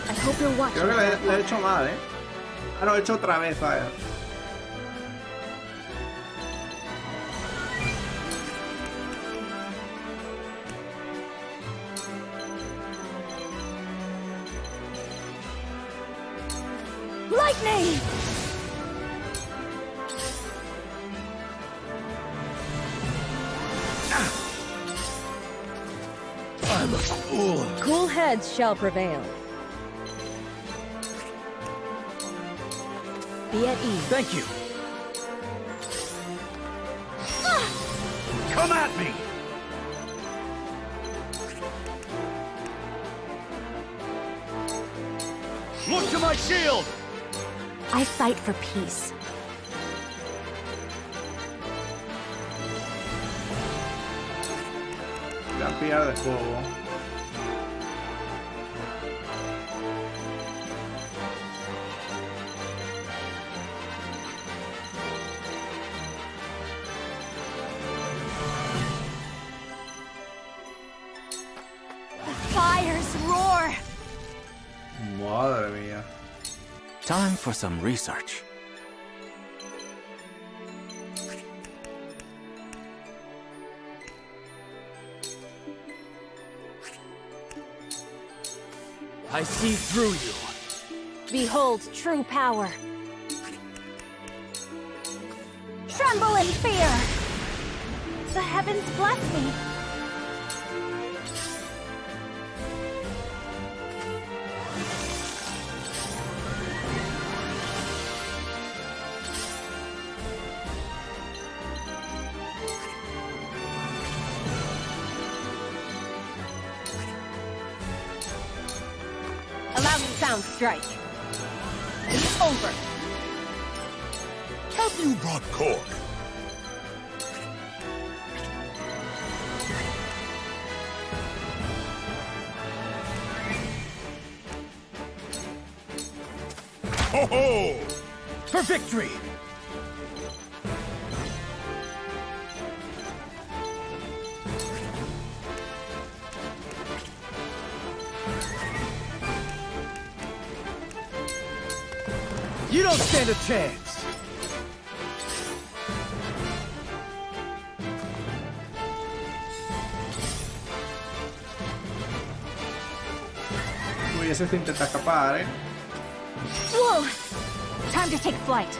I hope you're watching. Creo que le he hecho mal, Ah, no, he hecho otra vez, a ver. Lightning! I'm a fool. Cool heads shall prevail. Be at ease. Thank you. Come at me! Look to my shield! I fight for peace. Campear de fuego. The fires roar! Madre mía. Time for some research. I see through you. Behold true power. Tremble in fear! The heavens bless me! Allow me sound strike. It's over. Have you brought cork? Ho ho! For victory! You don't stand a chance! Pudiese intentar escapar, ¿eh? Whoa! Time to take flight.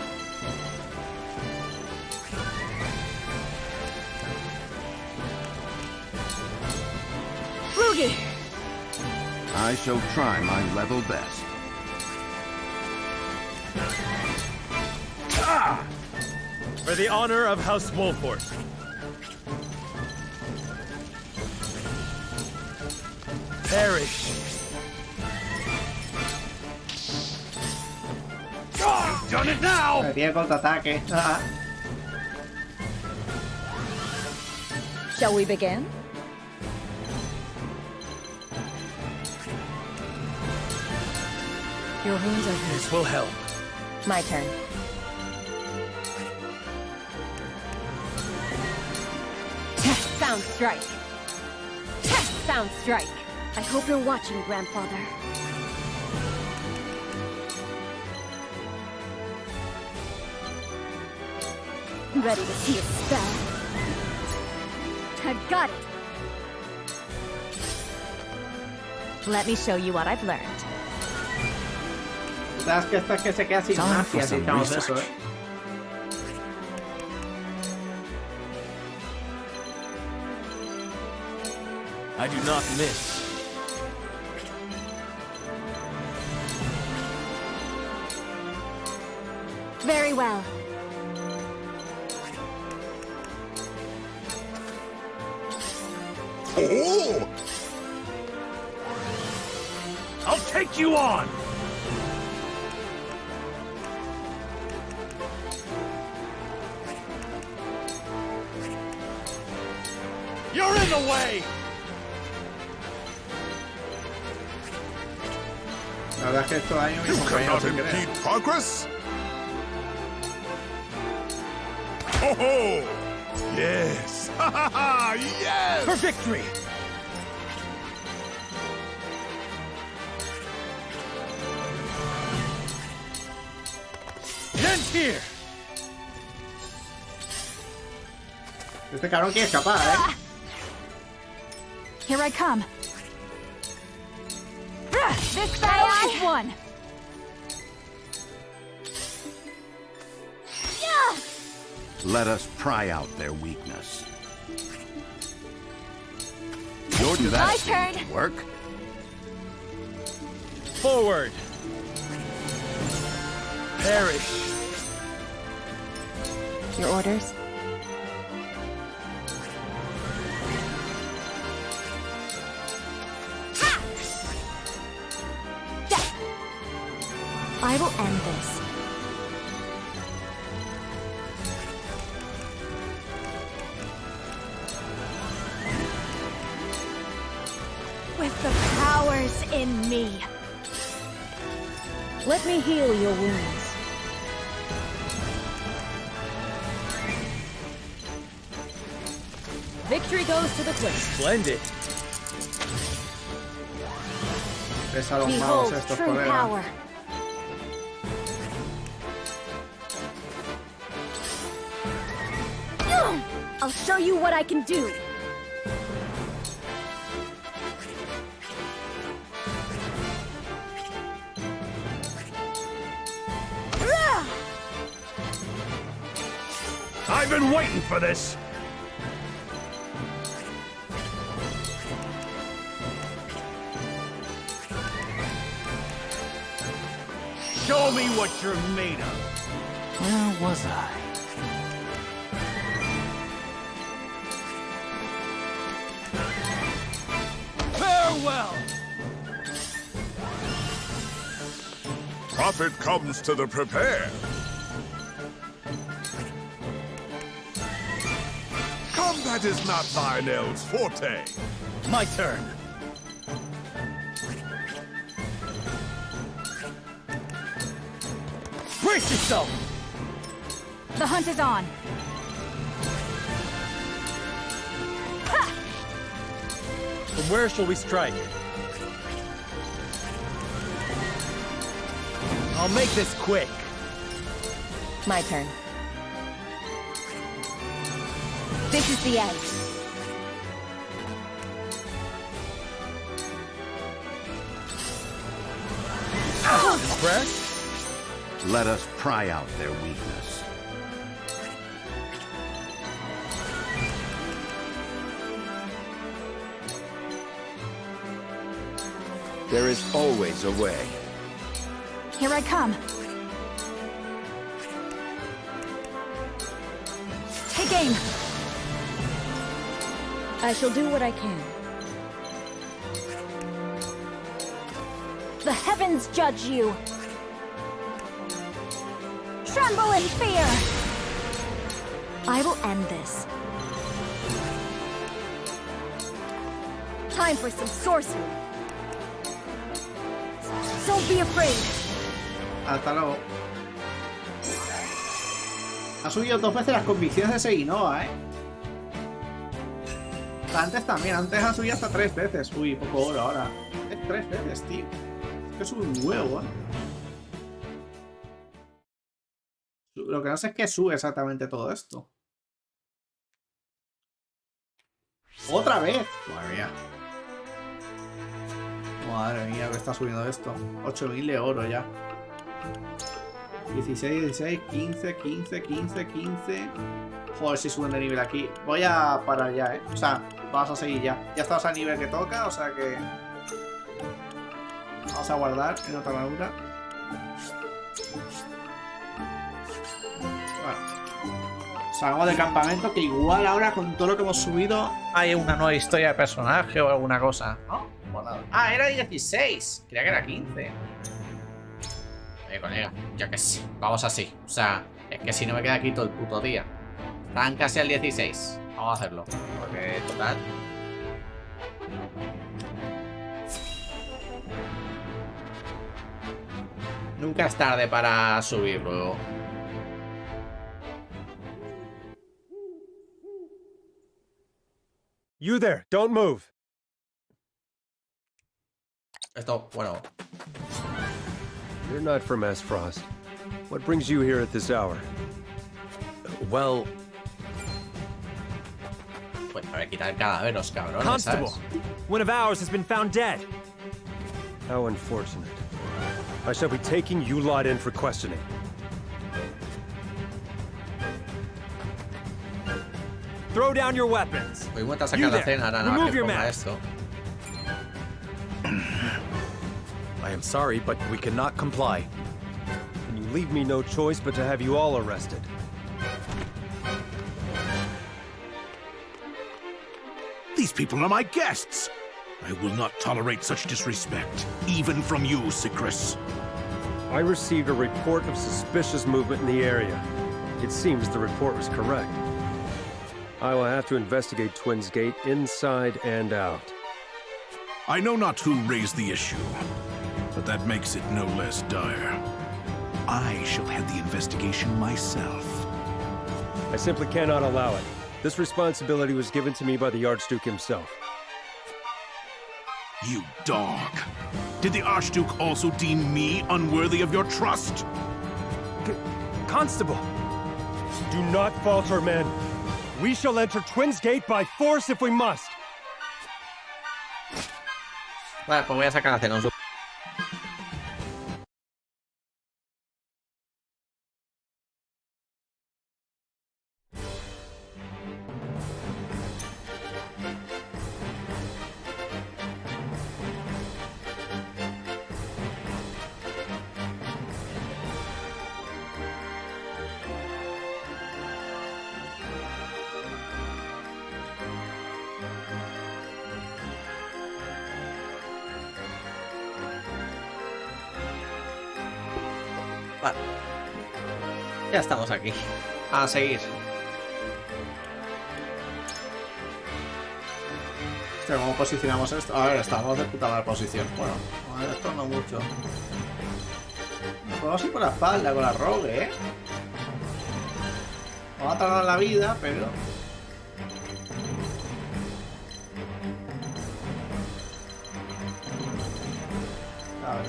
Rugi! I shall try my level best. Ah! For the honor of House Wolfort. Perish! Done it now! Tiene contraataque. Shall we begin? Your wounds are healed. This will help. My turn. Sound strike. Sound strike. I hope you're watching, Grandfather. Ready to see a spell? I've got it! Let me show you what I've learned. ¿Sabes que esta es que se queda sin magia si estamos eso, eh? I do not miss. Very well. Oh! I'll take you on! You're in the way! La verdad es que estos años mis You compañeros cannot se creen. impede progress. Ho ho! Yes! Ha ha ha! Yes! For victory! It ends here! Este cabrón quiere escapar, ¿eh? Here I come. This battle is won. Let us pry out their weakness. Your My turn. work. Forward! Perish! Your orders? I will end this. With the powers in me. Let me heal your wounds. Victory goes to the quick. Splendid. Ves a los magos Behold estos, true colega. power. I'll show you what I can do. I've been waiting for this. Show me what you're made of. Where was I? Farewell! Profit comes to the prepared. Combat is not thine elves' forte. My turn. Brace yourself! The hunt is on. From where shall we strike? I'll make this quick. My turn. This is the end. Impressed? Let us pry out their weakness. There is always a way. Here I come. Take aim. I shall do what I can. The heavens judge you. Tremble in fear. I will end this. Time for some sorcery. Don't be afraid. Hasta luego. Ha subido 2 veces las convicciones de Seinoa, Antes también, antes ha subido hasta 3 veces. Uy, poco oro ahora. Es 3 veces, tío. Es que sube un huevo, Lo que no sé es que sube exactamente todo esto. ¡Otra vez! Madre mía. Madre mía, que está subiendo esto. 8000 de oro ya. 16, 16, 15, 15, 15, 15. Joder, si suben de nivel aquí. Voy a parar ya, O sea, vamos a seguir ya. Ya estamos al nivel que toca, o sea que... Vamos a guardar en otra armadura. Bueno. Salgamos del campamento, que igual ahora con todo lo que hemos subido hay una nueva historia de personaje o alguna cosa, ¿no? Pues nada. Ah, era 16. Creía que era 15. Colega, yo que sé. Vamos así. O sea, es que si no me queda aquí todo el puto día. Están casi al 16. Vamos a hacerlo. Porque total... Nunca es tarde para subir luego. You there, don't move. Esto, bueno. You're not from Frost. What brings you here at this hour? Well... Pues a ver, quitar el cadáver, los cabrones, Constable, ¿sabes? one of ours has been found dead. How unfortunate. I shall be taking you lot in for questioning. Throw down your weapons. Voy a sacar la cena, ahora nada más que ponga esto. I am sorry, but we cannot comply. And you leave me no choice but to have you all arrested. These people are my guests. I will not tolerate such disrespect, even from you, Sikris. I received a report of suspicious movement in the area. It seems the report was correct. I will have to investigate Twins Gate inside and out. I know not who raised the issue, but that makes it no less dire. I shall head the investigation myself. I simply cannot allow it. This responsibility was given to me by the Archduke himself. You dog. Did the Archduke also deem me unworthy of your trust? Constable! Do not falter, men. We shall enter Twins Gate by force if we must. Vale, pues voy a sacar la cena. Vale. Ya estamos aquí. A seguir. ¿Cómo posicionamos esto? A ver, estamos de puta mala posición. Bueno, esto no mucho. Podemos ir por la espalda con la rogue, ¿eh? Vamos a tardar la vida, pero... A ver.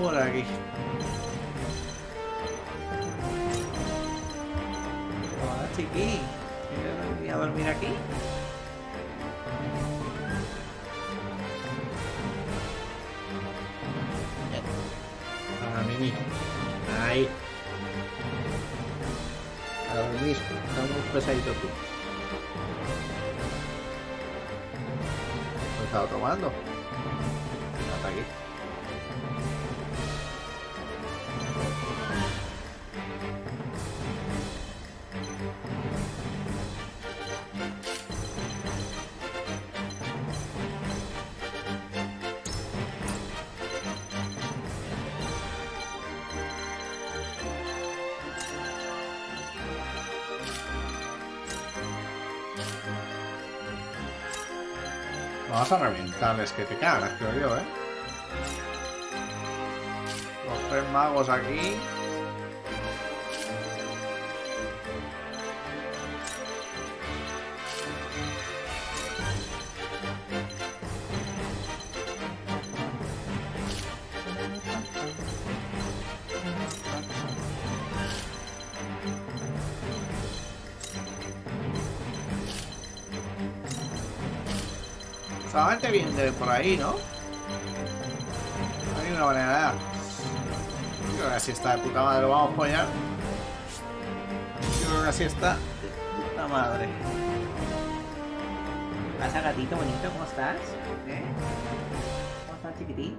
Por aquí. Hola, chiqui. ¿Quieres venir a dormir aquí? Mimi. Ahí. A dormir. Estamos muy pesaditos tú. ¿Me he estado tomando? Hasta aquí. Vamos a reventarles que te cagas, creo yo, ¿eh? Los 3 magos aquí. Solamente vienen de por ahí, ¿no? No hay una manera. Yo creo que así está de puta madre, lo vamos a apoyar. Yo creo que así está de puta madre. ¿Qué pasa, gatito bonito? ¿Cómo estás? ¿Eh? ¿Cómo estás, chiquitín?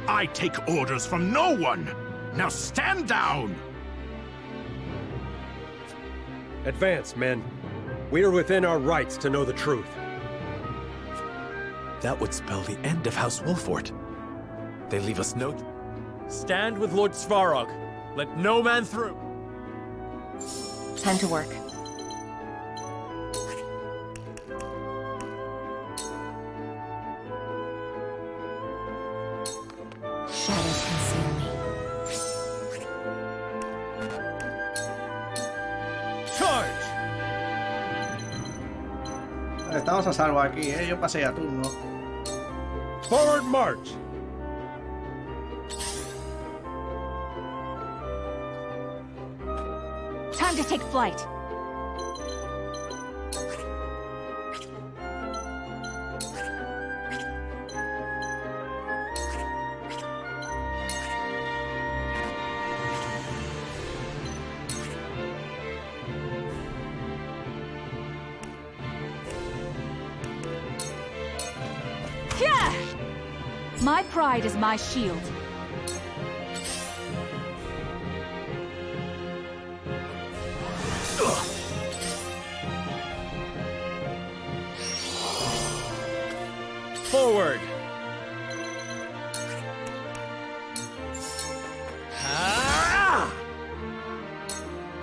I take orders from no one! Now stand down! Advance, men. We are within our rights to know the truth. That would spell the end of House Wolfort. They leave us no... Stand with Lord Svarog. Let no man through. Time to work. Shadows conceal me. Charge! Estamos a salvo aquí, ¿eh? Yo pasé a turno. Forward march! Time to take flight. My pride is my shield. Forward!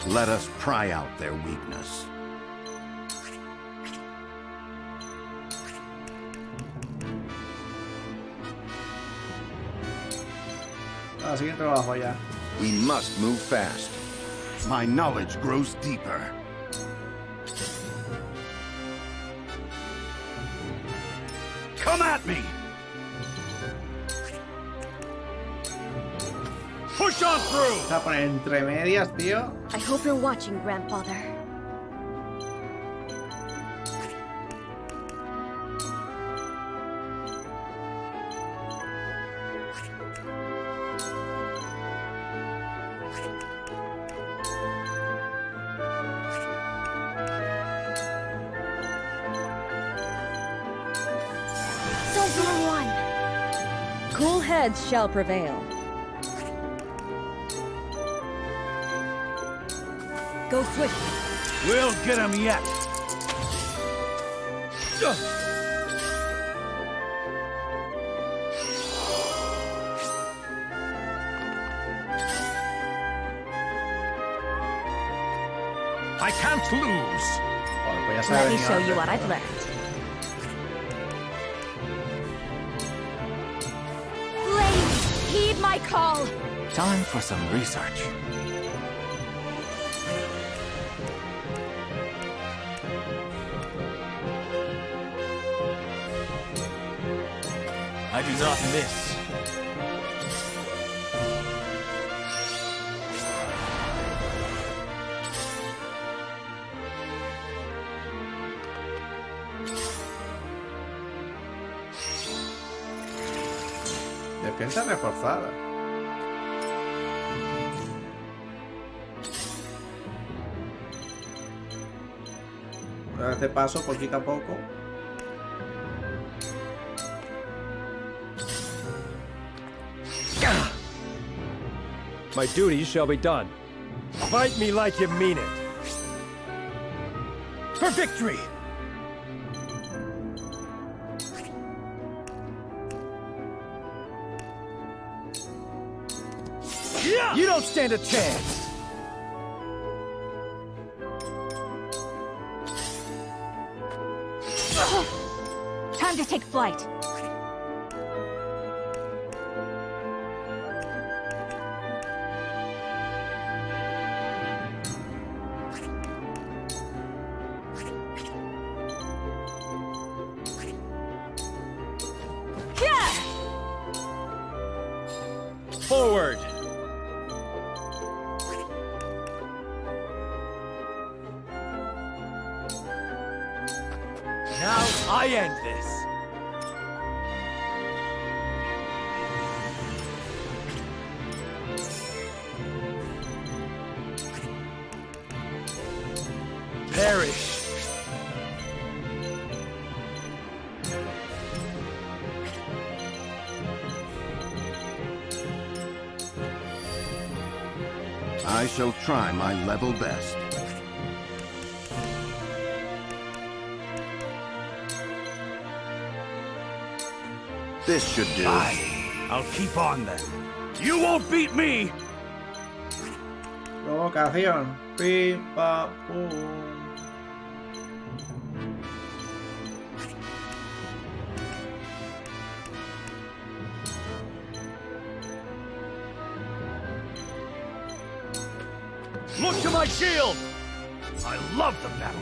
Let us pry out their weakness. Siguiente trabajo ya. We must move fast. My knowledge grows deeper. Come at me! Push on through! Está por entre medias, tío. I hope you're watching, Grandfather. Cool heads shall prevail. Go swiftly. We'll get him yet. I can't lose. Bueno, pues ya se ha Let me venido show antes. you what I've learned. Flames, heed my call. Time for some research. I do not miss. Defensa reforzada. Voy a este paso poquito a poco. My duty shall be done. Fight me like you mean it. For victory! You don't stand a chance! Time to take flight. Forward! Now I end this. Perish. I shall try my level best. This should do. I'll keep on then. You won't beat me! Provocación. Pim, pam, pum. Look to my shield! I love the battle.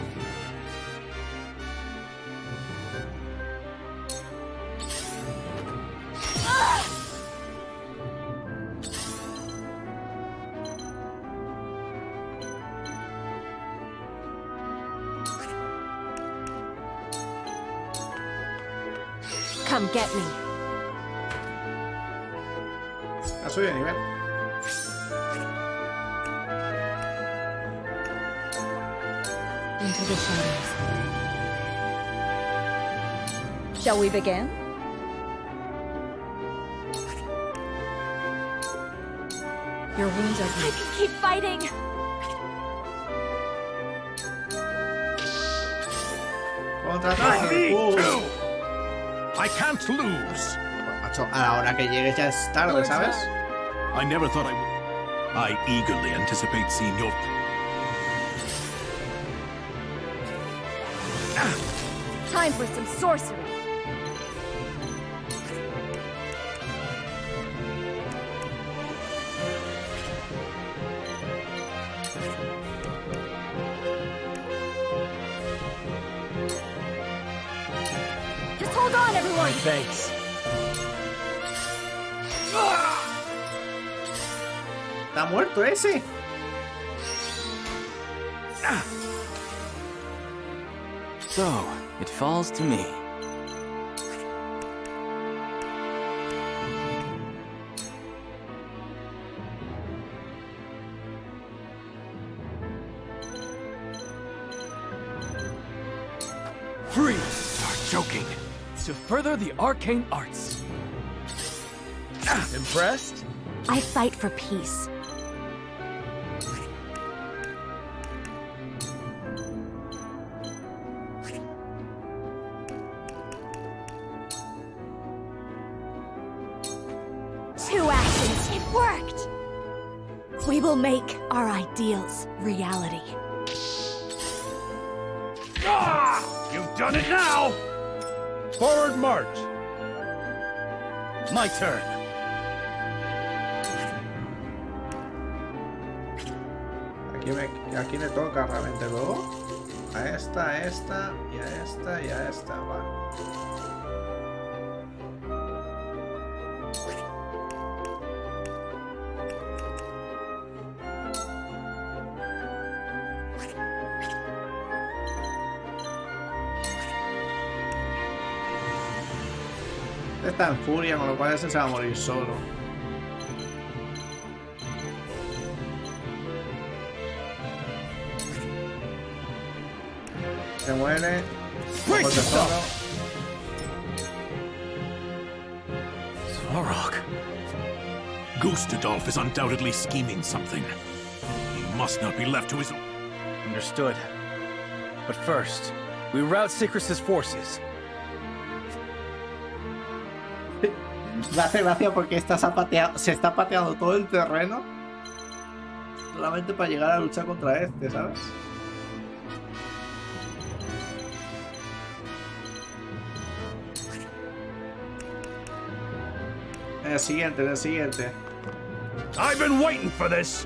Come get me. Ha subido de nivel. Into the shadows. Shall we begin? Your wounds are I deep. can keep fighting. Contraataque. I can't lose. Macho, a la hora que llegues ya es tarde, ¿sabes? I never thought I would. I eagerly anticipate seeing your... Time for some sorcery. Just hold on, everyone. Thanks. ¿Está muerto ese? So, it falls to me. Free! Start joking. To further the arcane arts. Impressed? I fight for peace. Two actions. It worked. We will make our ideals reality. You've done it now! Forward march! My turn. Aquí me toca realmente luego. A esta, a esta, y a esta, y a esta. Vale. Está en furia, con lo cual ese se va a morir solo. Se muere. Svarog. Gustadolf is undoubtedly scheming something. He must not be left to his own. Understood. But first, we rout Sikrus's forces. Me hace gracia porque se está pateando todo el terreno solamente para llegar a luchar contra este, ¿sabes? En el siguiente. I've been waiting for this.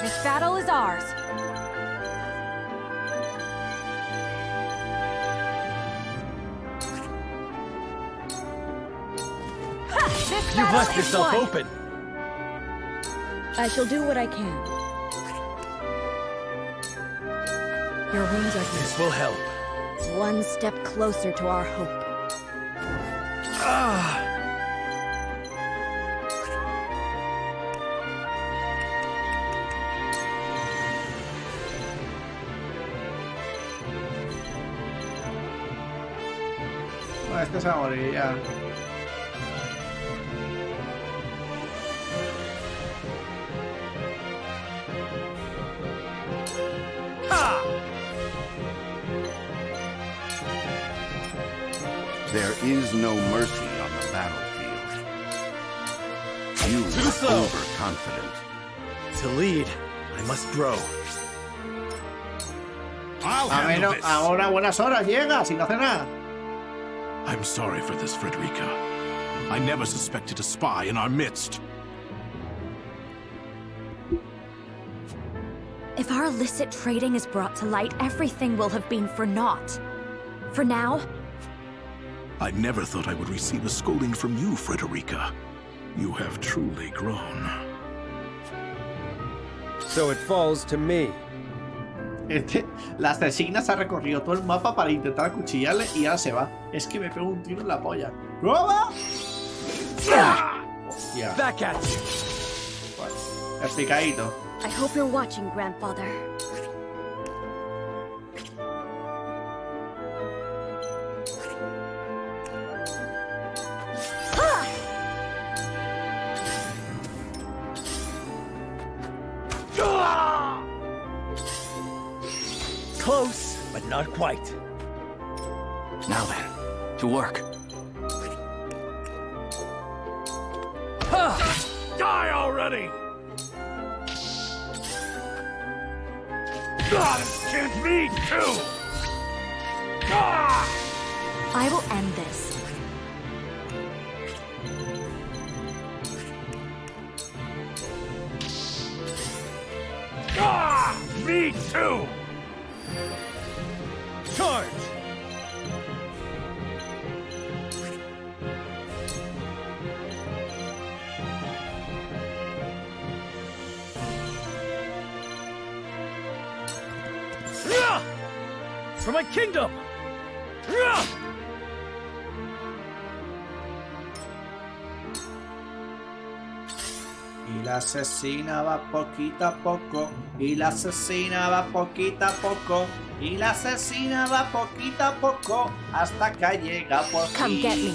This battle is ours. You've left yourself open. I shall do what I can. Your wounds are healed. This will help. One step closer to our hope. Bueno, este se va a morir ya. There is no mercy on the battlefield. You are overconfident. To lead, I must grow. Ahora buenas horas llega sin hacer nada. I'm sorry for this, Frederica. I never suspected a spy in our midst. If our illicit trading is brought to light, everything will have been for naught. For now, I never thought I would receive a scolding from you, Frederica. You have truly grown. So it falls to me. La asesina se ha recorrido todo el mapa para intentar acuchillarle y ahora se va. Es que me pego un tiro en la polla. ¿Cómo? Hostia. Back at you. Bueno, explicadito. I hope you're watching, grandfather. Close, but not quite. Now then, to work. Die already! God, this can't be too! I will end this. Me too! Charge! For my kingdom! Y la asesina va poquito a poco. Y la asesina va poquito a poco. Y la asesina va poquito a poco. Hasta que llega por fin. Come get me.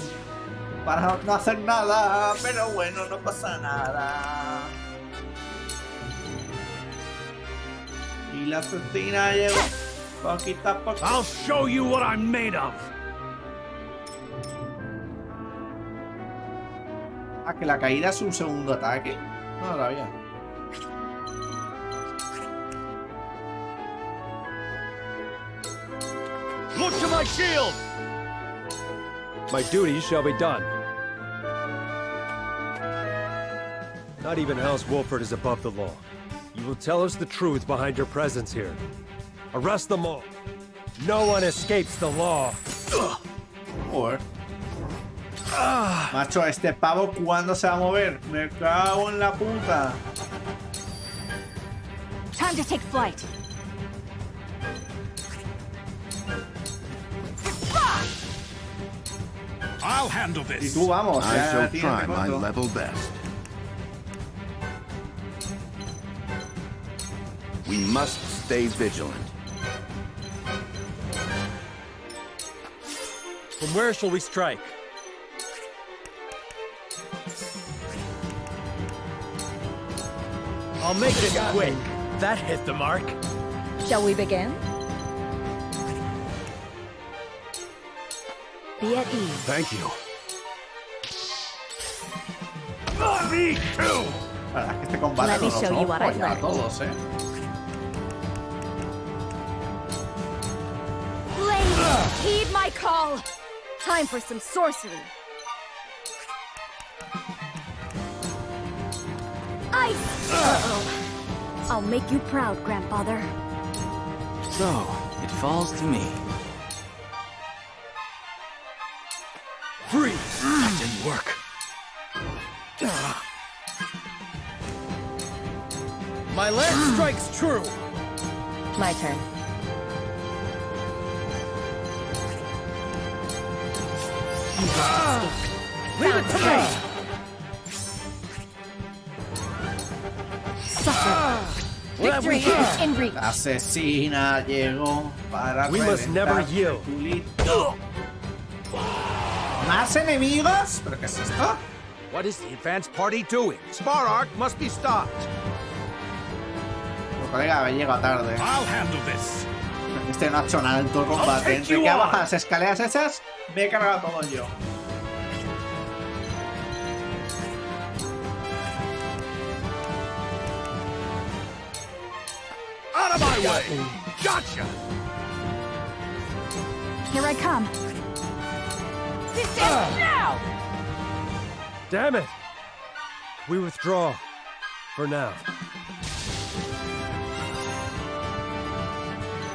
Para no hacer nada. Pero bueno, no pasa nada. Y la asesina llegó poquito a poco. I'll show you what I'm made of. Ah, que la caída es un segundo ataque. No lo sabía. Look to my shield. My duty shall be done. Not even House Wolford is above the law. You will tell us the truth behind your presence here. Arrest them all. No one escapes the law. Or. Macho, este pavo, ¿cuándo se va a mover? Me cago en la puta. Time to take flight. I'll handle this. Y tú vamos. I shall try my level best. We must stay vigilant. From where shall we strike? I'll make this quick. That hit the mark. Shall we begin? Be at ease. Thank you. Me too. La verdad es que este combate Let me nos show lo you what I've folla a learned. todos, Blade, heed my call. Time for some sorcery. Ice! Uh-oh. I'll make you proud, grandfather. So, it falls to me. Freeze! That didn't work. My lance strikes true. My turn. Leave it to me. Suffer. Victory is in reach. La asesina llegó para We must never reventar yield. tu culito. ¿Más enemigos? ¿Pero qué es esto? What is the advance party doing? Sparark must be stopped. Mi colega me llega tarde. I'll handle this. Este no ha hecho nada en todo el combate. Entre que ha bajado las escaleras esas, me he cargado todo yo. Out of my way! Gotcha! Here I come. This ends now! Damn it! We withdraw. For now.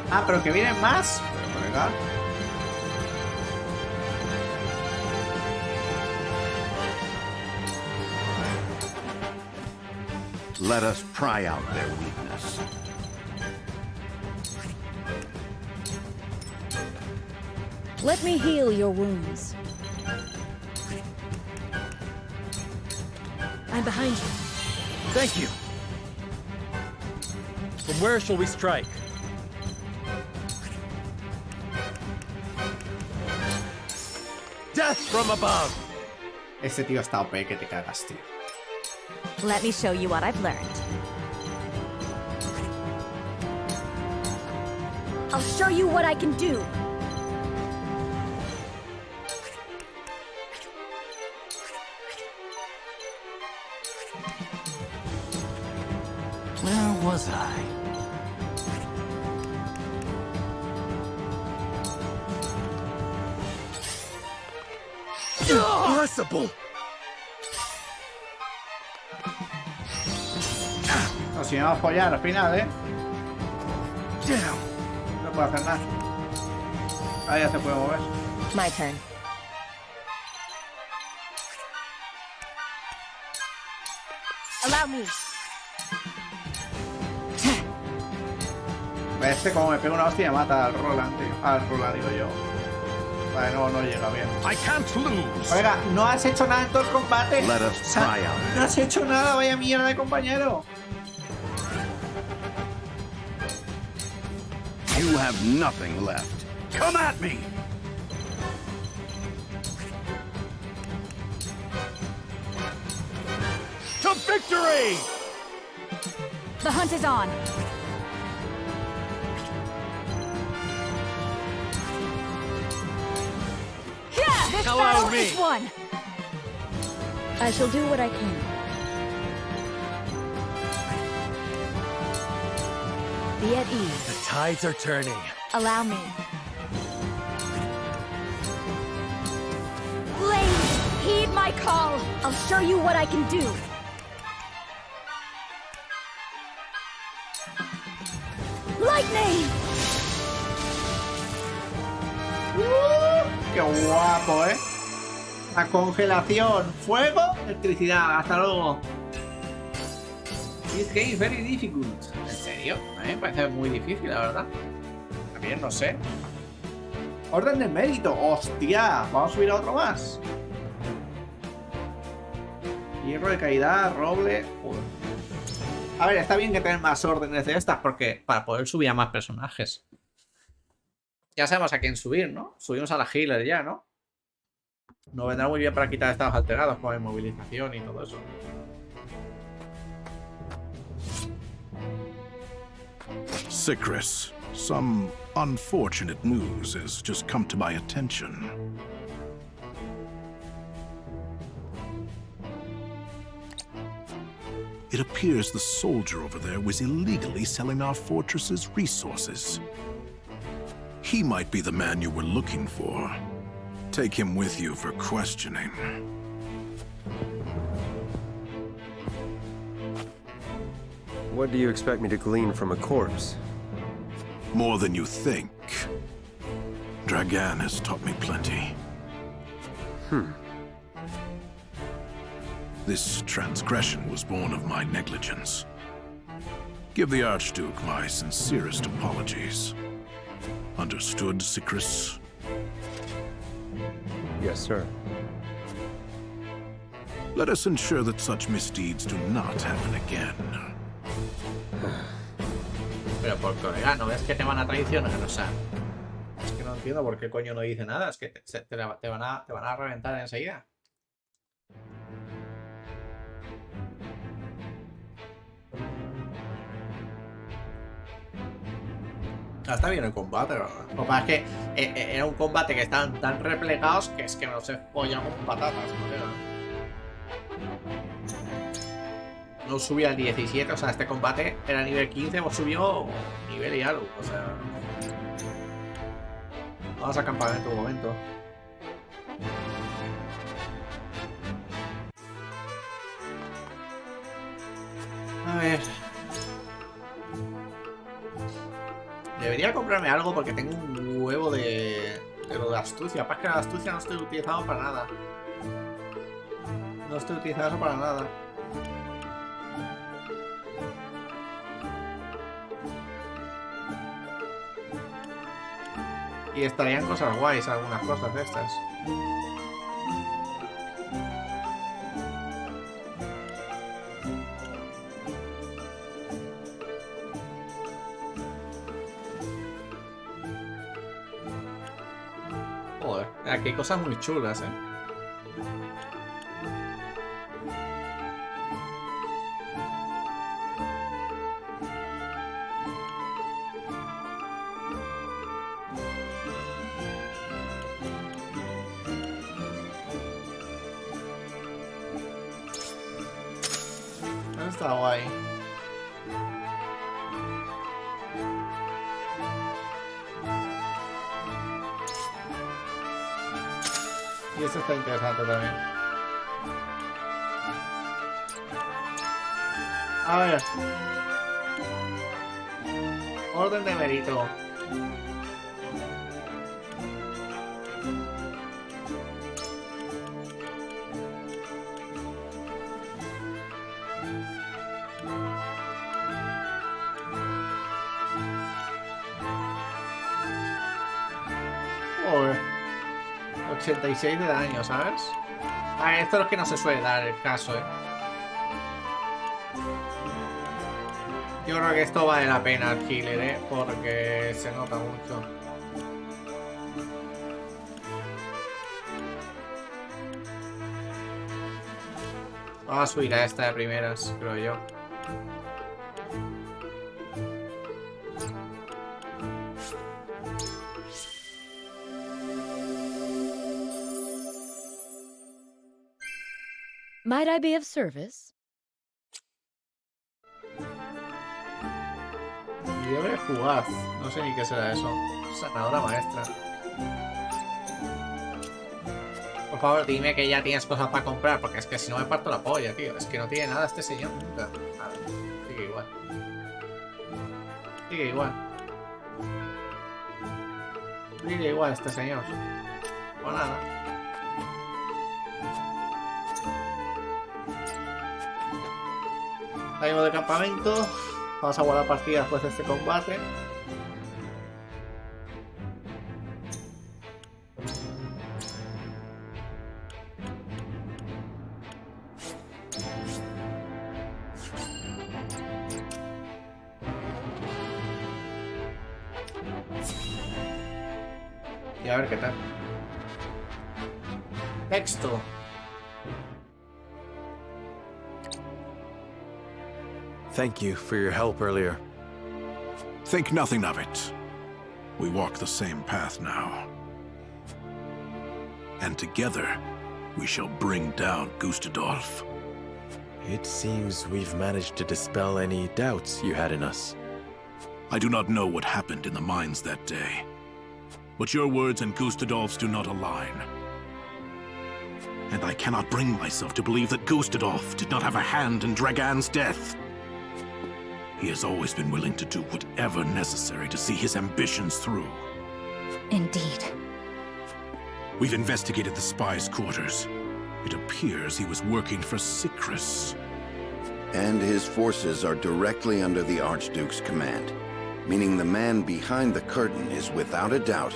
Ah, pero que vienen más. Pero, colega. Let us pry out their weakness. Let me heal your wounds. I'm behind you. Thank you. From where shall we strike? Death from above! Este tío está OP que te cagas, tío. Let me show you what I've learned. I'll show you what I can do. Where was I? Impossible! Nos íbamos a follar al final, ¿eh? No puedo hacer nada. Ahí ya se puede mover. My turn. Allow me. Este como me pega una hostia me mata al Roland, tío. Al Roland, digo yo. Vale, no llega bien. I can't lose. Oiga, no has hecho nada en todo el combate. Let us O sea, try out. no has hecho nada, vaya mierda de compañero. You have nothing left. Come at me. To victory! The hunt is on. Yeah, this Hello, battle me. is won. I shall do what I can. Be at ease. The tides are turning. Allow me. Blade, heed my call. I'll show you what I can do. Lightning! ¡Qué guapo, eh! La congelación, fuego, electricidad. Hasta luego. This game is very difficult. ¿En serio? A mí me parece muy difícil, la verdad. También no sé. Orden de mérito. ¡Hostia! Vamos a subir a otro más. Hierro de caída, roble. Joder. A ver, está bien que tengan más órdenes de estas porque para poder subir a más personajes. Ya sabemos a quién subir, ¿no? Subimos a la healer ya, ¿no? Nos vendrá muy bien para quitar estados alterados con inmovilización y todo eso. Cycris, some unfortunate news has just come to my attention. It appears the soldier over there was illegally selling our fortress's resources. He might be the man you were looking for. Take him with you for questioning. What do you expect me to glean from a corpse? More than you think. Dragan has taught me plenty. This transgression was born of my negligence. Give the Archduke my sincerest apologies. Understood, Cycris? Yes, sir. Let us ensure that such misdeeds do not happen again. Pero por colega, ¿no ves que te van a traicionar? O sea, es que no entiendo por qué coño no dice nada. Es que te van a reventar enseguida. Está bien el combate, ¿verdad? Lo que pasa es que era un combate que estaban tan replegados que es que no se follan con patatas, colega. No subí al 17, o sea, este combate era nivel 15, hemos subido nivel y algo, o sea... Vamos a campamento un momento. A ver... Debería comprarme algo porque tengo un huevo de lo de astucia. Aparte que la astucia no estoy utilizando para nada. No estoy utilizando para nada. Y estarían cosas guays, algunas cosas de estas. Joder, aquí hay cosas muy chulas, ¿eh? Está guay. Y esto está interesante también. A ver. Orden de mérito. Joder. 86 de daño, ¿sabes? Ah, esto es que no se suele dar el caso, Yo creo que esto vale la pena el killer, porque se nota mucho. Vamos a subir a esta de primeras, creo yo. Might I be of service? Liebre fugaz. No sé ni qué será eso. Sanadora maestra. Por favor, dime que ya tienes cosas para comprar, porque es que si no me parto la polla, tío. Es que no tiene nada este señor nunca. Nada. Sigue igual. Sigue igual. Sigue igual este señor. O nada. Salimos del campamento. Vamos a guardar partida después de este combate. Y a ver qué tal. Texto. Thank you for your help earlier. Think nothing of it. We walk the same path now. And together, we shall bring down Gustadolf. It seems we've managed to dispel any doubts you had in us. I do not know what happened in the mines that day, but your words and Gustadolf's do not align. And I cannot bring myself to believe that Gustadolf did not have a hand in Dragan's death. He has always been willing to do whatever necessary to see his ambitions through. Indeed. We've investigated the spy's quarters. It appears he was working for Sikris. And his forces are directly under the Archduke's command, meaning the man behind the curtain is without a doubt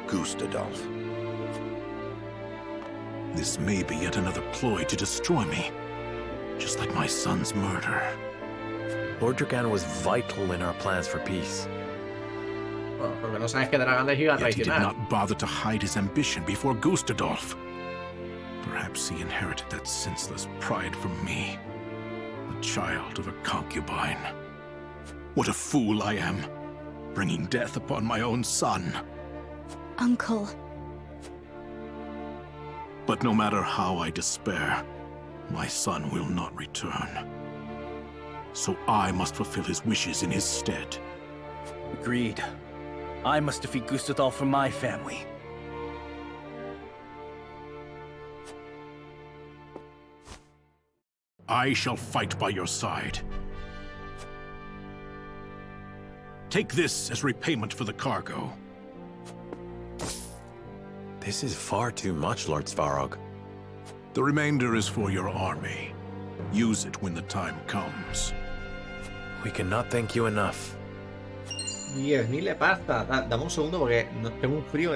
Gustadolf. This may be yet another ploy to destroy me, just like my son's murder. Lord Dragan was vital in our plans for peace. Bueno, porque no sabes que Dragan les iba a Yet he did traicionar. not bother to hide his ambition before Gustadolf. Perhaps he inherited that senseless pride from me, the child of a concubine. What a fool I am, bringing death upon my own son. Uncle. But no matter how I despair, my son will not return. So I must fulfill his wishes in his stead. Agreed. I must defeat Gustadolf for my family. I shall fight by your side. Take this as repayment for the cargo. This is far too much, Lord Svarog. The remainder is for your army. Use it when the time comes. We cannot thank you enough. 10.000 de pasta. Dame un segundo porque tengo un frío.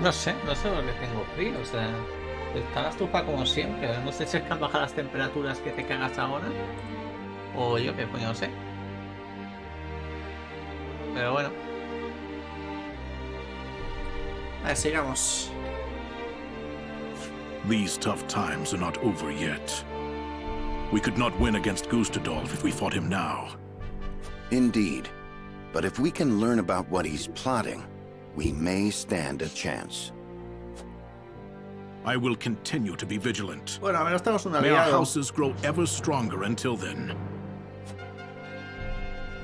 No sé por qué tengo frío, o sea, está la estufa como siempre, no sé si es que han bajado las temperaturas que te cagas ahora, o yo qué coño sé. Pero bueno. A ver, sigamos. These tough times are not over yet. We could not win against Gustadolf if we fought him now. Indeed. But if we can learn about what he's plotting, we may stand a chance. I will continue to be vigilant. Bueno, a menos tenemos un May our aliado. houses grow ever stronger until then.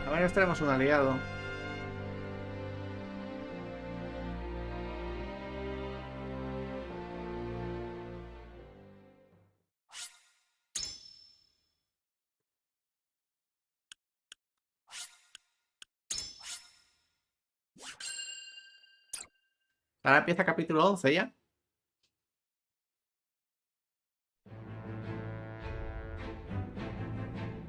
A Varios tenemos un aliado. Ahora empieza capítulo 11 ya.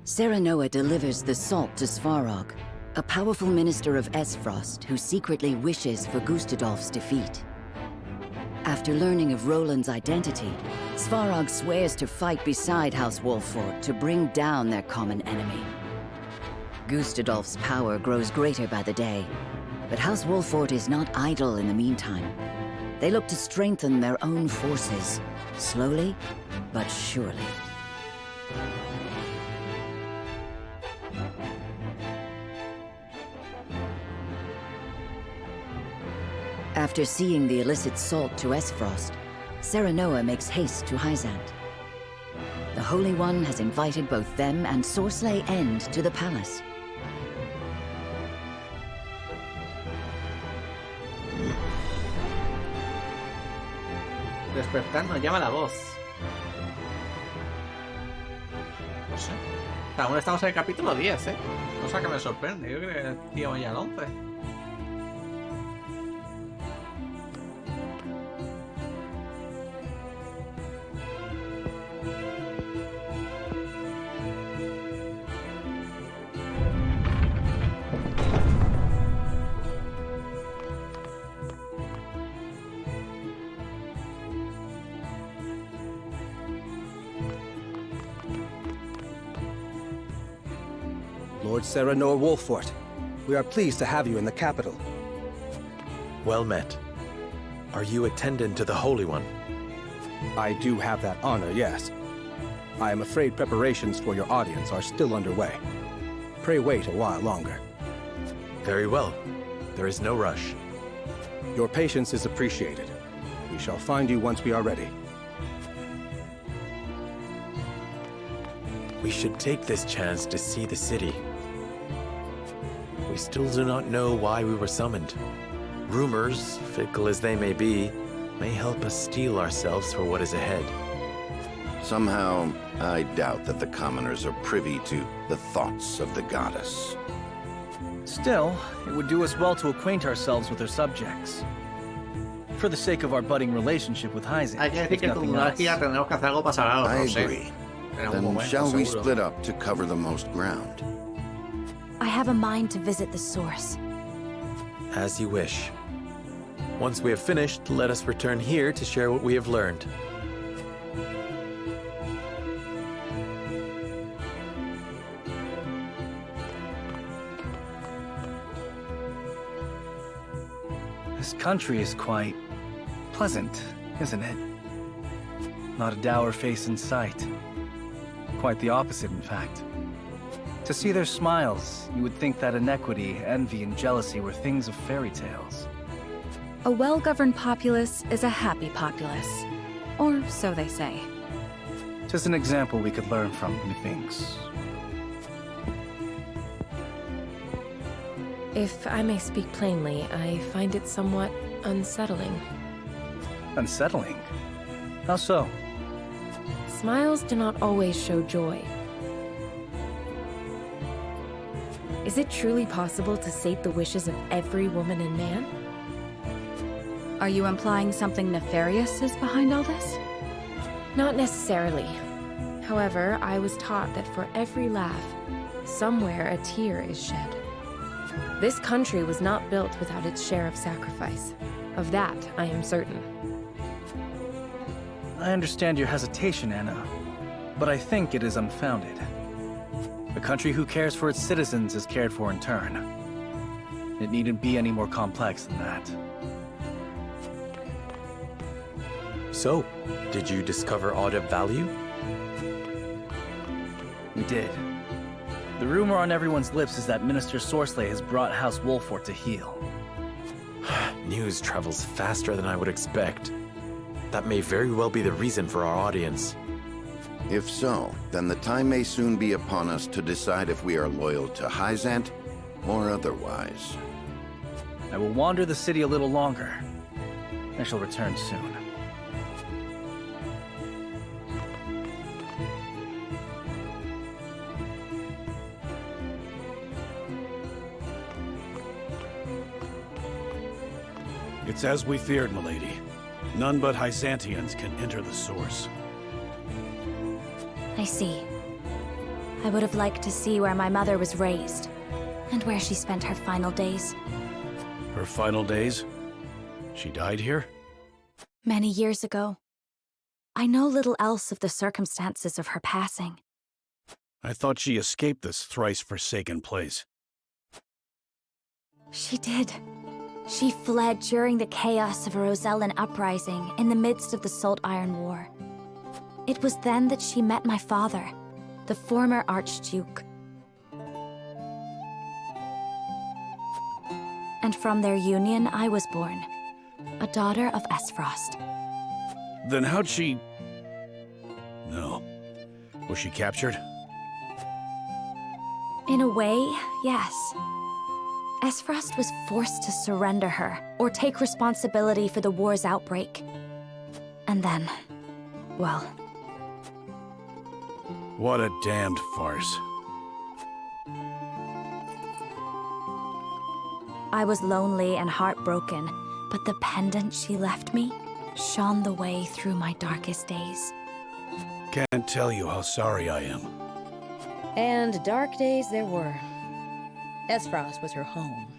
Serenoa delivers the salt to Svarog, a powerful minister of Esfrost who secretly wishes for Gustadolf's defeat. After learning of Roland's identity, Svarog swears to fight beside House Wolffort to bring down their common enemy. Gustadolf's power grows greater by the day, but House Wolffort is not idle in the meantime. They look to strengthen their own forces, slowly but surely. After seeing the illicit salt to Esfrost, Serenoa makes haste to Hyzant. The Holy One has invited both them and Sorsley End to the palace. Despertar nos llama la voz. No sé. Aún estamos en el capítulo 10, ¿eh? Cosa que me sorprende. Yo creo que íbamos ya al 11. Lord Serenoa Wolffort, we are pleased to have you in the capital. Well met. Are you attendant to the Holy One? I do have that honor, yes. I am afraid preparations for your audience are still underway. Pray wait a while longer. Very well. There is no rush. Your patience is appreciated. We shall find you once we are ready. We should take this chance to see the city. We still do not know why we were summoned. Rumors, fickle as they may be, may help us steel ourselves for what is ahead. Somehow, I doubt that the commoners are privy to the thoughts of the goddess. Still, it would do us well to acquaint ourselves with her subjects. For the sake of our budding relationship with Hyzant. Hay que decir que con monarquía tenemos que hacer algo para salvar a los I dos, agree. Then shall we split up to cover the most ground? I have a mind to visit the source. As you wish. Once we have finished, let us return here to share what we have learned. This country is quite pleasant, isn't it? Not a dour face in sight. Quite the opposite, in fact. To see their smiles, you would think that inequity, envy, and jealousy were things of fairy tales. A well-governed populace is a happy populace. Or so they say. Just an example we could learn from, methinks. If I may speak plainly, I find it somewhat unsettling. Unsettling? How so? Smiles do not always show joy. Is it truly possible to sate the wishes of every woman and man? Are you implying something nefarious is behind all this? Not necessarily. However, I was taught that for every laugh, somewhere a tear is shed. This country was not built without its share of sacrifice. Of that, I am certain. I understand your hesitation, Anna, but I think it is unfounded. A country who cares for its citizens is cared for in turn. It needn't be any more complex than that. So, did you discover aught of value? We did. The rumor on everyone's lips is that Minister Sorsley has brought House Wolffort to heel. News travels faster than I would expect. That may very well be the reason for our audience. If so, then the time may soon be upon us to decide if we are loyal to Hyzant or otherwise. I will wander the city a little longer. I shall return soon. It's as we feared, milady. None but Hyzantians can enter the source. I see. I would have liked to see where my mother was raised, and where she spent her final days. Her final days? She died here? Many years ago. I know little else of the circumstances of her passing. I thought she escaped this thrice-forsaken place. She did. She fled during the chaos of a Rosellan uprising in the midst of the Salt Iron War. It was then that she met my father, the former Archduke. And from their union, I was born, a daughter of Esfrost. Then how'd she... No. Was she captured? In a way, yes. Esfrost was forced to surrender her, or take responsibility for the war's outbreak. And then, well... What a damned farce. I was lonely and heartbroken, but the pendant she left me shone the way through my darkest days. Can't tell you how sorry I am. And dark days there were. Esfrost was her home,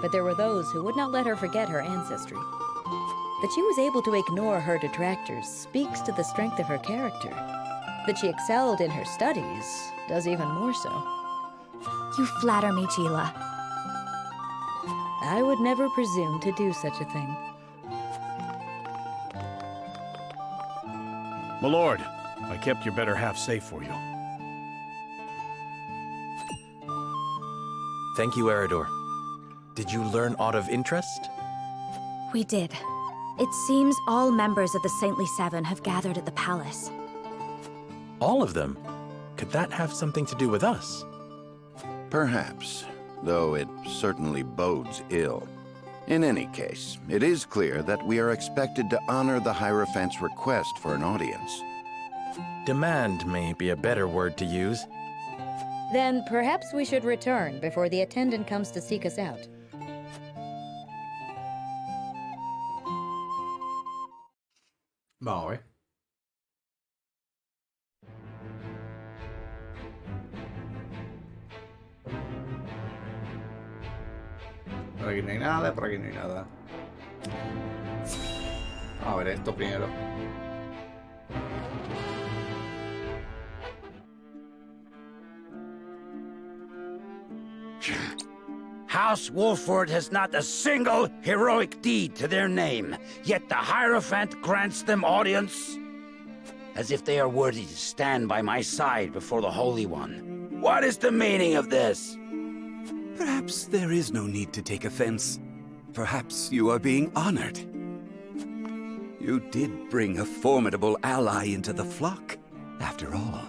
but there were those who would not let her forget her ancestry. That she was able to ignore her detractors speaks to the strength of her character. That she excelled in her studies does even more so. You flatter me, Gila. I would never presume to do such a thing. My lord, I kept your better half safe for you. Thank you, Eridor. Did you learn aught of interest? We did. It seems all members of the Saintly Seven have gathered at the palace. All of them? Could that have something to do with us? Perhaps, though it certainly bodes ill. In any case, it is clear that we are expected to honor the Hierophant's request for an audience. Demand may be a better word to use. Then perhaps we should return before the attendant comes to seek us out. Vamos a ver. Por aquí no hay nada, por aquí no hay nada. Vamos a ver esto primero. House Wolford has not a single heroic deed to their name, yet the Hierophant grants them audience? As if they are worthy to stand by my side before the Holy One. What is the meaning of this? Perhaps there is no need to take offense. Perhaps you are being honored. You did bring a formidable ally into the flock, after all.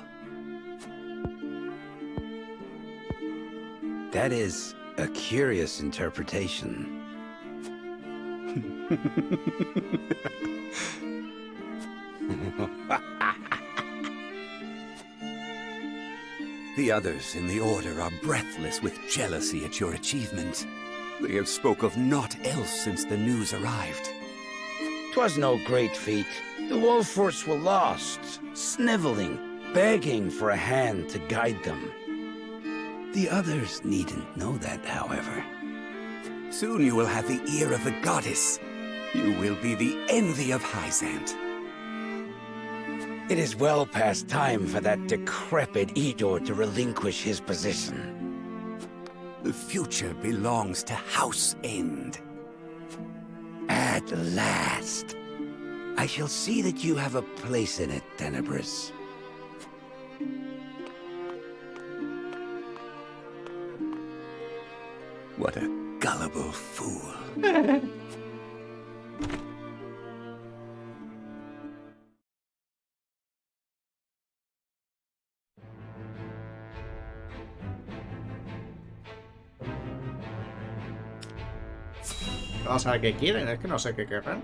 That is a curious interpretation. The others in the Order are breathless with jealousy at your achievement. They have spoke of naught else since the news arrived. 'Twas no great feat. The Wolforts were lost, sniveling, begging for a hand to guide them. The others needn't know that, however. Soon you will have the ear of the goddess. You will be the envy of Hyzant. It is well past time for that decrepit Edor to relinquish his position. The future belongs to House End. At last. I shall see that you have a place in it, Tenebris. What a gullible fool. Vamos a ver qué quieren, es que no sé qué querrán.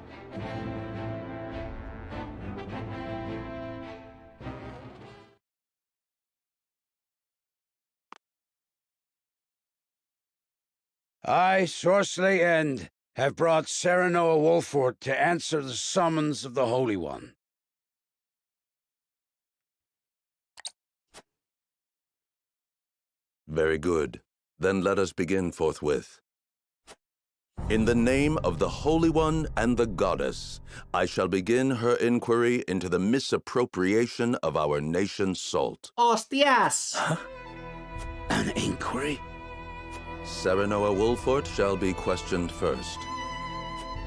I, Sorceley End, have brought Serenoa Wolfort to answer the summons of the Holy One. Very good. Then let us begin forthwith. In the name of the Holy One and the Goddess, I shall begin her inquiry into the misappropriation of our nation's salt. ¡Hostias! Huh? An inquiry? Serenoa Wolfort shall be questioned first.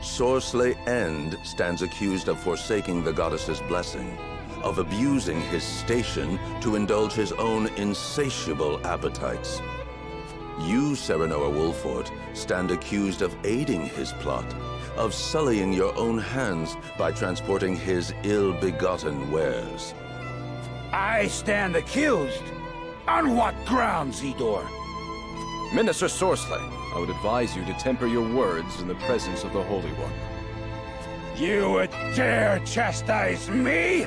Sorceley End stands accused of forsaking the goddess's blessing, of abusing his station to indulge his own insatiable appetites. You, Serenoa Wolfort, stand accused of aiding his plot, of sullying your own hands by transporting his ill-begotten wares. I stand accused? On what grounds, Idor? Minister Sorceley, I would advise you to temper your words in the presence of the Holy One. You would dare chastise me?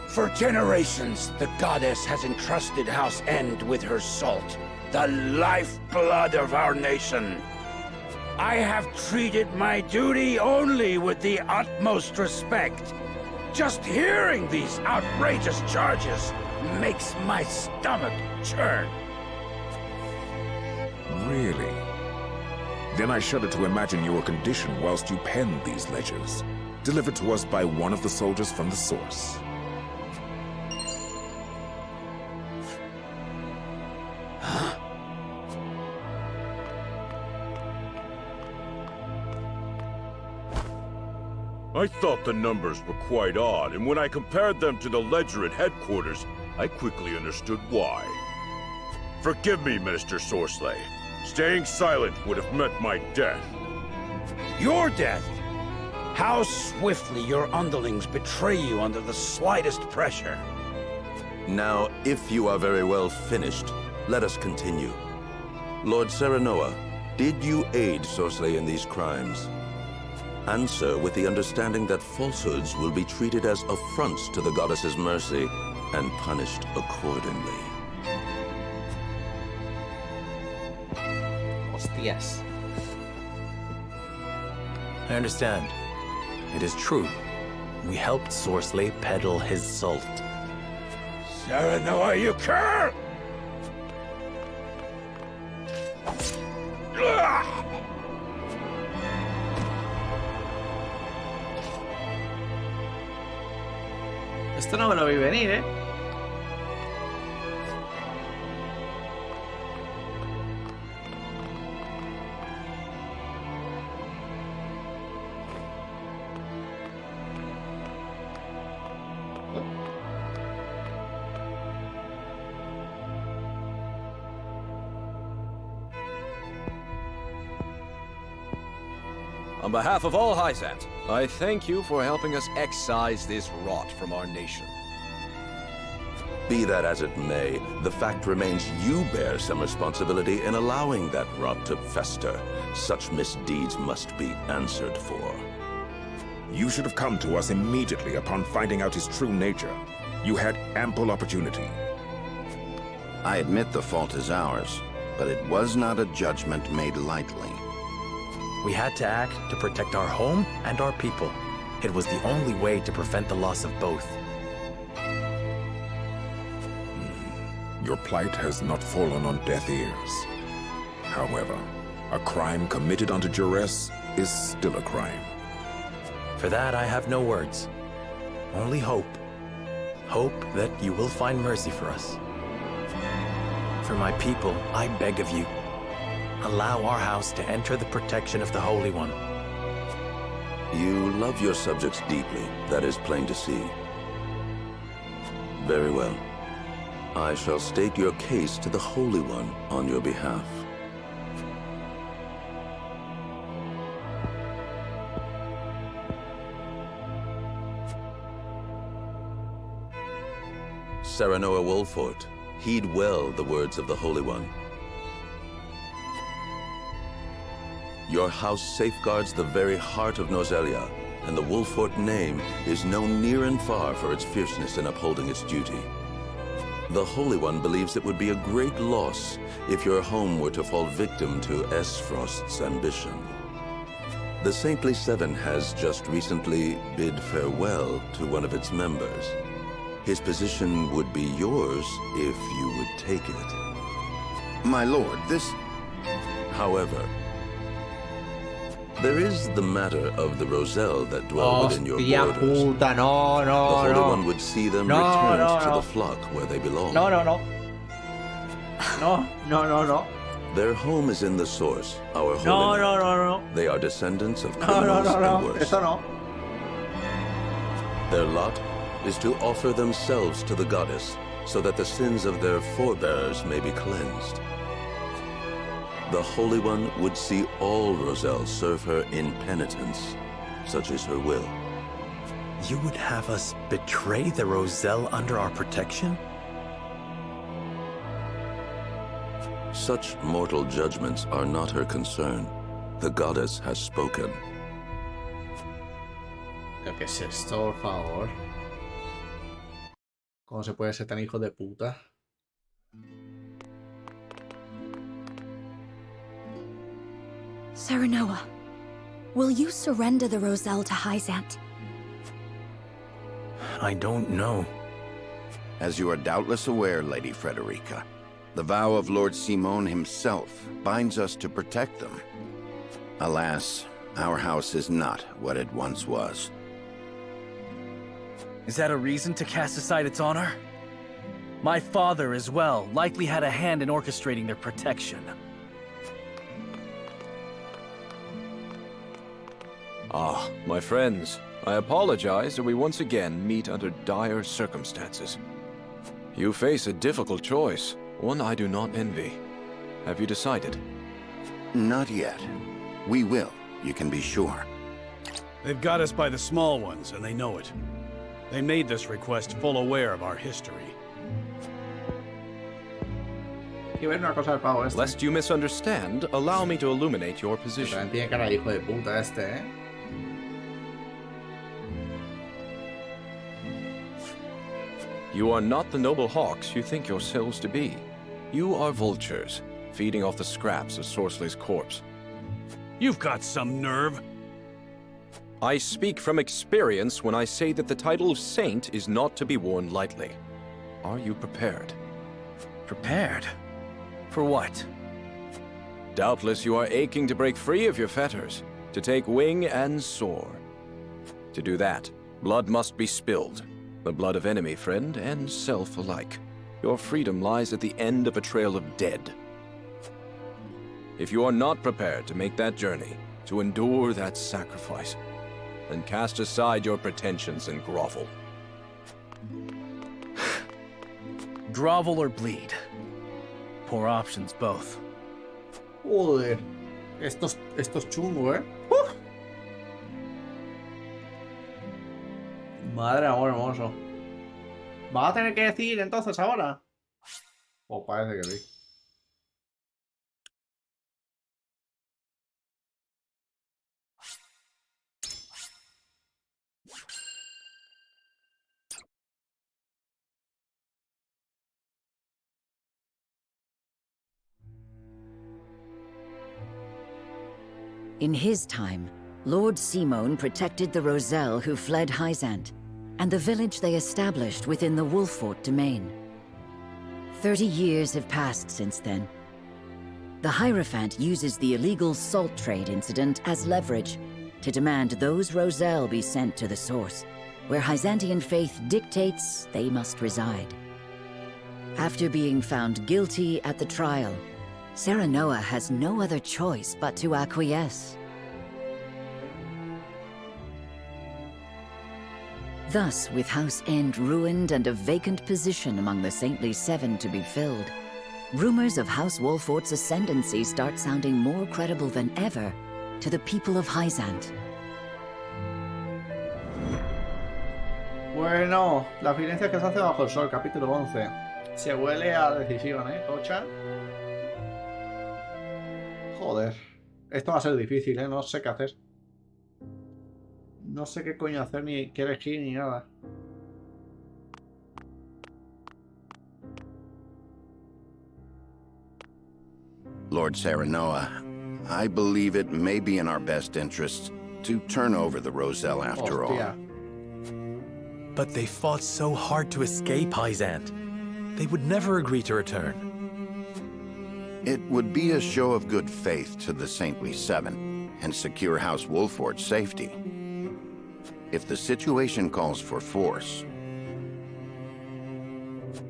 For generations, the goddess has entrusted House End with her salt, the lifeblood of our nation. I have treated my duty only with the utmost respect. Just hearing these outrageous charges makes my stomach churn. Really? Then I shudder to imagine your condition whilst you penned these ledgers, delivered to us by one of the soldiers from the source. I thought the numbers were quite odd, and when I compared them to the ledger at headquarters, I quickly understood why. Forgive me, Minister Sorceley. Staying silent would have meant my death. Your death? How swiftly your underlings betray you under the slightest pressure. Now, if you are very well finished, let us continue. Lord Serenoa, did you aid Sorceley in these crimes? Answer with the understanding that falsehoods will be treated as affronts to the goddess's mercy and punished accordingly. Hostias. I understand. It is true. We helped Sorceley peddle his salt. Serenoa, you cur! Esto no me lo vi venir, ¿eh? On behalf of all Hyzant, I thank you for helping us excise this rot from our nation. Be that as it may, the fact remains you bear some responsibility in allowing that rot to fester. Such misdeeds must be answered for. You should have come to us immediately upon finding out his true nature. You had ample opportunity. I admit the fault is ours, but it was not a judgment made lightly. We had to act to protect our home and our people. It was the only way to prevent the loss of both. Your plight has not fallen on deaf ears. However, a crime committed under duress is still a crime. For that, I have no words. Only hope. Hope that you will find mercy for us. For my people, I beg of you, allow our house to enter the protection of the Holy One. You love your subjects deeply, that is plain to see. Very well. I shall state your case to the Holy One on your behalf. Serenoa Wolfort, heed well the words of the Holy One. Your house safeguards the very heart of Nozelia, and the Wolfort name is known near and far for its fierceness in upholding its duty. The Holy One believes it would be a great loss if your home were to fall victim to Esfrost's ambition. The Saintly Seven has just recently bid farewell to one of its members. His position would be yours if you would take it. My lord, this... However, there is the matter of the Roselle that dwell within your borders. Puta, no, the Holy One would see them returned to the flock where they belong. No. Their home is in the source, our holy No. They are descendants of criminals and worse. Eso no. Their lot is to offer themselves to the goddess so that the sins of their forebears may be cleansed. The Holy One would see all Roselle serve her in penitence, such is her will. You would have us betray the Roselle under our protection? Such mortal judgments are not her concern. The goddess has spoken. ¿Qué es esto, por favor? ¿Cómo se puede ser tan hijo de puta? Serenoa, will you surrender the Roselle to Hyzant? I don't know. As you are doubtless aware, Lady Frederica, the vow of Lord Simon himself binds us to protect them. Alas, our house is not what it once was. Is that a reason to cast aside its honor? My father, as well, likely had a hand in orchestrating their protection. Ah, my friends, I apologize that we once again meet under dire circumstances. You face a difficult choice, one I do not envy. Have you decided? Not yet. We will, you can be sure. They've got us by the small ones, and they know it. They made this request full aware of our history. Lest you misunderstand, allow me to illuminate your position. Tiene cara de hijo de puta este, ¿eh? You are not the noble hawks you think yourselves to be. You are vultures, feeding off the scraps of Sorceley's corpse. You've got some nerve. I speak from experience when I say that the title of Saint is not to be worn lightly. Are you prepared? Prepared? For what? Doubtless you are aching to break free of your fetters, to take wing and soar. To do that, blood must be spilled. The blood of enemy, friend, and self alike. Your freedom lies at the end of a trail of dead. If you are not prepared to make that journey, to endure that sacrifice, then cast aside your pretensions and grovel. Grovel or bleed. Poor options both. Joder. Esto es chungo, ¿eh? Madre amor hermoso. ¿Va a tener que decir entonces ahora? O parece que sí. In his time, Lord Simon protected the Roselle who fled Hyzant, and the village they established within the Wolfort domain. 30 years have passed since then. The Hierophant uses the illegal salt trade incident as leverage to demand those Roselle be sent to the source, where Hyzantian faith dictates they must reside. After being found guilty at the trial, Serenoa has no other choice but to acquiesce. Thus, with House End ruined and a vacant position among the Saintly Seven to be filled, rumors of House Wolfort's ascendancy start sounding more credible than ever to the people of Hyzant. Bueno, la violencia que se hace bajo el sol, capítulo 11. Se huele a decisión, ¿eh, Tocha? Joder. Esto va a ser difícil, ¿eh? No sé qué hacer. No sé qué coño hacer, ni qué elegir, ni nada. Lord Serenoa, I believe it may be in our best interests to turn over the Roselle after all. But they fought so hard to escape, Hyzant. They would never agree to return. It would be a show of good faith to the Saintly Seven and secure House Wolford's safety. If the situation calls for force,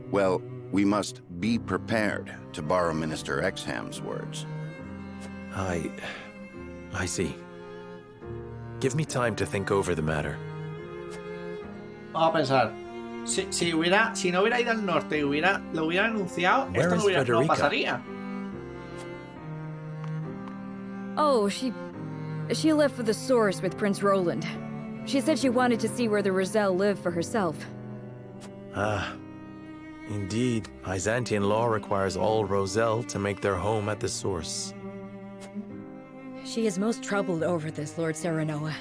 well, we must be prepared, to borrow Minister Exham's words. I see. Give me time to think over the matter. Vamos a pensar. Si no hubiera ido al norte y lo hubiera anunciado, esto no pasaría. Oh, she left for the source with Prince Roland. She said she wanted to see where the Roselle lived for herself. Ah, indeed. Byzantine law requires all Roselle to make their home at the source. She is most troubled over this, Lord Serenoa.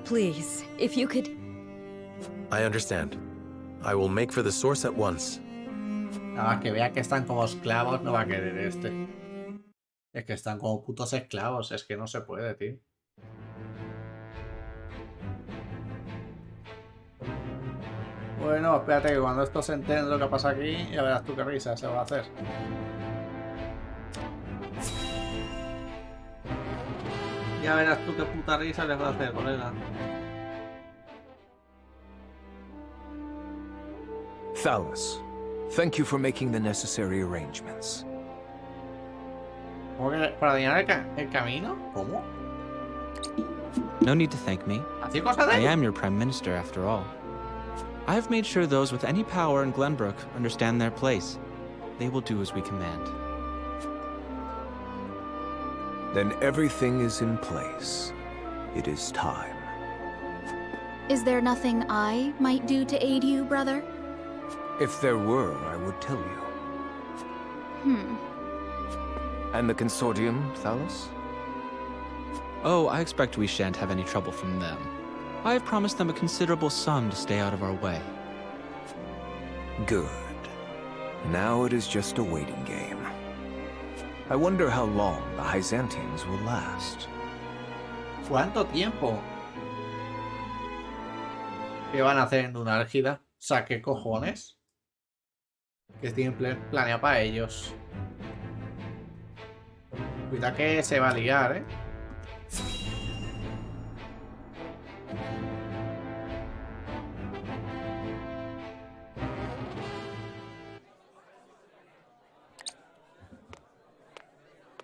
Please, if you could... I understand. I will make for the source at once. Nada, que vea que están como esclavos, no va a querer este. Es que están como putos esclavos, es que no se puede, tío. Bueno, espérate que cuando esto se entere de lo que pasa aquí, ya verás tú qué risa se va a hacer. Ya verás tú qué puta risa les va a hacer, colega. Thalus, thank you for making the necessary arrangements. ¿Cómo que para adivinar el camino? ¿Cómo? No need to thank me. ¿Así cosa de? I am your Prime Minister, after all. I have made sure those with any power in Glenbrook understand their place. They will do as we command. Then everything is in place. It is time. Is there nothing I might do to aid you, brother? If there were, I would tell you. And the consortium, Thalus? Oh, I expect we shan't have any trouble from them. I have promised them a considerable sum to stay out of our way. Good. Now it is just a waiting game. I wonder how long the Byzantines will last. ¿Cuánto tiempo? ¿Qué van a hacer en una álgida? O sea, ¿qué cojones? Que tienen planeado para ellos. Cuidado que se va a liar, ¿eh?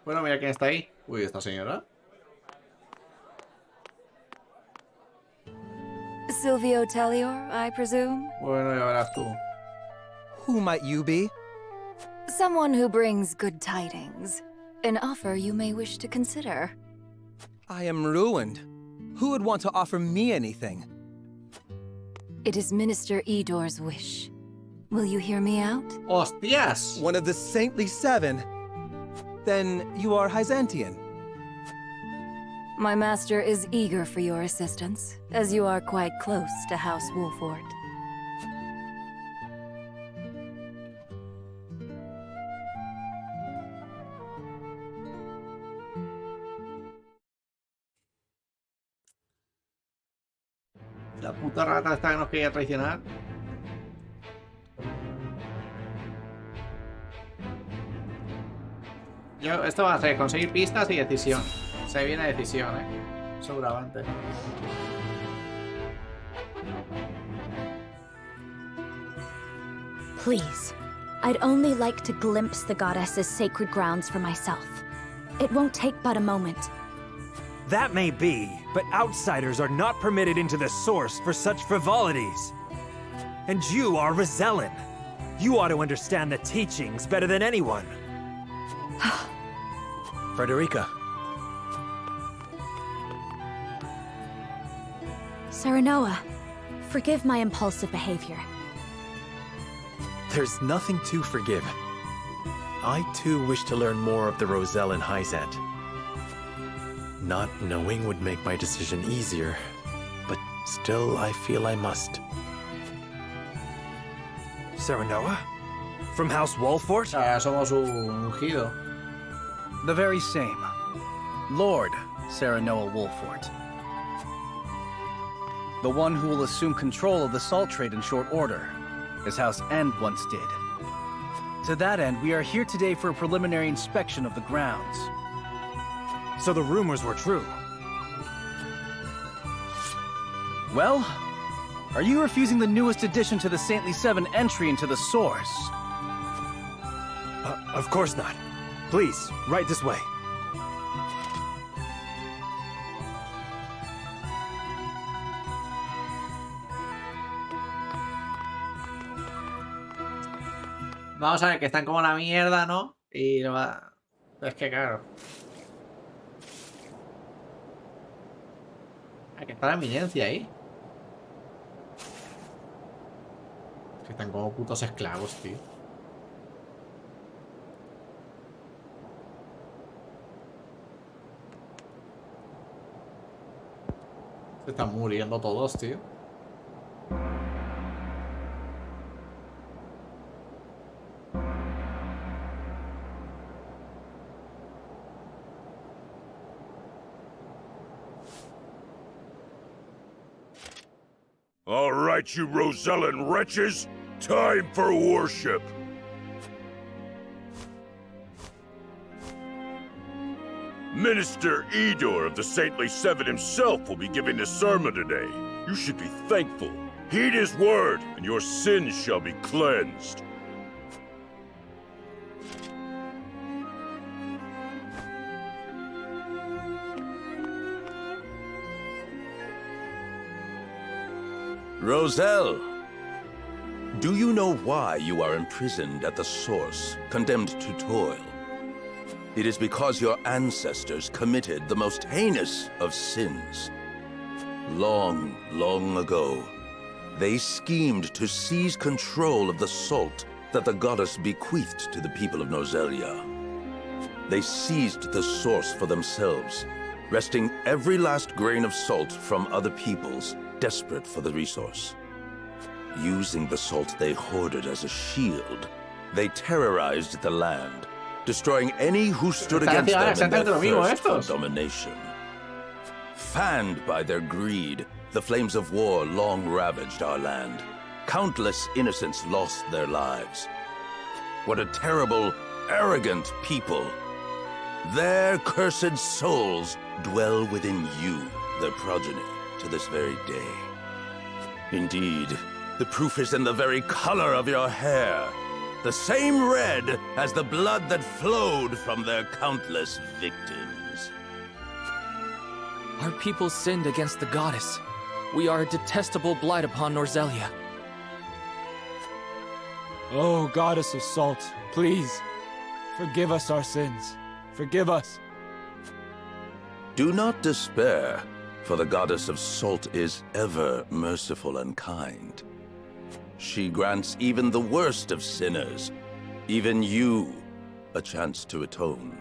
Bueno, mira quién está ahí. Uy, esta señora. Silvio Tellior, I presume? Bueno, ya verás tú. Who might you be? Someone who brings good tidings. An offer you may wish to consider. I am ruined. Who would want to offer me anything? It is Minister Edor's wish. Will you hear me out? ¡Hostias! One of the Saintly Seven? Then you are Byzantian. My master is eager for your assistance, as you are quite close to House Wolford. La puta rata esta que nos quería traicionar. Esto va a ser conseguir pistas y decisión. Se viene decisión, seguramente. Please, I'd only like to glimpse the goddess's sacred grounds for myself. It won't take but a moment. That may be, but outsiders are not permitted into the source for such frivolities. And you are Rosellan. You ought to understand the teachings better than anyone. Frederica. Serenoa, forgive my impulsive behavior. There's nothing to forgive. I too wish to learn more of the Roselle and Hyzant. Not knowing would make my decision easier, but still I feel I must. Serenoa? From House Wolfort? Somos un ungido. The very same. Lord Serenoa Wolfort. The one who will assume control of the salt trade in short order, as House End once did. To that end, we are here today for a preliminary inspection of the grounds. So the rumors were true. Well, are you refusing the newest addition to the Saintly Seven entry into the source? Of course not. Please, right this way. Vamos a ver, que están como la mierda, ¿no? Y es que claro. Hay que está la eminencia ahí. Es que están como putos esclavos, tío. Se están muriendo todos, tío. All right, you Rosellan wretches! Time for worship! Minister Edor of the Saintly Seven himself will be giving the sermon today. You should be thankful. Heed his word, and your sins shall be cleansed. Roselle, do you know why you are imprisoned at the source, condemned to toil? It is because your ancestors committed the most heinous of sins. Long, long ago, they schemed to seize control of the salt that the goddess bequeathed to the people of Nozelia. They seized the source for themselves, wresting every last grain of salt from other peoples, desperate for the resource. Using the salt they hoarded as a shield, they terrorized the land, destroying any who stood against them in their thirst for domination. Fanned by their greed, the flames of war long ravaged our land. Countless innocents lost their lives. What a terrible, arrogant people. Their cursed souls dwell within you, their progeny, to this very day. Indeed, the proof is in the very color of your hair. The same red as the blood that flowed from their countless victims. Our people sinned against the goddess. We are a detestable blight upon Nozelia. Oh, goddess of salt, please, forgive us our sins. Forgive us. Do not despair, for the goddess of salt is ever merciful and kind. She grants even the worst of sinners, even you, a chance to atone.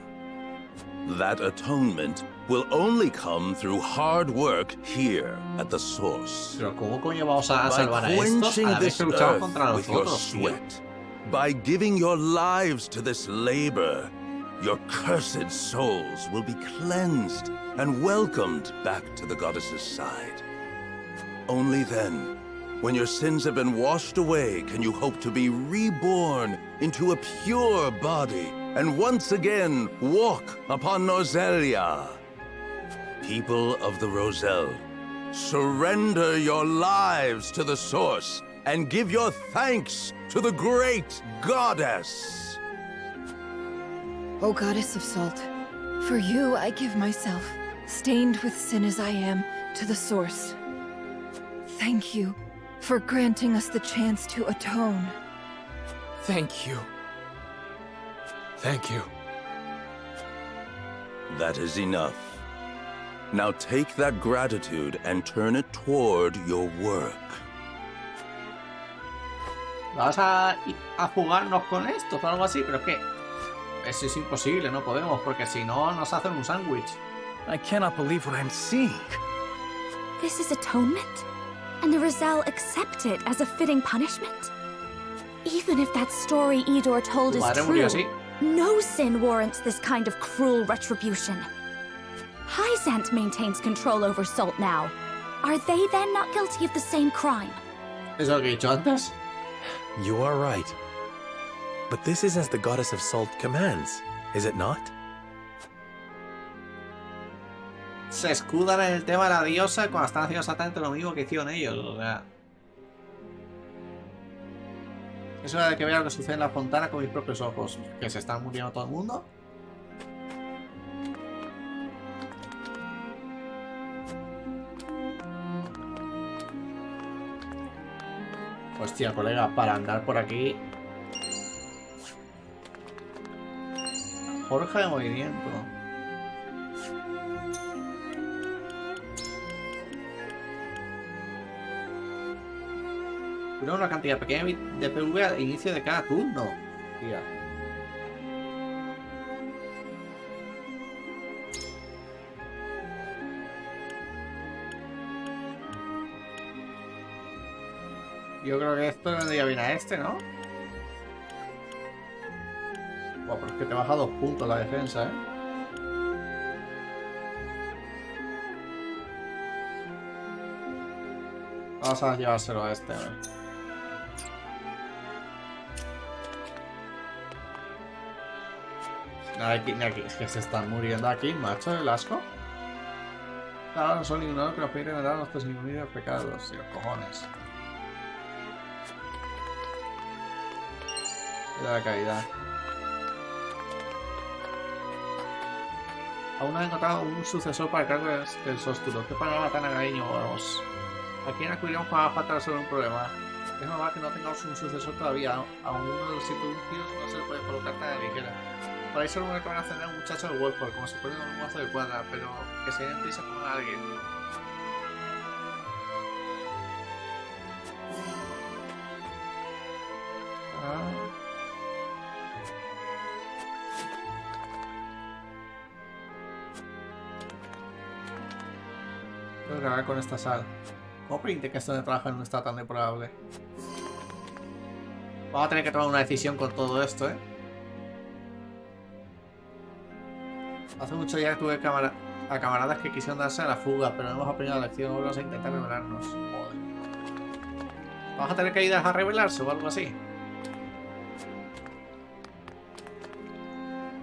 That atonement will only come through hard work here at the source. Pero ¿cómo coño vamos a salvar a estos quenching a la vez this que luchamos earth contra with your nosotros, tío? sweat, by giving your lives to this labor, your cursed souls will be cleansed and welcomed back to the goddess's side. Only then, when your sins have been washed away, can you hope to be reborn into a pure body and once again walk upon Nozelia. People of the Roselle, surrender your lives to the source and give your thanks to the great goddess. O goddess of salt, for you I give myself, stained with sin as I am, to the source. Thank you for granting us the chance to atone. Thank you. Thank you. That is enough. Now take that gratitude and turn it toward your work. Vamos a jugarnos con esto o algo así, pero es que eso es imposible, no podemos, porque si no nos hacen un sándwich. I cannot believe what I'm seeing. This is atonement? And the Rizal accept it as a fitting punishment? Even if that story Idor told is true, no sin warrants this kind of cruel retribution. Hyzant maintains control over Salt now. Are they then not guilty of the same crime? ¿Es lo que he dicho antes? You are right. But this is as the goddess of salt commands, is it not? Se escudan en el tema de la diosa cuando están haciendo exactamente lo mismo que hicieron ellos. O sea, es hora de que vea lo que sucede en la fontana con mis propios ojos. Que se están muriendo todo el mundo. Hostia, colega, para andar por aquí. Forja de movimiento. Una cantidad pequeña de PV al inicio de cada turno. Tía. Yo creo que esto vendría bien a este, ¿no? Buah, pero es que te baja 2 puntos la defensa, ¿eh? Vamos a llevárselo a este, a ver. Aquí, es que se están muriendo aquí, macho, el asco. Claro, no son ninguno que nos pide dar nuestros infinitos pecados, y los cojones. Y la caída. Aún no he encontrado un sucesor para el cargo del sóstulo. ¿Qué panorama tan agaño vamos? ¿A quién acudiremos cuando haga falta resolver un problema? Es normal que no tengamos un sucesor todavía. A uno de los 7 ungidos no se le puede colocar tan a la ligera. Por ahí solo me van a tener un muchacho de Wolford, como si fuera un mozo de cuadra, pero que se den prisa con alguien. Tengo que hablar con esta sal. ¿Cómo permite que esto de trabajo no está tan deplorable? Vamos a tener que tomar una decisión con todo esto, ¿eh? Hace mucho ya que tuve a camaradas que quisieron darse a la fuga, pero no hemos aprendido la lección. Vamos a intentar rebelarnos. Joder. Vamos a tener que ayudar a rebelarse o algo así.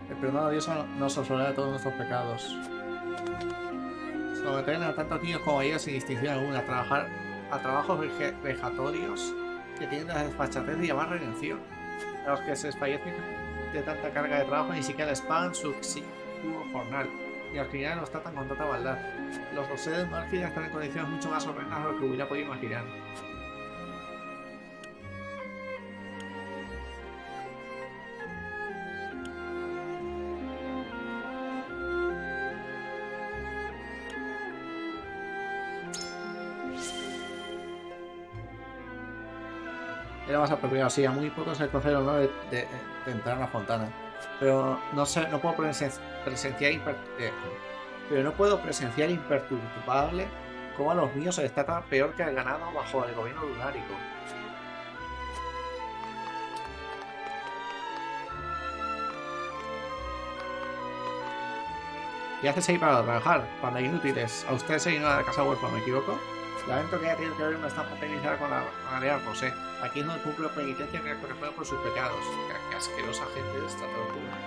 El perdón de Dios nos absolverá de todos nuestros pecados. Someter a tantos niños como ellos sin distinción alguna a trabajar a trabajos vejatorios que tienen la desfachatez de llamar redención. A los que se desfallecen de tanta carga de trabajo ni siquiera les pagan su jornal, y al final los tratan con tanta maldad. Los Rosé de Malfida están en condiciones mucho más horrendas de lo que hubiera podido imaginar. Era más apropiado, sí, a muy pocos se concede el honor de entrar en la fontana. Pero no sé, no puedo presenciar imperturbable cómo a los míos se les trata peor que al ganado bajo el gobierno lunárico. ¿Qué haces ahí para trabajar? Para inútiles. A usted se vino a la casa huérfana, ¿me equivoco? Lamento que haya tenido que ver una estampa penitenciaria con la área Rosé. Aquí es donde cumple penitencia que le corresponde por sus pecados. Qué asquerosa gente de esta tortura.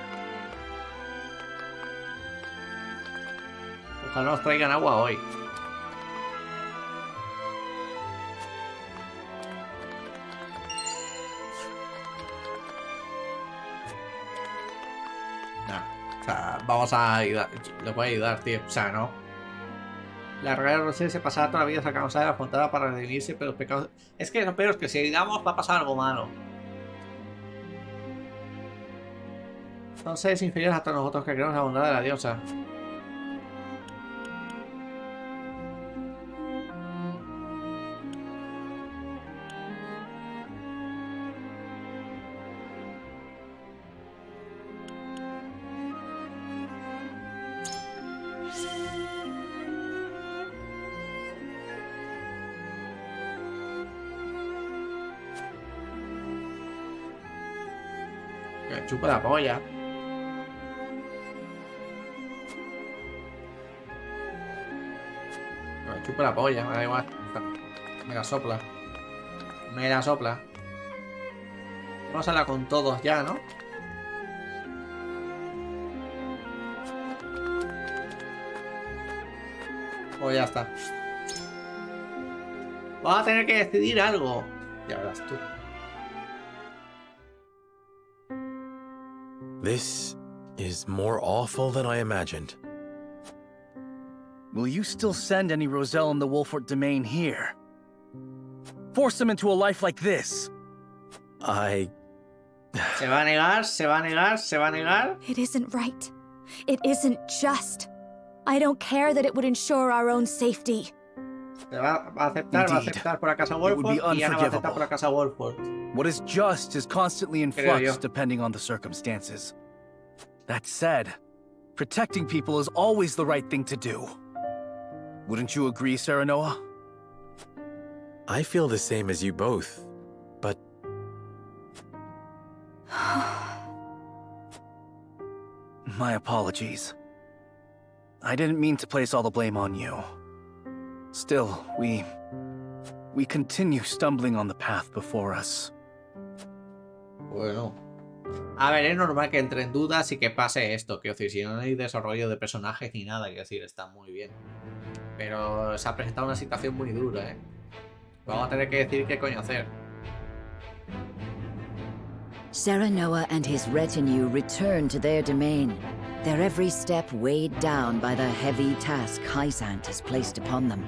Ojalá nos traigan agua hoy. Nah, o sea, vamos a ayudar. Le voy a ayudar, tío. O sea, no. La real Rosé se pasaba toda la vida sacándose de la fontana para redimirse, pero los pecados... Es que lo peor es que si ayudamos va a pasar algo malo. Son seres inferiores a todos nosotros que creemos la bondad de la diosa. Que me chupa la polla. Me chupa la polla, me da igual. Me la sopla. Me la sopla. Vamos a hablar con todos ya, ¿no? Pues ya está. Vamos a tener que decidir algo. Ya verás tú. This is more awful than I imagined. Will you still send any Roselle in the Wolfort domain here? Force them into a life like this? Se va a negar, se va a negar, se va a negar. It isn't right. It isn't just. I don't care that it would ensure our own safety. Se va a aceptar por la casa Wolfort y Ana va a aceptar por la casa Wolfort. What is just is constantly in flux depending on the circumstances. That said, protecting people is always the right thing to do. Wouldn't you agree, Serenoa? I feel the same as you both, but... My apologies. I didn't mean to place all the blame on you. Still, we continue stumbling on the path before us. Bueno. A ver, es normal que entre en dudas y que pase esto. Quiero decir, si no hay desarrollo de personajes ni nada, quiero decir, está muy bien. Pero se ha presentado una situación muy dura, ¿eh? Vamos a tener que decir qué coño hacer. Serenoa and his retinue return to their domain, their every step weighed down by the heavy task Hysant has placed upon them.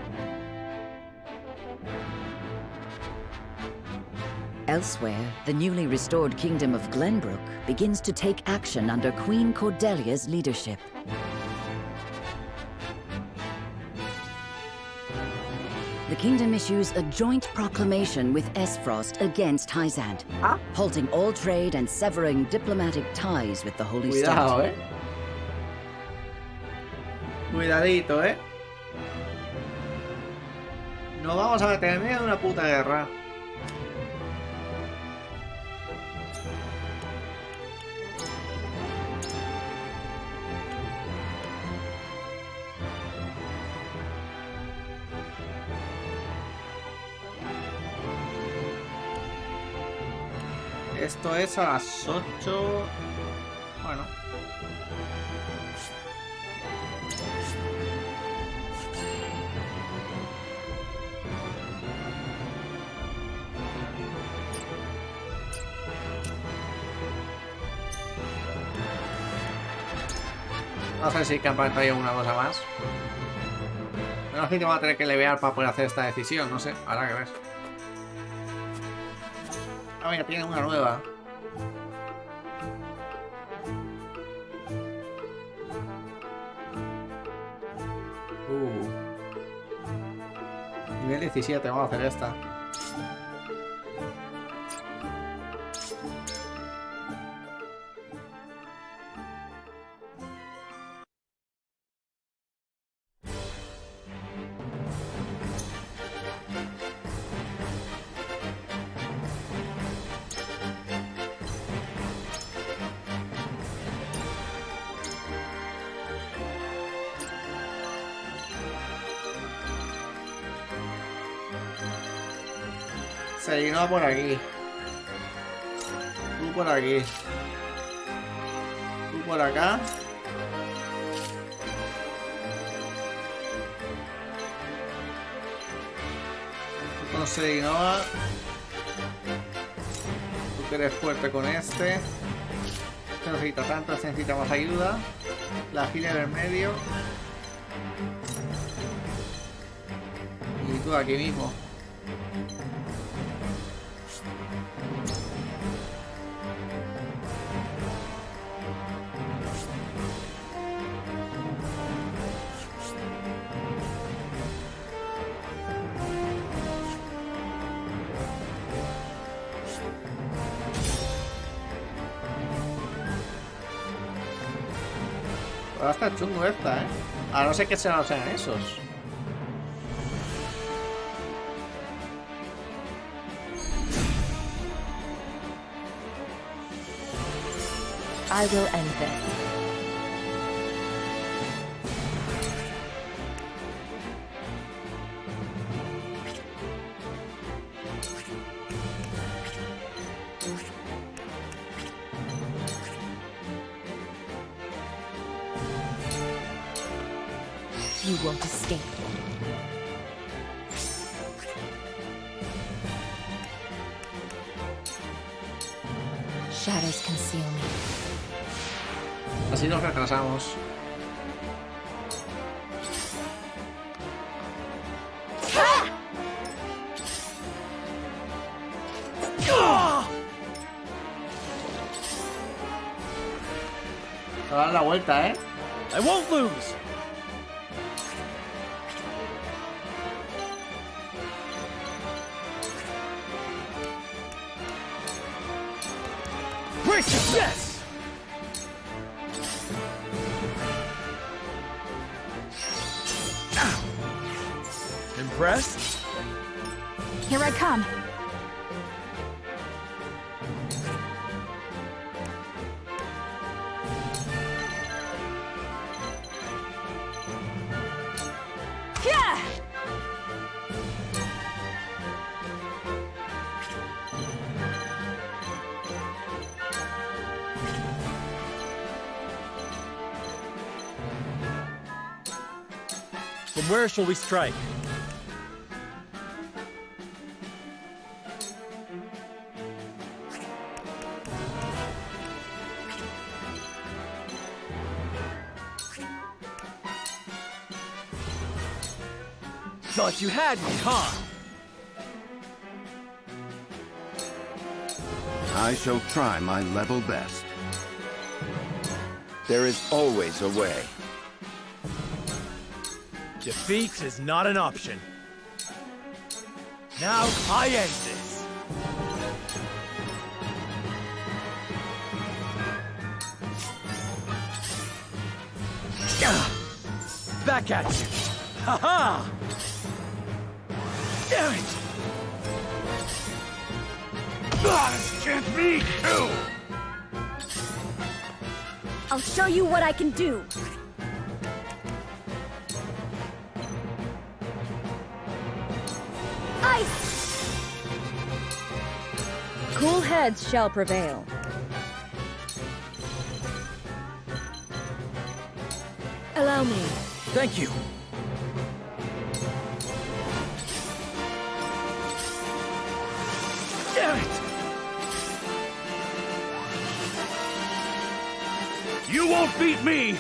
Elsewhere, the newly restored kingdom of Glenbrook begins to take action under Queen Cordelia's leadership. The kingdom issues a joint proclamation with Esfrost against Hysant, halting all trade and severing diplomatic ties with the Holy Cuidado, State. Cuidadito, No vamos a meter en medio de una puta guerra. Esto es a las 8. Bueno. No sé si capaz trae una cosa más. Menos que te va a tener que levear para poder hacer esta decisión, no sé. Habrá que ver. Ah, mira, tiene una nueva. Nivel 17, vamos a hacer esta. Se llenó por aquí. Tú por aquí. Tú por acá. Tú con Sedinova. Tú que eres fuerte con este. Este no necesita tanto, este necesita más ayuda. La healer en medio. Y tú aquí mismo. Ahora está chungo esta, A no ser que sean esos. I will end this. You won't escape. Shadows conceal me. Así nos retrasamos. Se va a dar la vuelta, ¿eh? I won't lose. Yes! Impressed? Here I come. Yeah! From where shall we strike? Thought you had me, huh? I shall try my level best. There is always a way. Defeat is not an option. Now I end this. Back at you. Ha-ha! Damn it! This can't be too! I'll show you what I can do. Ice! Cool heads shall prevail. Allow me. Thank you. Damn it! You won't beat me!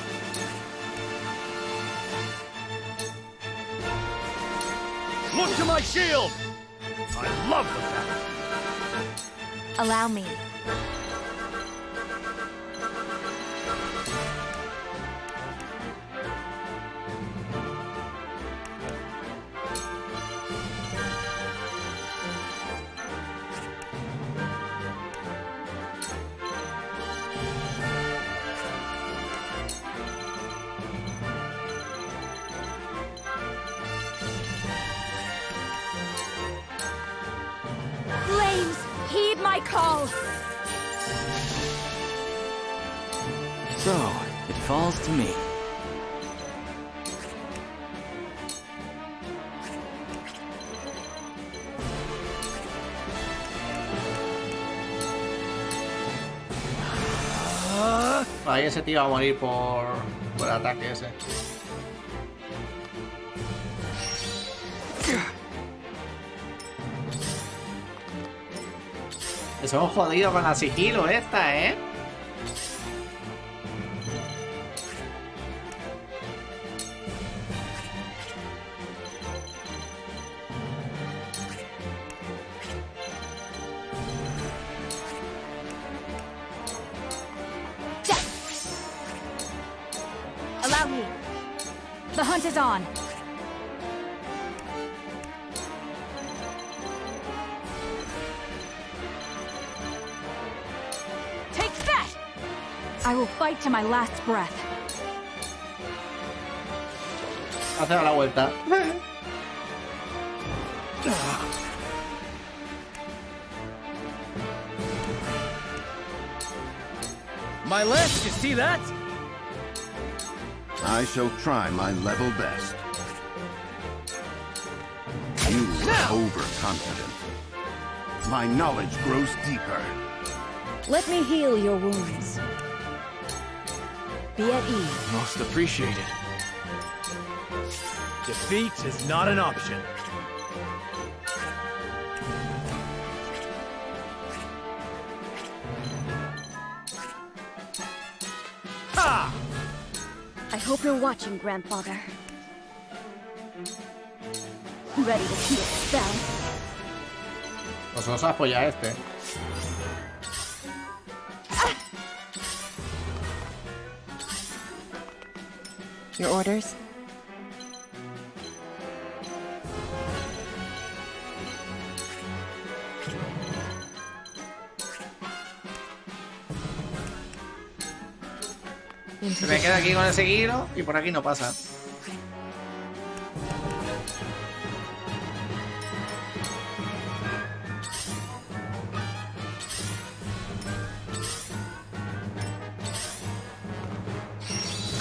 Look to my shield! I love the fact. Allow me. Flames, heed my call! So, it falls to me. Ahí ese tío va a morir por el ataque ese. Se hemos jodido con la sigilo esta, ¿eh? Allow me. The hunt is on. Take that! I will fight to my last breath. Hace la vuelta. My list, you see that? I shall try my level best. You are overconfident. My knowledge grows deeper. Let me heal your wounds. Be at ease. Most appreciated. Defeat is not an option. Ha! I hope you're watching, Grandfather. Ready to see it spell. Pues vamos a apoyar a este. Your orders? Se me queda aquí con el seguido y por aquí no pasa.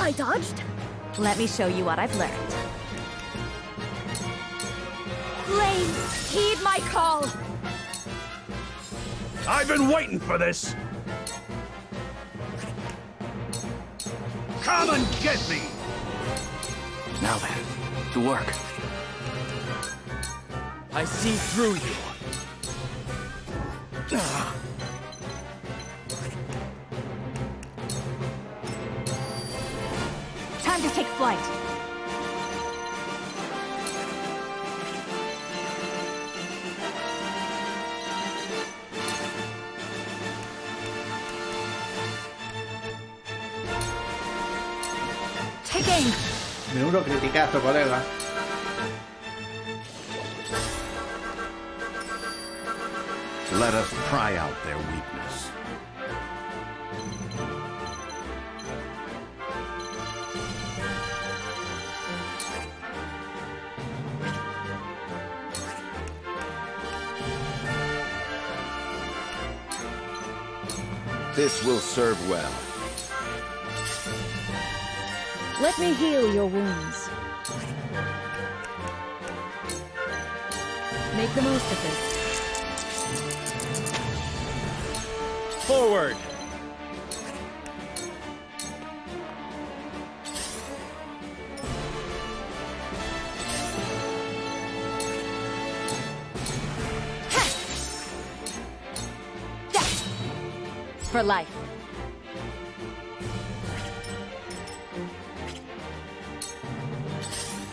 I dodged? Let me show you what I've learned. Flames, heed my call! I've been waiting for this! Come and get me! Now then, to work. I see through you. Time to take flight. Take aim. Menudo criticazo, colega. Let us try out their weakness. This will serve well. Let me heal your wounds. Make the most of this. Forward! For life.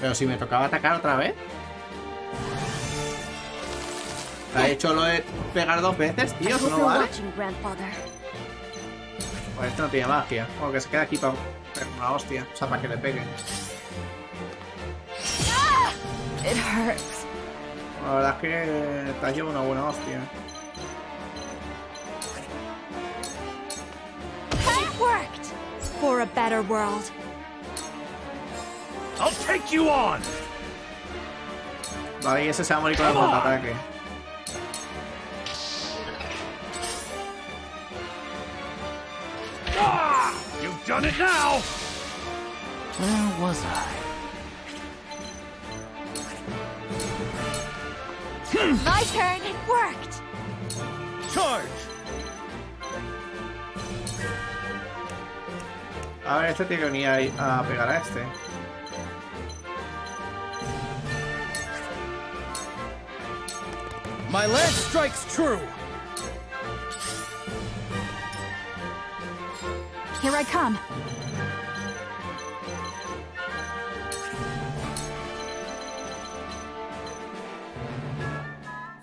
Pero si me tocaba atacar otra vez. ¿Ha hecho lo de pegar dos veces, tío? ¿Eso no vale? Pues esto no tiene magia. Como que se queda aquí para pegar una hostia. O sea, para que le peguen. It hurts. La verdad es que te has llevado una buena hostia. It worked! For a better world. I'll take you on! Vale, y ese se va a morir con el contraataque. Ah! You've done it now! Where was I? My turn, it worked! Charge! A ver, este tiene que venir ahí a pegar a este. My lance strikes true! Here I come.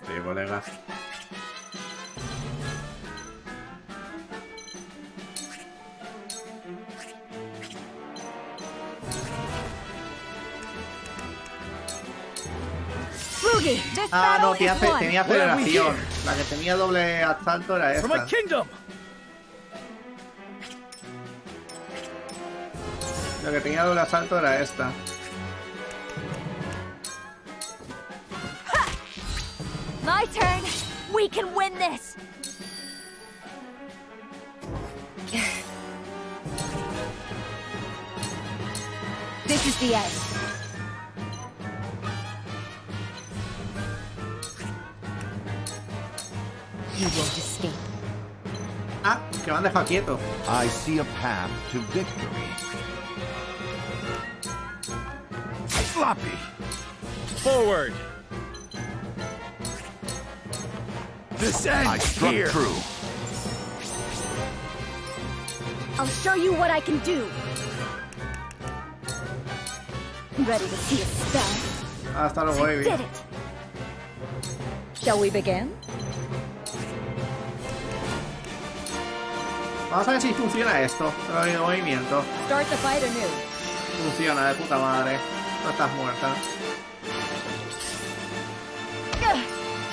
Sí, colega. Ah, no, tenía aceleración. La que tenía doble asalto era esta. La que tenía doble asalto era esta. My turn! We can win this! This is the end. You won't escape. Ah, que me han dejado quieto. I see a path to victory. Floppy. Forward. This ends I struck here. True. I'll show you what I can do. Ready to see a spell? Hasta luego, baby. Did it. Shall we begin? Vamos a ver si funciona esto. El movimiento. Start the fight anew. Funciona de puta madre. No estás muerta.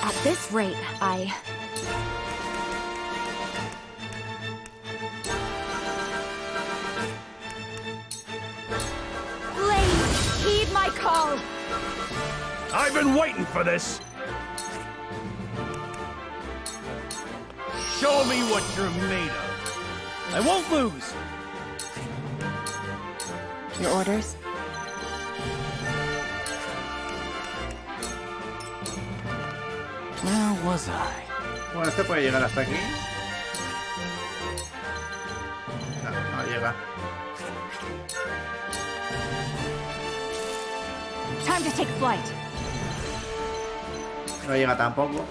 At this rate, I... Please, heed my call. I've been waiting for this. Show me what you're made of. I won't lose. Your orders? Where was I? Bueno, este puede llegar hasta aquí. No, no llega. Time to take flight. No llega tampoco.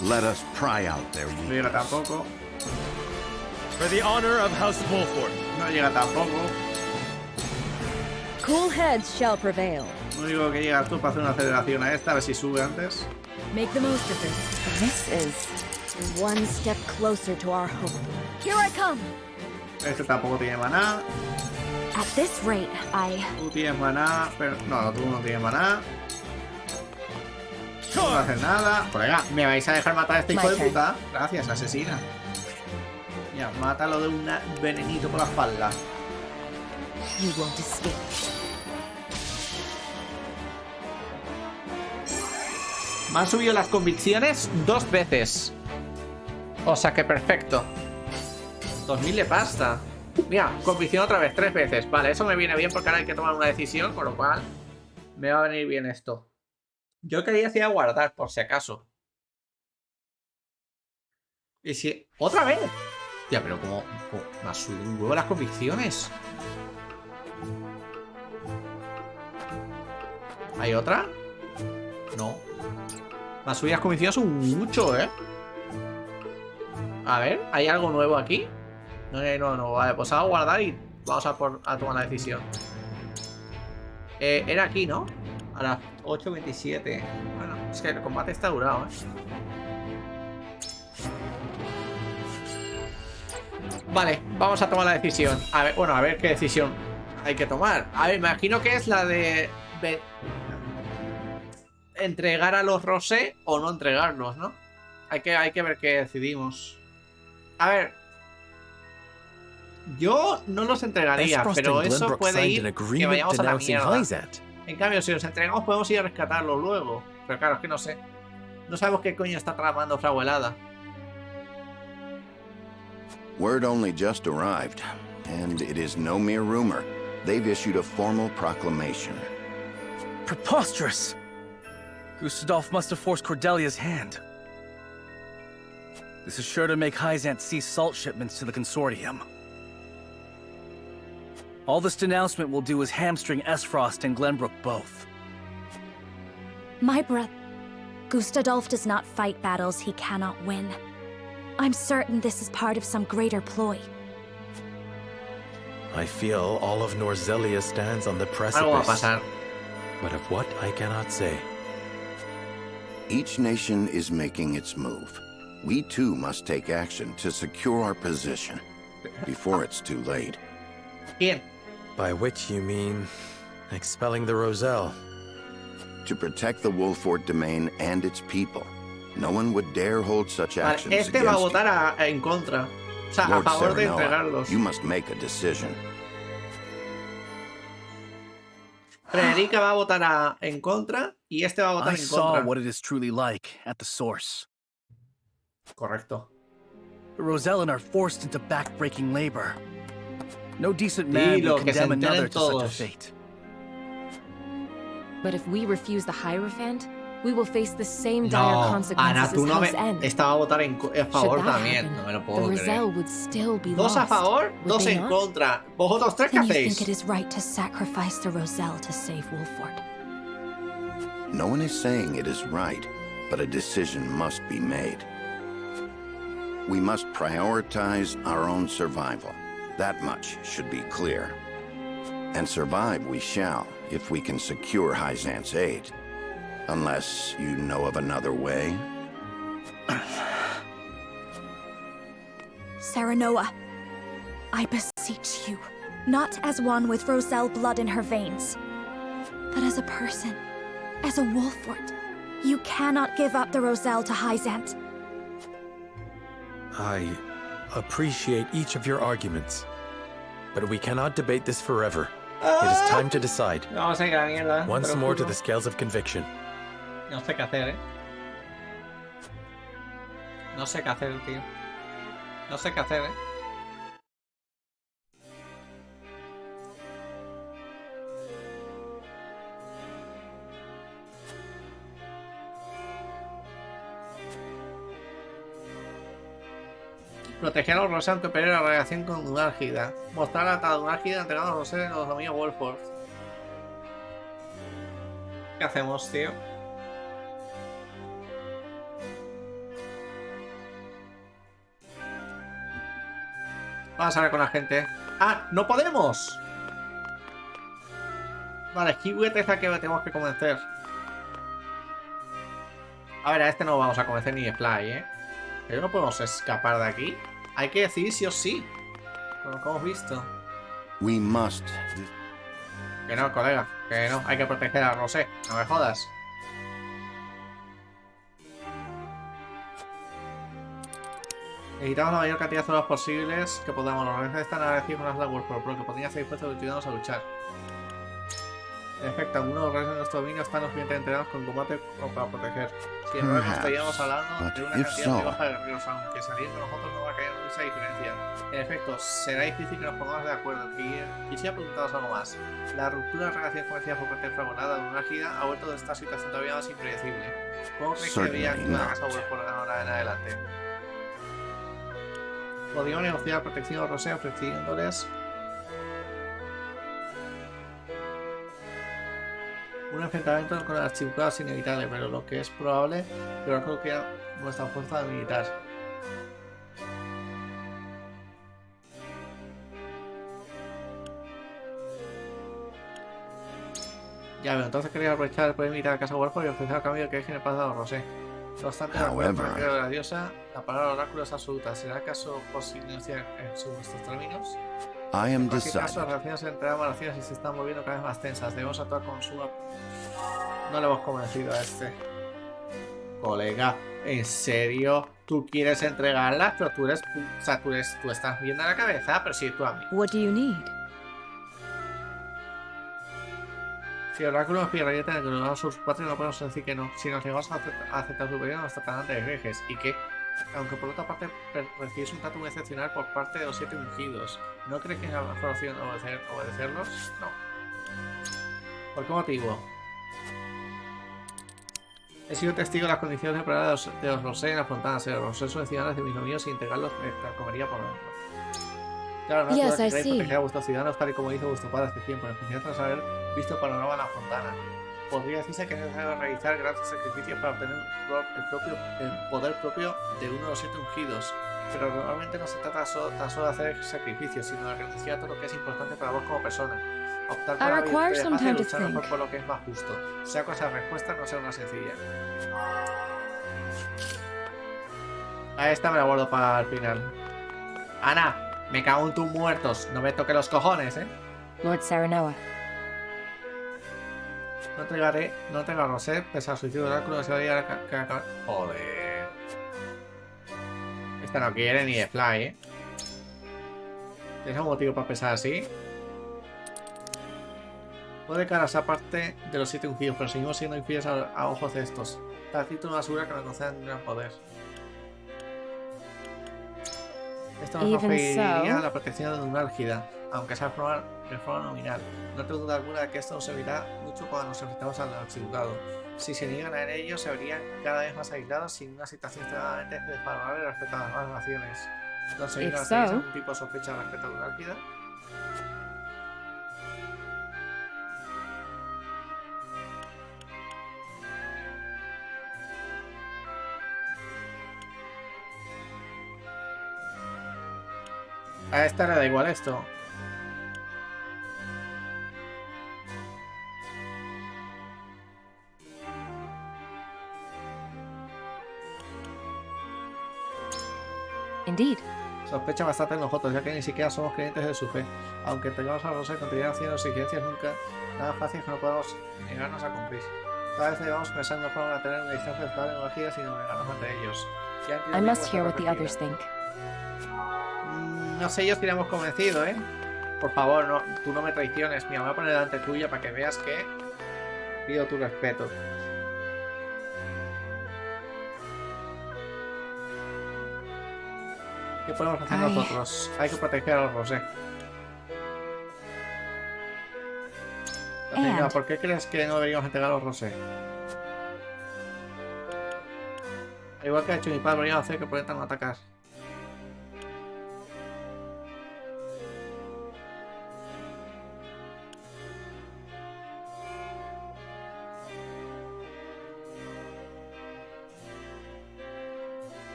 Let us pry out their No llega tampoco. For the honor of House Wolford. No llega tampoco. Cool heads shall prevail. Lo único que llegas tú para hacer una aceleración a esta, a ver si sube antes. Make the most of this. This is one step closer to our hope. Here I come. Este tampoco tiene maná. At this rate, I... Tú tienes maná, pero... No, tú no tienes maná. No haces nada. Colega, ¿me vais a dejar matar a este hijo de puta? Gracias, asesina. Ya, mátalo de un venenito por la espalda. You won't escape. Me han subido las convicciones 2 veces. O sea que perfecto. 2000 de pasta. Mira, convicción otra vez, 3 veces. Vale, eso me viene bien porque ahora hay que tomar una decisión, con lo cual me va a venir bien esto. Yo quería hacer guardar, por si acaso. Y si... ¡Otra vez! Ya, pero como me ha subido un huevo las convicciones. ¿Hay otra? No. Me ha subido las convicciones mucho, ¿eh? A ver, ¿hay algo nuevo aquí? No. Vale, pues vamos a guardar y vamos a tomar la decisión. Era aquí, ¿no? A las 8:27. Bueno, es que el combate está durado, ¿eh? Vale, vamos a tomar la decisión. A ver, bueno, a ver qué decisión hay que tomar. A ver, me imagino que es la de entregar a los Rosé o no entregarlos, ¿no? Hay que ver qué decidimos. A ver, yo no los entregaría, pero eso puede ir que vayamos a la mierda. En cambio, si los entregamos podemos ir a rescatarlos luego. Pero claro, es que no sé. No sabemos qué coño está tramando Fraguelada. Word only just arrived, and it is no mere rumor. They've issued a formal proclamation. Preposterous! Gustadolf must have forced Cordelia's hand. This is sure to make Hyzant cease salt shipments to the consortium. All this denouncement will do is hamstring Esfrost and Glenbrook both. My brother... Gustadolf does not fight battles he cannot win. I'm certain this is part of some greater ploy. I feel all of Norzelia stands on the precipice. But of what I cannot say. Each nation is making its move. We too must take action to secure our position before it's too late. Bien. By which you mean expelling the Roselle? To protect the Wolford domain and its people. No one would dare hold such actions este va a votar en contra. O sea, Lord a favor de Serenoa, entregarlos. you must make a decision. Frederica va a votar en contra y este va a votar en contra. I saw what it is truly like at the source. Correcto. The Rosellan are forced into back-breaking labor. No decent man Dilo, would que se condemn another enteren to such a todos. fate. But if we refuse the Hierophant, we will face the same dire No, consequences Ana, tú as no me... Hell's End. Esta va a votar a favor Should that también. happen, No me lo the puedo creer. Roselle would still be Dos a lost, favor, would dos they en not? contra. ¿Vosotros tres qué Then you think hacéis? it is right to sacrifice the Roselle to save Wolford? No one is saying it is right, but a decision must be made. We must prioritize our own survival. That much should be clear. And survive we shall, if we can secure Hyzant's aid. Unless you know of another way? Serenoa, I beseech you, not as one with Roselle blood in her veins, but as a person, as a Wolford. You cannot give up the Roselle to Hyzant. I appreciate each of your arguments, but we cannot debate this forever. It is time to decide. No sé qué la mierda. Once more to the scales of conviction. No sé qué hacer, No sé qué hacer, tío. No sé qué hacer, Proteger a los Rosé aunque pelee la relación con Dunálgida. Mostrar la Dunálgida entregando a los Rosé a los dominios Wolford. ¿Qué hacemos, tío? Vamos a ver con la gente. ¡Ah! ¡No podemos! Vale, Kiwet es la que tenemos que convencer. A ver, a este no vamos a convencer ni de Fly, Pero no podemos escapar de aquí. Hay que decidir sí o sí. Como hemos visto. We must. Que no, colega. Que no, hay que proteger a Rosé. No me jodas. Necesitamos la mayor cantidad de zonas posibles que podamos. Los organizadores están agradecidos con las labores, por lo que podrían estar dispuestos a ayudarnos a luchar. En efecto, algunos de los reyes de nuestro dominio están lo suficientemente entrenados con combate como para proteger. Sin embargo, estaríamos hablando de una cantidad muy baja de guerreros, aunque salir con nosotros no va a caer mucha diferencia. En efecto, será difícil que nos pongamos de acuerdo. Quisiera preguntaros algo más. La ruptura de las relaciones comerciales por parte de Fragonada de una gira ha vuelto de esta situación todavía más impredecible. ¿Cómo crees que debería actuar la casa por ahora en adelante? Podríamos negociar protección a Rosé ofreciéndoles un enfrentamiento con el archiducado es inevitable, pero lo que es probable, pero creo que nuestra fuerza militar. Ya veo, entonces quería aprovechar el poder militar de Casa Wolford y ofrecer al cambio que dejen el pasado a Rosé. No obstante, de la diosa, la palabra oráculo es absoluta. ¿Será acaso posible negociar en nuestros términos? En cualquier caso, las relaciones entre ambas naciones y se están volviendo cada vez más tensas. Debemos actuar con suma. No le hemos convencido a este. Colega, ¿en serio? ¿Tú quieres entregarlas? Pero tú eres... O sea, tú estás viendo la cabeza, pero sí, tú a mí. What do you need? Si el oráculo nos pide tener que nos sus patrios, no podemos decir que no. Si nos llegamos a aceptar su pedido, nos tratarán de herejes. ¿Y qué? Aunque por otra parte recibís un trato muy excepcional por parte de los 7 ungidos. ¿No crees que es la mejor opción obedecerlos? No. ¿Por qué motivo? He sido testigo de las condiciones de prueba de los Rosé en la frontera. Los Rosé son ciudadanos de mis dominios sin integrarlos en comería por ejemplo. Claro, no Yes, I queréis see. proteger a vuestros ciudadanos tal y como hizo vuestro padre hace tiempo, en especial tras haber visto el panorama en la fontana. Podría decirse que es necesario realizar grandes sacrificios para obtener el poder propio de uno de los 7 ungidos, pero normalmente no se trata tan solo de hacer sacrificios, sino de renunciar a todo lo que es importante para vos como persona. Optar por la vida de paz y luchar mejor por lo que es más justo. Sea con esa respuesta, no sea una sencilla. A esta me la guardo para el final. Ana, me cago en tus muertos. No me toques los cojones, Lord Serenoa. No entrega a Rosé, pese al suicidio del oráculo, se va a ir a Joder. Esta no quiere ni de Fly, ¿Tienes algún motivo para pensar así? Puede que ahora sea parte de los 7 ungidos, pero seguimos siendo infieles a ojos de estos. Tal título no asegura que nos concedan un gran poder. Esto nos ofrecería la protección de una álgida, aunque sea de forma nominal. No tengo duda alguna de que esto nos servirá mucho cuando nos enfrentamos al archiducado. Si se niegan a ello, se verían cada vez más aislados sin una situación extremadamente desfavorable respecto a las demás naciones. ¿Conseguir algún tipo de sospecha respecto a una álgida? A esta le da igual esto. Indeed. Sospecha bastante en nosotros, ya que ni siquiera somos creyentes de su fe. Aunque tengamos a Rosa y continuar haciendo exigencias, nunca nada fácil es que no podamos negarnos a cumplir. Cada vez debamos pensar en una forma de tener una distancia estable en energía sin negarnos ante ellos. I must hear what the others think. No sé yo si le hemos convencido, ¿eh? Por favor, no, tú no me traiciones. Mira, me voy a poner delante tuya para que veas que pido tu respeto. ¿Qué podemos hacer nosotros? Hay que proteger a los Rosé. Señora, ¿por qué crees que no deberíamos entregar a los Rosé? Al igual que ha hecho mi padre, deberíamos hacer que puedan no atacar.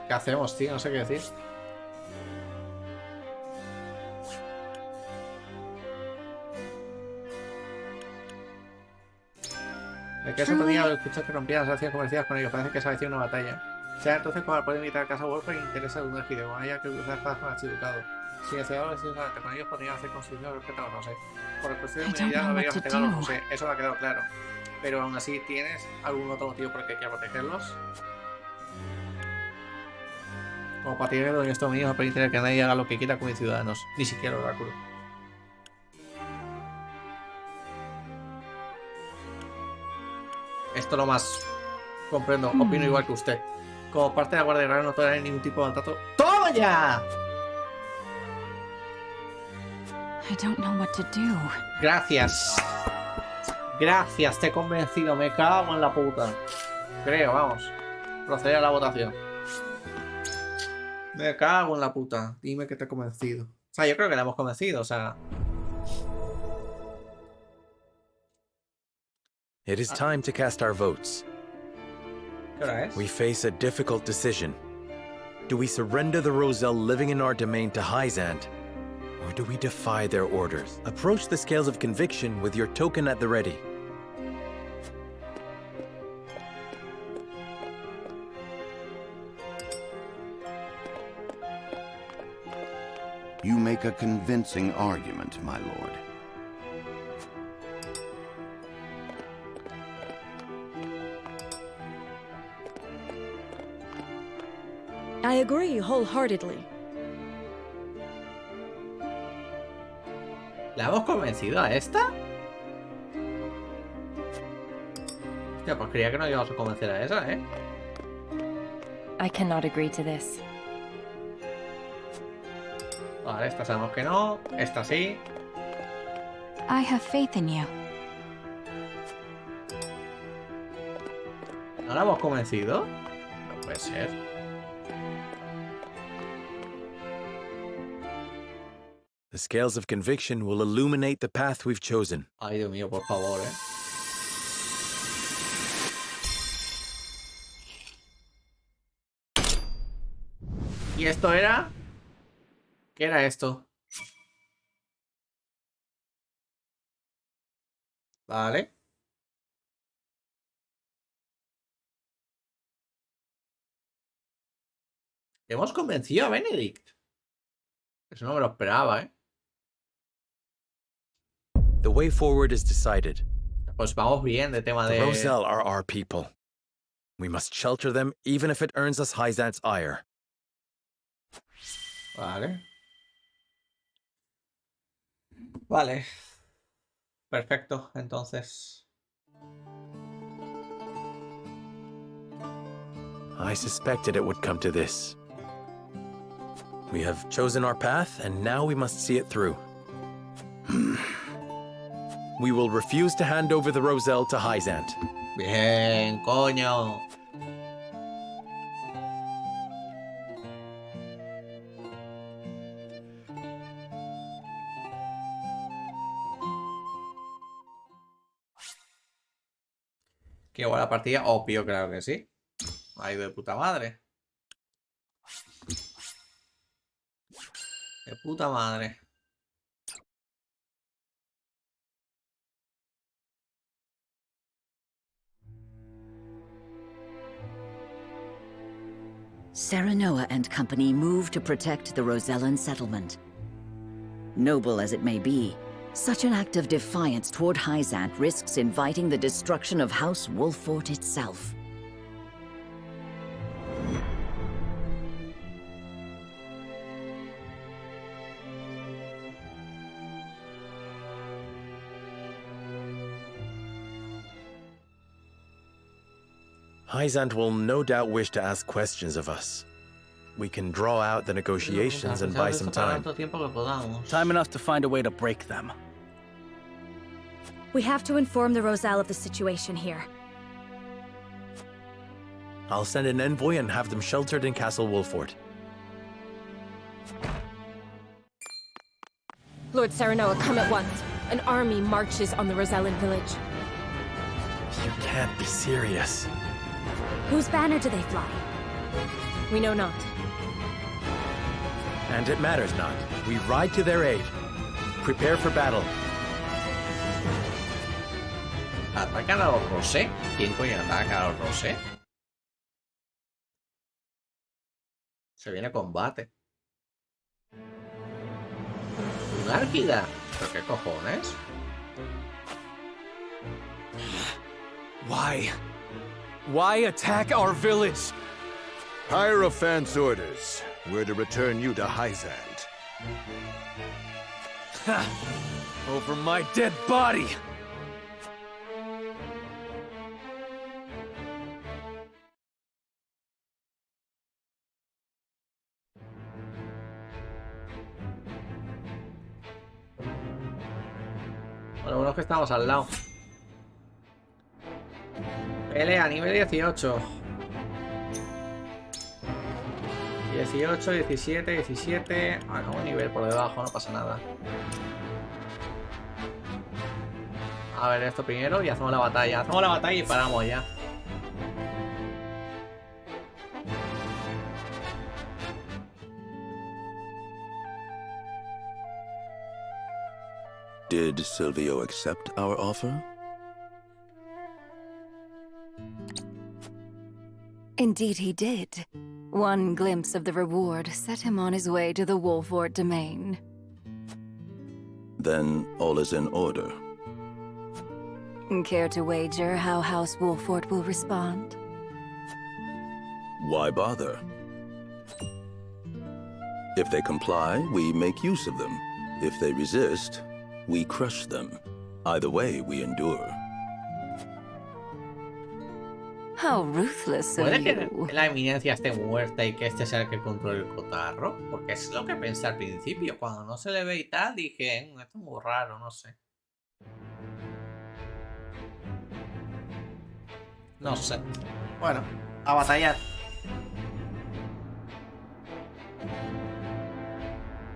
¿Qué hacemos, tío? No sé qué decir. Me quedé sorprendido al escuchar que rompían las relaciones comerciales con ellos. Parece que se avecina una batalla. Sea entonces cuando pueden invitar a casa a Wolfram y interesa de un video. Con ella que cruzar espadas con el archiducado. Si deseaban decir nada con ellos, podrían hacer construcción respecto a los Rosé. Por el cuestión de humanidad no deberíamos pegar a los Rosé. Eso me ha quedado claro. Pero aún así, ¿tienes algún otro motivo por el que quieras protegerlos? Como patinero en Estados Unidos no permitiré que nadie haga lo que quiera con mis ciudadanos, ni siquiera el oráculo. Esto lo más comprendo, opino igual que usted. Como parte de la Guardia Real no toleraré ningún tipo de maltrato. ¡Toma ya! I don't know what to do. Gracias. Gracias, te he convencido, me cago en la puta. Creo, vamos. Proceder a la votación. Me cago en la puta. Dime que te he convencido. O sea, yo creo que la hemos convencido, o sea. It is time to cast our votes. ¿Qué hora es? We face a difficult decision. Do we surrender the Roselle living in our domain to Hyzant, or do we defy their orders? Approach the scales of conviction with your token at the ready. You make a convincing argument, my lord. I agree wholeheartedly. ¿La hemos convencido a esta? Hostia, pues creía que no íbamos a convencer a esa, ¿eh? I cannot agree to this. Vale, esta sabemos que no. Esta sí. I have faith in you. ¿No la hemos convencido? No puede ser. The scales of conviction will illuminate the path we've chosen. Ay, Dios mío, por favor, ¿eh? ¿Y esto era? ¿Qué era esto? Vale. Hemos convencido a Benedict. Eso no me lo esperaba, ¿eh? The way forward is decided. Pues vamos bien de tema de... The Roselle are our people. We must shelter them even if it earns us Hyzant's ire. Vale. Vale. Perfecto, entonces. I suspected it would come to this. We have chosen our path, and now we must see it through. We will refuse to hand over the Roselle to Hyzant. Bien, coño. Qué buena partida, obvio, claro que sí. Ha ido de puta madre. De puta madre. Serenoa and company move to protect the Rosellan settlement. Noble as it may be, such an act of defiance toward Hyzant risks inviting the destruction of House Wolffort itself. Hyzant will no doubt wish to ask questions of us. We can draw out the negotiations and buy some time. Time enough to find a way to break them. We have to inform the Roselle of the situation here. I'll send an envoy and have them sheltered in Castle Wolffort. Lord Serenoa, come at once. An army marches on the Rosellan village. You can't be serious. Whose banner do they fly? We know not. And it matters not. We ride to their aid. Prepare for battle. ¿Atacan a los Rosé? ¿Quién coño ataca a los Rosé? Se viene combate. ¿Una árquida? ¿Pero qué cojones? Why attack our village? Hierophant's orders were to return you to Hyzant. Over my dead body! Bueno, bueno, es que estamos al lado. Pelea nivel 18. 18, 17, 17. Bueno, un nivel por debajo, no pasa nada. A ver esto primero y hacemos la batalla. Hacemos la batalla y paramos ya. Did Silvio accept our offer? Indeed he did. One glimpse of the reward set him on his way to the Wolffort domain. Then all is in order. Care to wager how House Wolffort will respond? Why bother? If they comply, we make use of them. If they resist, we crush them. Either way, we endure. How ruthless of ¿Puede que you. la eminencia esté muerta y que este sea el que controle el cotarro? Porque es lo que pensé al principio. Cuando no se le ve y tal, dije, esto es muy raro, no sé. No sé. Bueno, a batallar.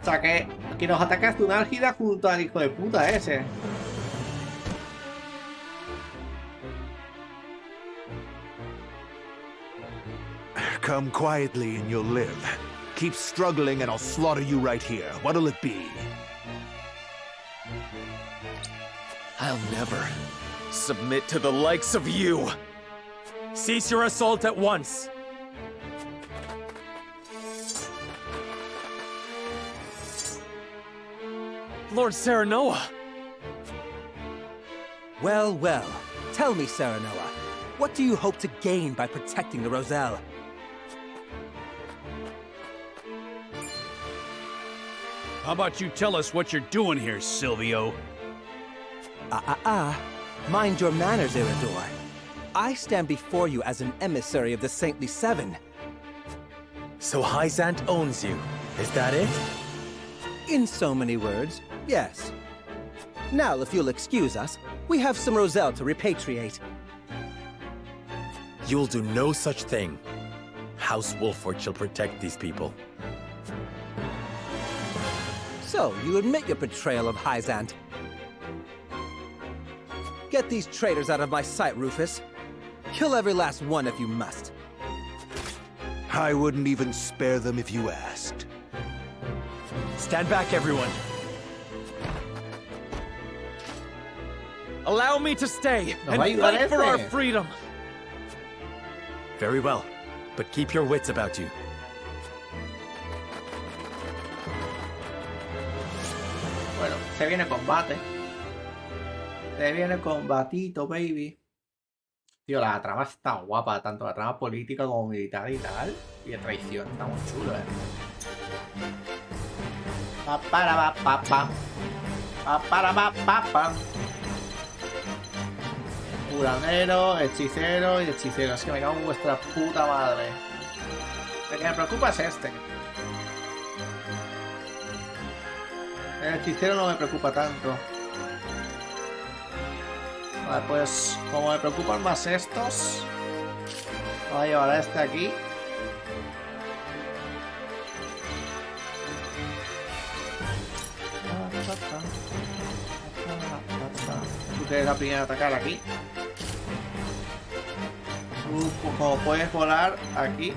O sea que nos atacaste una álgida junto al hijo de puta ese. Come quietly and you'll live. Keep struggling and I'll slaughter you right here. What'll it be? I'll never submit to the likes of you. Cease your assault at once. Lord Serenoa! Well, well. Tell me, Serenoa, what do you hope to gain by protecting the Roselle? How about you tell us what you're doing here, Silvio? Mind your manners, Erador. I stand before you as an emissary of the Saintly Seven. So Hyzant owns you, is that it? In so many words, yes. Now, if you'll excuse us, we have some Roselle to repatriate. You'll do no such thing. House Wolford shall protect these people. So, you admit your betrayal of Hyzant. Get these traitors out of my sight, Rufus. Kill every last one if you must. I wouldn't even spare them if you asked. Stand back, everyone. Allow me to stay and fight for our freedom. Very well, but keep your wits about you. Bueno, se viene combate. Se viene combatito, baby. Tío, la trama está guapa, tanto la trama política como militar y tal. Y de traición, está muy chulo, Curandero, hechicero y hechicero. Es que me cago en vuestra puta madre. Lo que me preocupa es este. El hechicero no me preocupa tanto. Vale, pues como me preocupan más estos, voy a llevar a este aquí. Tú tienes la primera a atacar aquí. Tú, como puedes volar aquí.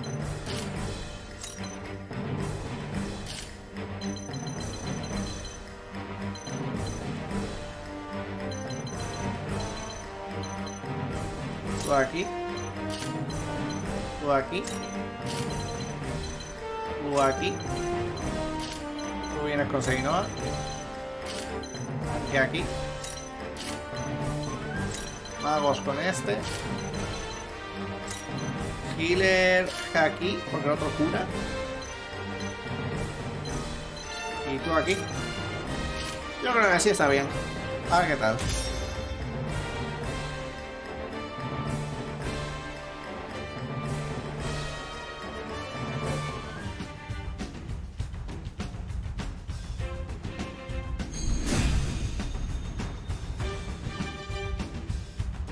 Tú aquí. Tú aquí. Tú aquí. Tú vienes con Seinoa. Y aquí. Magos con este. Healer aquí, porque el otro cura. Y tú aquí. Yo creo que así está bien. A ver qué tal.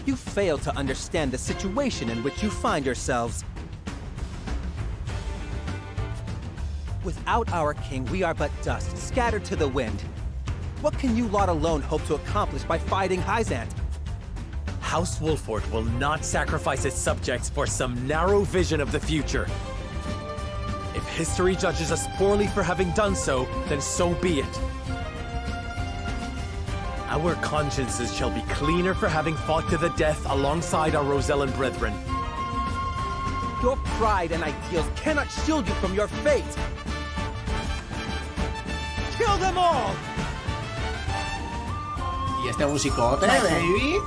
You fail to understand the situation in which you find yourselves. Without our king, we are but dust, scattered to the wind. What can you lot alone hope to accomplish by fighting Hyzant? House Wolford will not sacrifice its subjects for some narrow vision of the future. If history judges us poorly for having done so, then so be it. Our consciences shall be cleaner for having fought to the death alongside our Rosellan brethren. Your pride and ideals cannot shield you from your fate. Kill them all! Y este musicote, baby.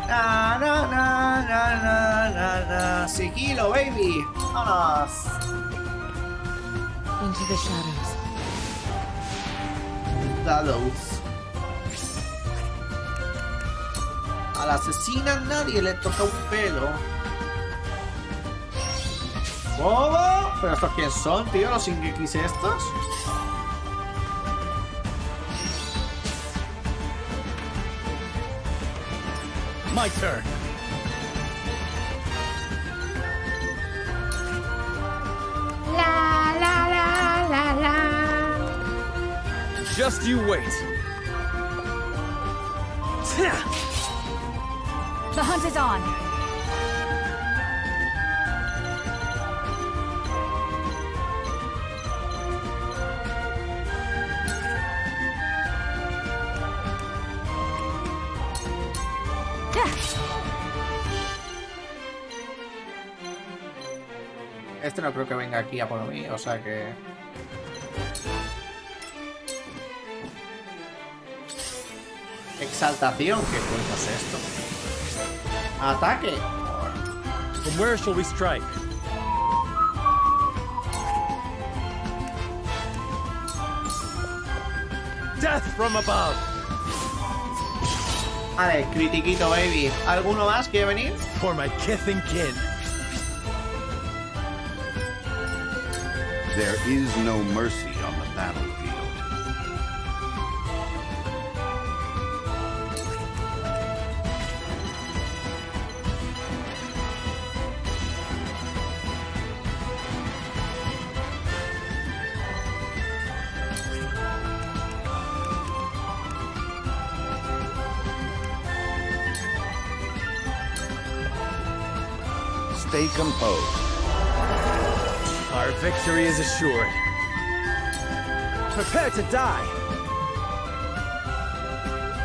Na na na na na na na. Sigilo, baby. Vámonos. Into the shadows. Dados. A la asesina nadie le toca un pelo. ¿Cómo? ¿Pero estos quién son, tío? ¿Los Ingekis estos? My turn. La la la la la. Just you wait. The hunt is on. Este no creo que venga aquí a por mí, o sea que... Exaltación, ¿qué coño es esto? ¡Ataque! From where shall we strike? Death from above! Vale, critiquito, baby. ¿Alguno más quiere venir? For my kith and kin. There is no mercy on the battlefield. Stay composed. Our victory is assured. Prepare to die.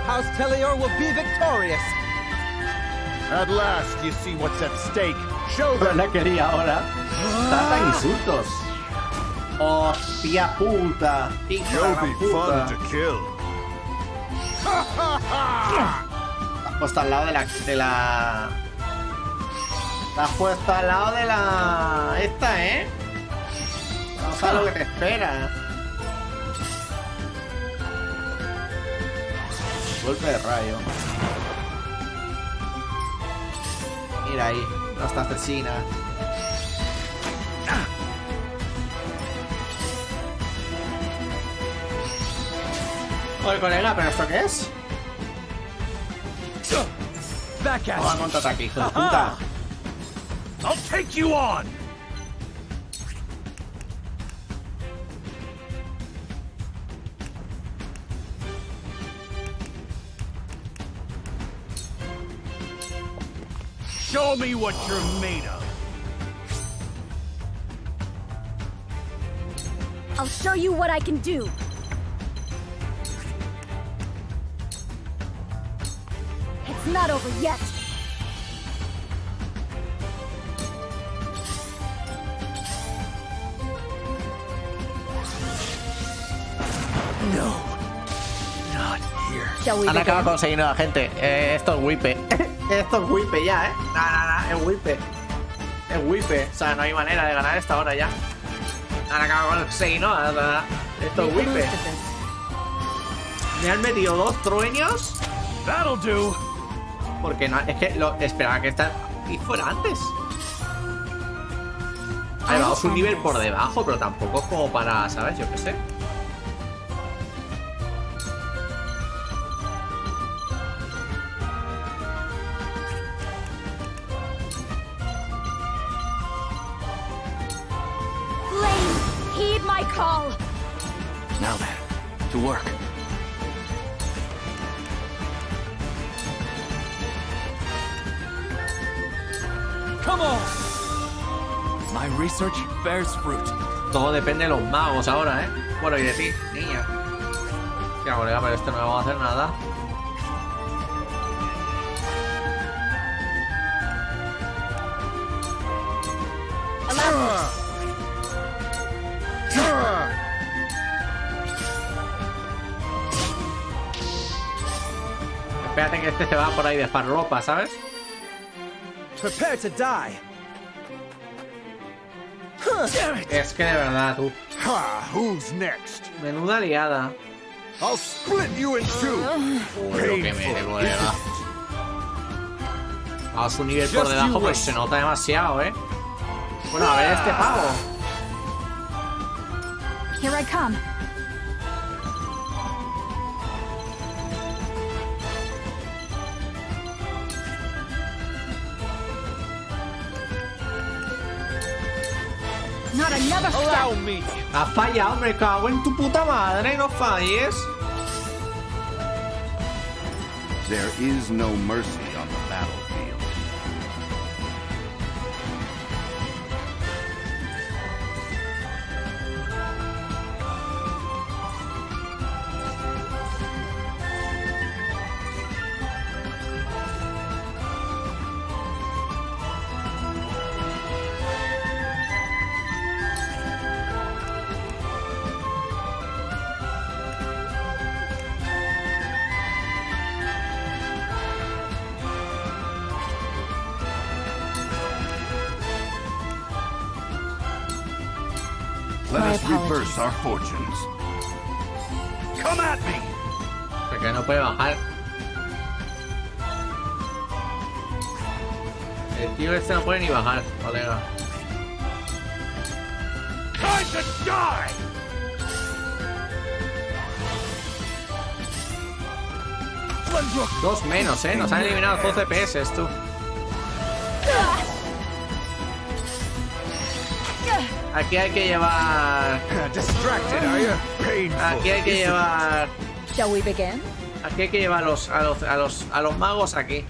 House Teleor will be victorious. At last, you see what's at stake. Show them. La quería ahora. Tata insultos. Hostia puta. You'll be fun to kill. Has puesto al lado de la... Te has puesto al lado de la... Esta, ¿eh? No sabes lo que te espera. Golpe de rayo. Mira ahí, nuestra asesina. Oye, colega, ¿pero esto qué es? Vamos a contraataque, hijo de puta. I'll take you on. Show me what you're made of. I'll show you what I can do. It's not over yet. No. Not here. Han acabado consiguiendo a la gente. Esto es wipe. Esto es wipe ya, es wipe. Es wipe. O sea, no hay manera de ganar esta hora ya. Han acabado consiguiendo. Esto es wipe. Me han metido 2 trueños. That'll do. Porque no, es que esperaba que esta y fuera antes. Ahí vamos un nivel por debajo, pero tampoco es como para, ¿sabes? Yo qué sé. Heed my call. Now then, to work. Come on. My research bears fruit. Todo depende de los magos ahora, ¿eh? Bueno, y de ti, niña. Ya, colega, pero esto no le vamos a hacer nada. Espérate que este se va por ahí de farropa, ¿sabes? Prepare to die. Es que de verdad, tú. Who's next? Menuda liada. I'll split you in two. Uy, lo que mete, colega. A su nivel por debajo, pero se nota demasiado, ¿eh? Bueno, a ver este pavo. Here I come. Not another Allow me. Has fallado, me cago en tu puta madre, no falles. There is no mercy on the battlefield. Let us reverse our fortunes. Come at me. Porque no puede bajar. El tío este no puede ni bajar, colega. Dos menos, nos han eliminado 12 PS, tú. Aquí hay que llevar. Aquí hay que llevar. Shall we begin? Aquí hay que llevar a los magos aquí.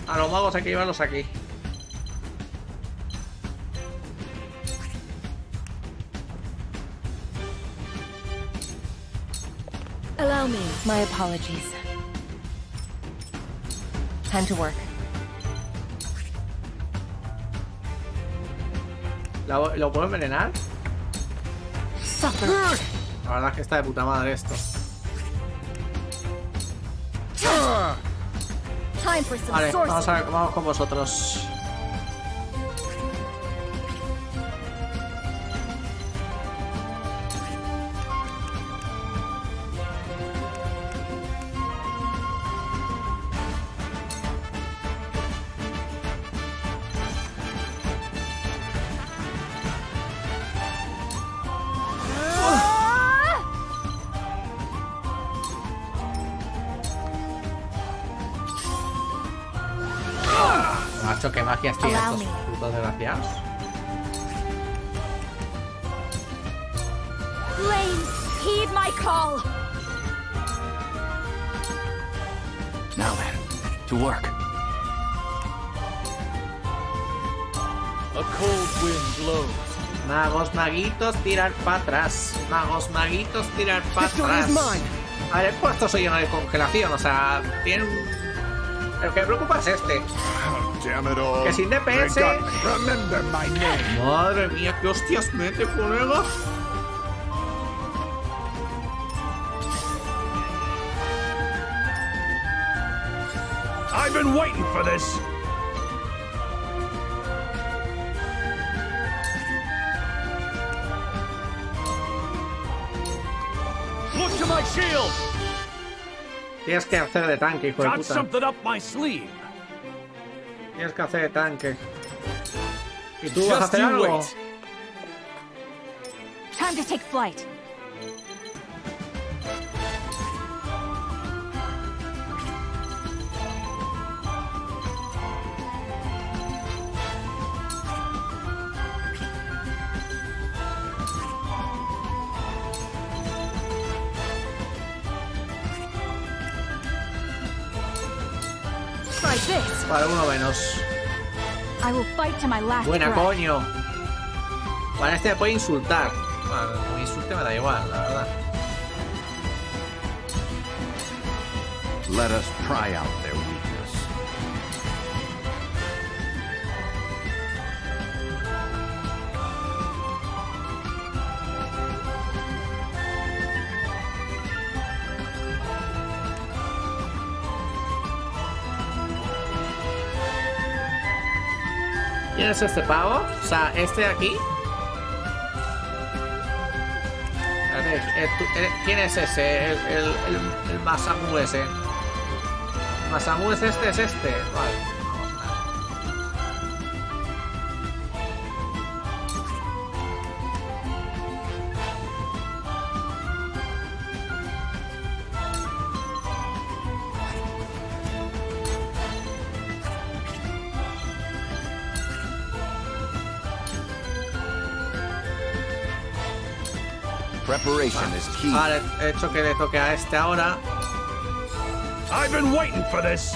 A los magos hay que llevarlos aquí. Allow me. My apologies. Time to work. ¿Lo puedo envenenar? La verdad es que está de puta madre esto. Vale, vamos con vosotros. Macho, qué magias tienen estos putos desgraciados. Flames, heed my call. Now then, to work. A cold wind blows. Magos, maguitos, tirar para atrás. Magos, maguitos, tirar para atrás. A ver, pues esto soy yo de congelación, o sea, tiene un... El que me preocupa es este. Que sin DPS. Madre mía, qué hostias mete, colega. I've been waiting for this. Look to my shield. Tienes que hacer de tanque, hijo de Got puta. something up my sleeve. Tienes que hacer de tanque. ¿Y tú vas a hacer algo? Time to take flight. Vale, uno menos. I will fight to my last Buena, breath. coño. Vale, este me puede insultar. Bueno, que me insulte me da igual, la verdad. Let us try out their weakness. ¿Quién es este pavo? O sea, este de aquí. ¿Quién es ese? El Masamu ese. Masamu es este, Vale. Preparation is key. Vale, he hecho que le toque a este ahora. I've been waiting for this.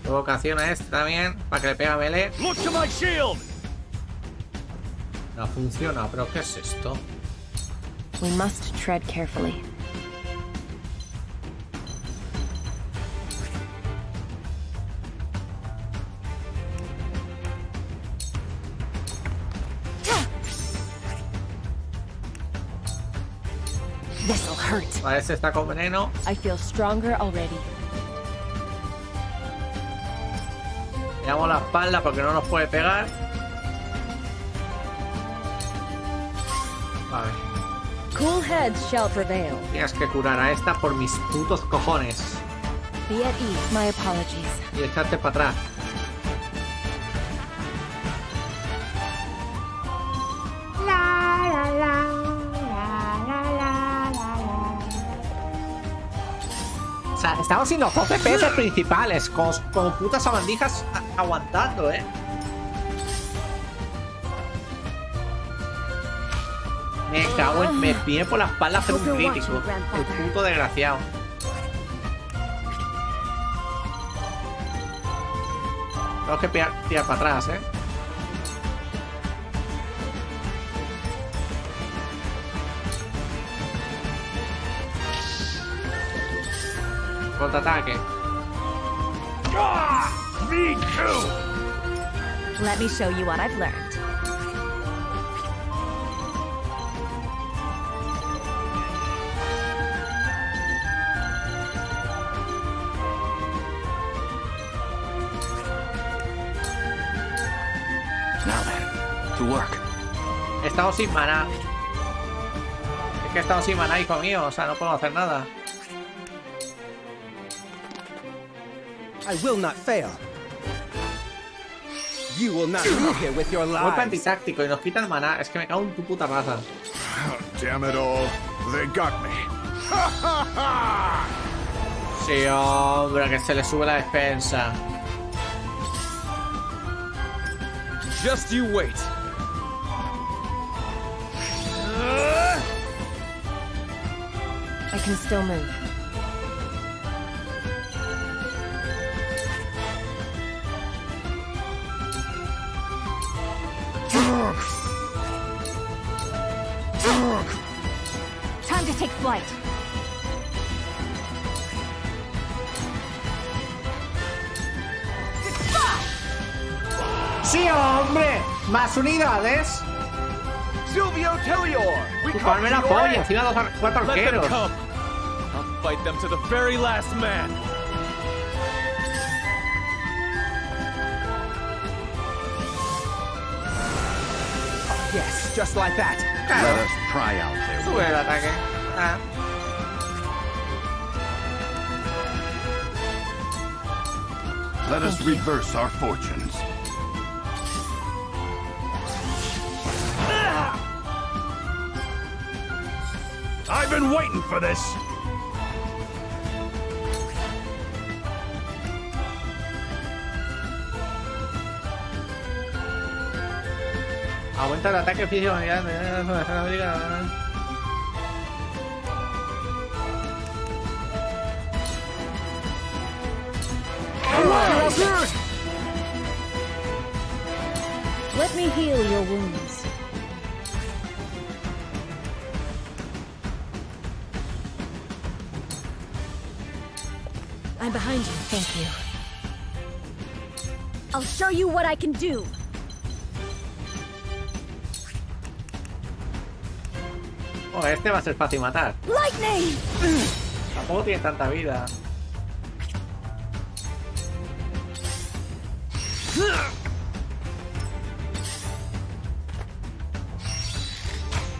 Provocación a este también, para que le pegue a melee. Look to my shield. No funciona, pero ¿qué es esto? We must tread carefully. This'll hurt. Vale, este está con veneno. I feel stronger already. Miramos la espalda porque no nos puede pegar. Vale. Cool heads shall prevail. Tienes que curar a esta por mis putos cojones. Be at ease. My apologies. Y echarte para atrás. O sea, estamos sin los 2 FPS principales, como putas sabandijas aguantando, Me cago en... Me viene por la espalda hacer un crítico. El puto desgraciado. Tengo que tirar para atrás, Contraataque. Me too. Let me show you what I've learned. Now then, to work. He estado sin maná. Es que he estado sin maná, hijo mío. O sea, no puedo hacer nada. I will not fail. You will not leave here with your Golpe lives. antitáctico y nos quita el maná. Es que me cago en tu puta raza. Damn it all. They got me. Sí, hombre, que se le sube la defensa. Just you wait. I can still move. Time to take flight. ¡Sí, hombre! ¡Más unidades! Silvio Tellior! ¡Chuparme la polla! Encima 4 arqueros. I'll fight them to the very last man. Yes, just like that. Let us pry out their Sube el ataque. Ah. Let us reverse our fortunes. I've been waiting for this. Aumenta el ataque físico. Let me heal your wounds. I'm behind you. Thank you. I'll show you what I can do. Oh, este va a ser fácil matar. Lightning! Tampoco tiene tanta vida.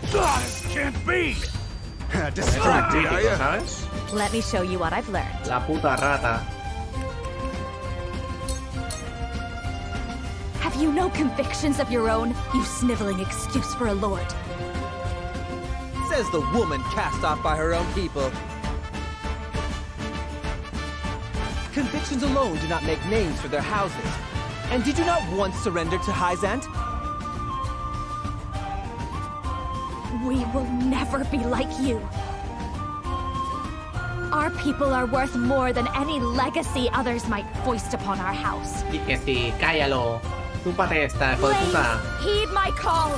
This can't be. Distracted, are you? ¿Sabes? Let me show you what I've learned. La puta rata. Have you no convictions of your own, you sniveling excuse for a lord? Says the woman cast off by her own people. Convictions alone do not make names for their houses. And did you not once surrender to Hyzant? We will never be like you. Our people are worth more than any legacy others might foist upon our house. Y que sí, cállalo. Túpate esta, hijo de puta. Heed my call.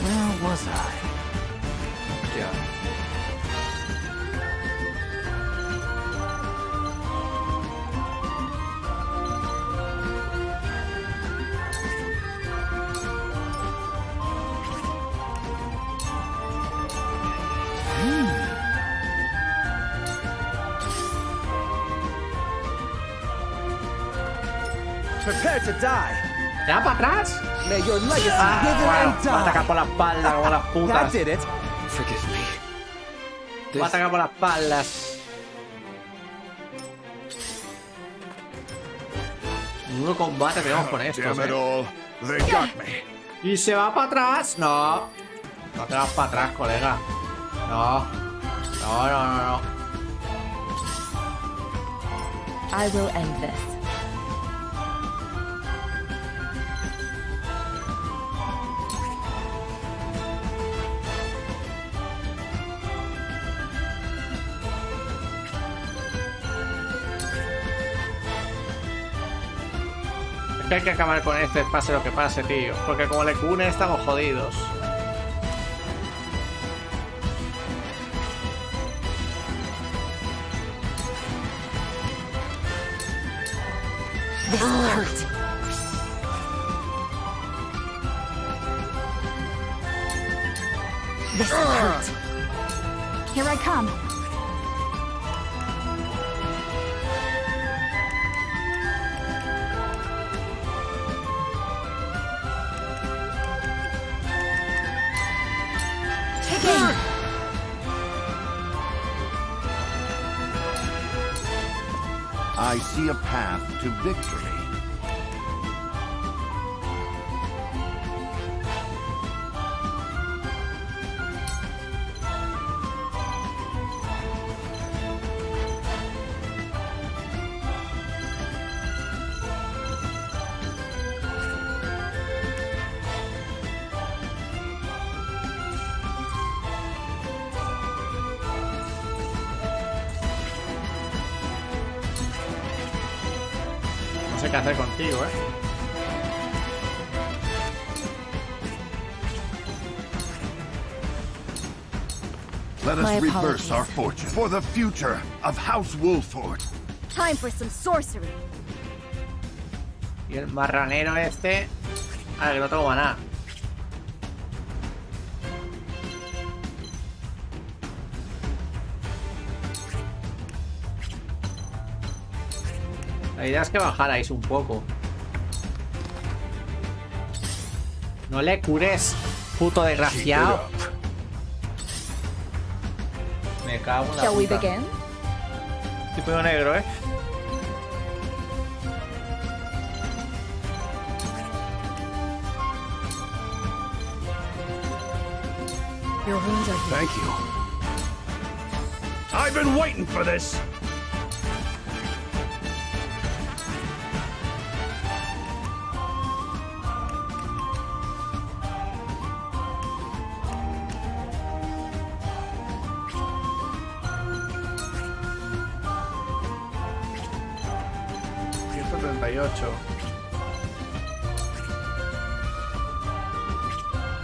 Where was I? Yeah. Prepare to die. ¿Te va para atrás? May your legacy Ah, wither bueno, and va a atacar die. por la espalda como las That putas. did it. Forgive me. Va a atacar por las espaldas. Menudo combate tenemos con estos, Damn it all. They got me. ¿Y se va para atrás? No. No te vas para atrás, colega. No. No, no, no, no. I will end this. Es que hay que acabar con este, pase lo que pase, tío. Porque como le cune estamos jodidos. This will hurt. This will hurt. Here I come. I see a path to victory. No sé qué hacer contigo, Let My us reverse apologies. our fortune for the future of House Wolford. Time for some sorcery. Y el marranero este... Ah, que no tengo maná. La idea es que bajarais un poco. No le cures, puto desgraciado. Me cago en la Shall we puta. begin? Tipo negro, Your wounds are healed. Thank you. I've been waiting for this.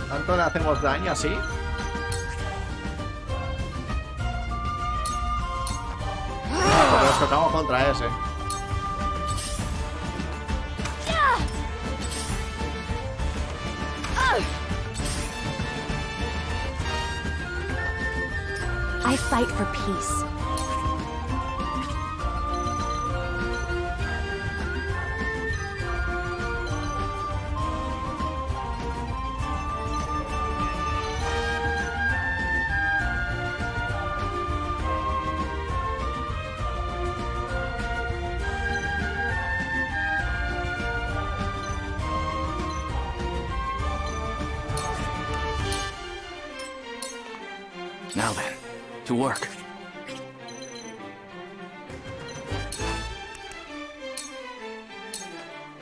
¿Tanto le hacemos daño así? Porque nos tocamos contra ese. I fight for peace. Now then, to work.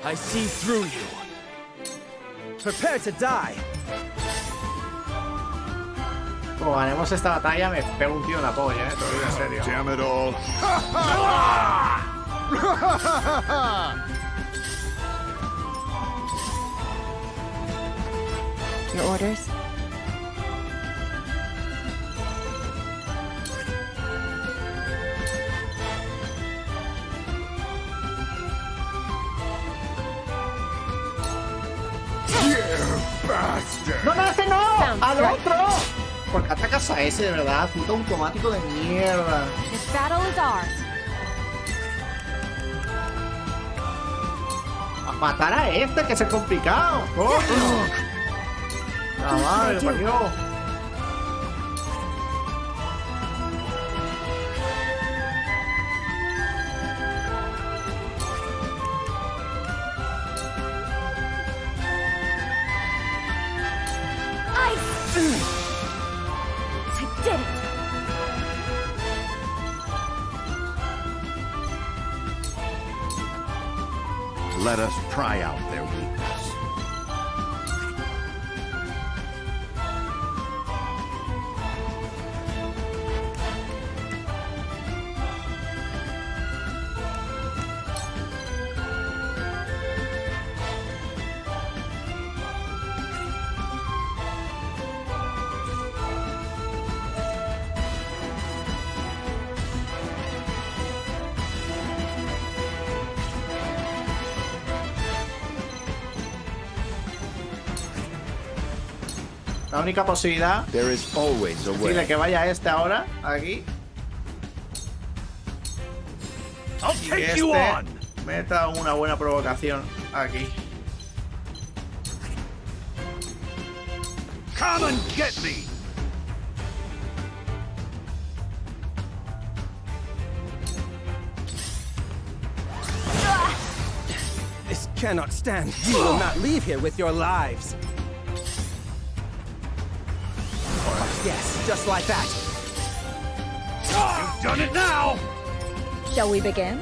I see through you. Prepare to die. Como ganemos esta batalla, me pego un tío en la polla, te lo digo en serio. Damn it all. Your orders? ¡No, no, ese no! ¡Al otro! ¿Por qué atacas a ese, de verdad? Puto automático de mierda. This battle is ours. Matar a este, que es el complicado. ¡Coño! La madre, parió. I did it! Let us try out their weakness. La única posibilidad There is always a way. dile que vaya este ahora, aquí. I'll Y take este you on. meta una buena provocación aquí. Come and get me. This cannot stand. You will not leave here with your lives. Yes, just like that. You've done it now. Shall we begin?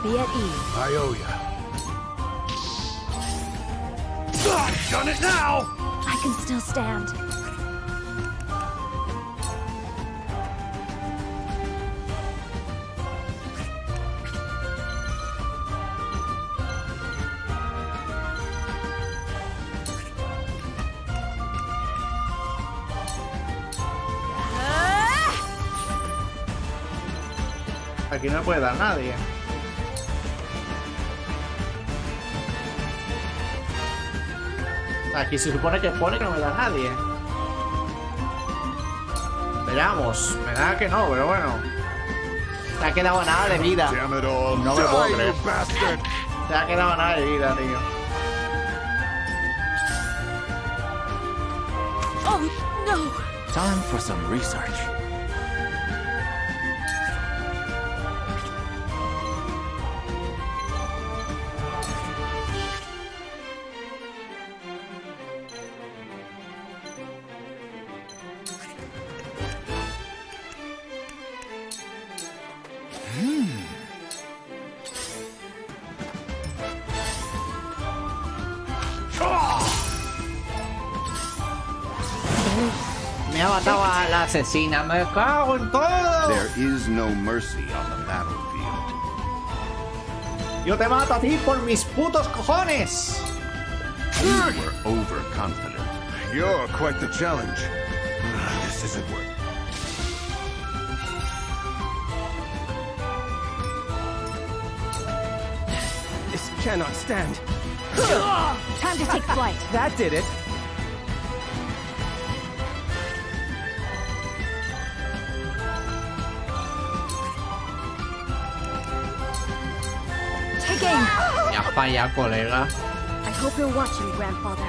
Be at ease. I owe you. I've done it now. I can still stand. Aquí no me puede dar nadie. Aquí se supone que pone que no me da nadie. Veamos. Me da que no, pero bueno. Te ha quedado nada de vida. No me lo puedo creer. Te ha quedado nada de vida, tío. Oh, no! Time for some research. Me ha matado a la asesina. Me cago en todo. There is no mercy on the battlefield. Yo te mato a ti por mis putos cojones. You were overconfident. You're quite the challenge. This isn't worth. This cannot stand. Time to take flight. That did it. Taking. Ya falla, colega. I hope you're watching, grandfather.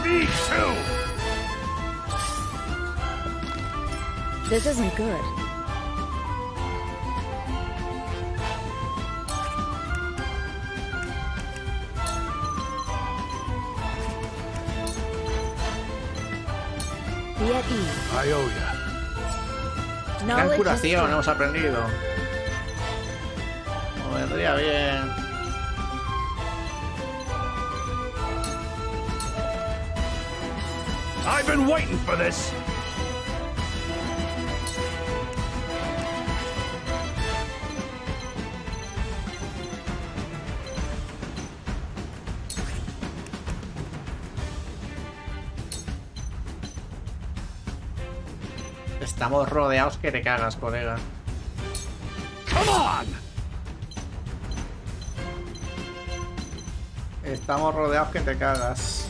Me too. This isn't good. Be at ease. I owe you. Gran Knowledge is curación strength. hemos aprendido. Me vendría bien. I've been waiting for this. Estamos rodeados que te cagas, colega. Come on. Estamos rodeados que te cagas.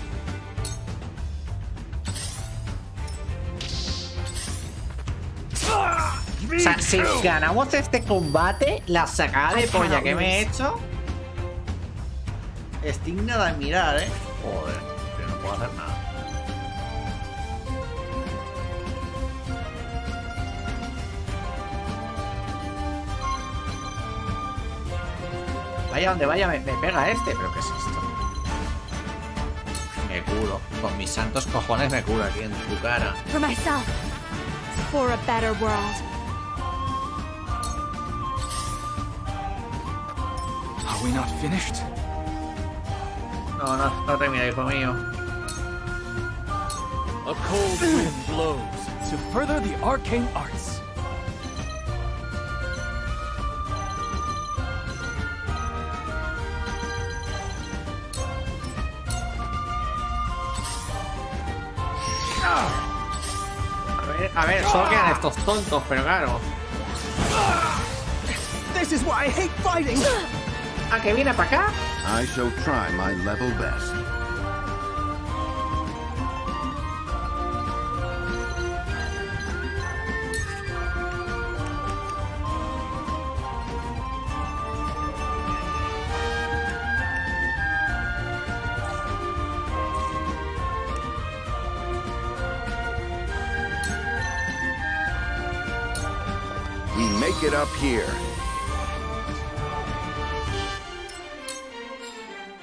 O sea, si ganamos este combate, la sacada de polla que me he hecho es digna de admirar, ¿eh? Joder, que no puedo hacer nada. Vaya donde vaya, me pega este. ¿Pero qué es esto? Me curo. Con mis santos cojones me curo aquí en tu cara. For myself. For a better world. Are we not finished? No termina, hijo mío. A cold wind blows to further the arcane arts. A ver, solo quedan estos tontos, pero claro. This is why I hate fighting. ¿A que viene para acá? I shall try my level best. We make it up here.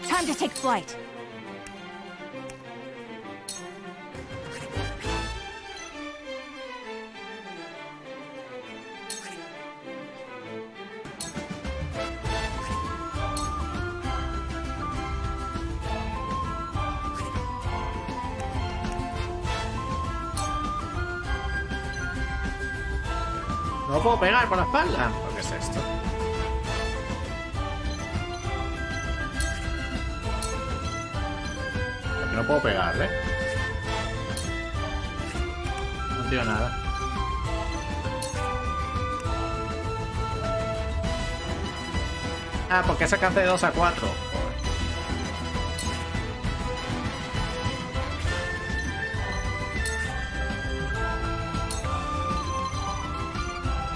Time to take flight. No puedo pegar por la espalda. ¿Qué es esto? No puedo pegarle. No entiendo nada. Ah, porque sacaste de 2 a 4.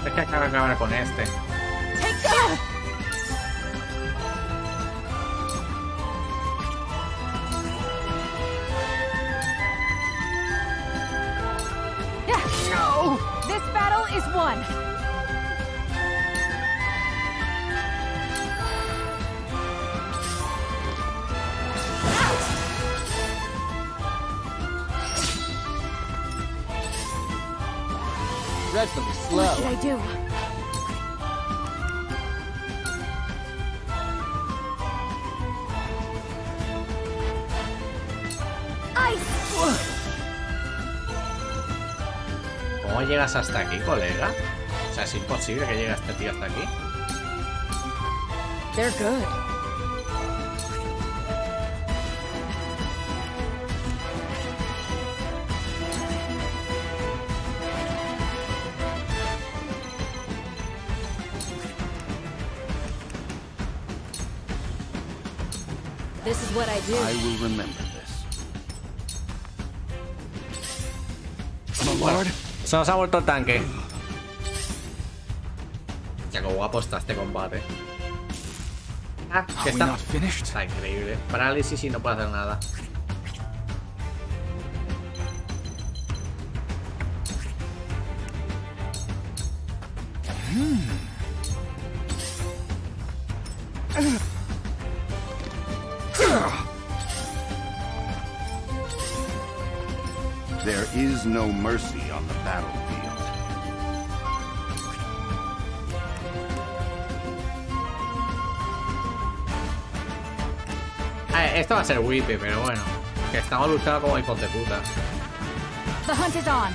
Es que acabo de acabar con este. No! This battle is won! Dreadfully slow. What should I do? ¿Cómo llegas hasta aquí, colega? O sea, es imposible que llegue este tío hasta aquí. They're good. This is what I do. I will remember this. Bueno, se nos ha vuelto el tanque. Ya, qué guapo está este combate. Ah, que está increíble. Parálisis y no puede hacer nada. There is no mercy on the battlefield. Esto va a ser whippy, pero bueno. Que estamos luchando como hijos de puta. The hunt is on.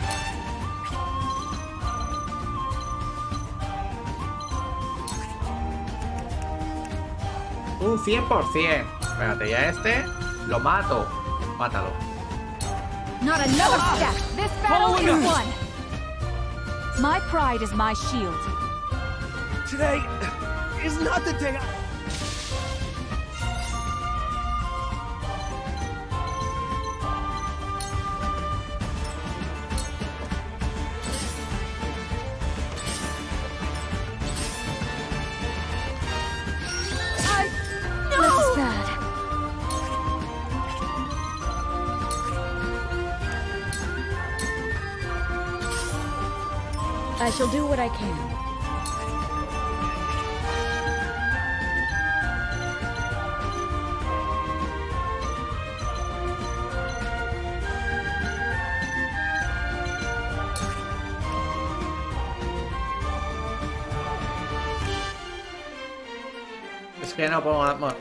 Un 100%. Espérate, ya este lo mato. Mátalo. Not another step. This battle is won. My pride is my shield. Today is not the day This is bad. I shall do what I can. Es que no puedo... Bueno,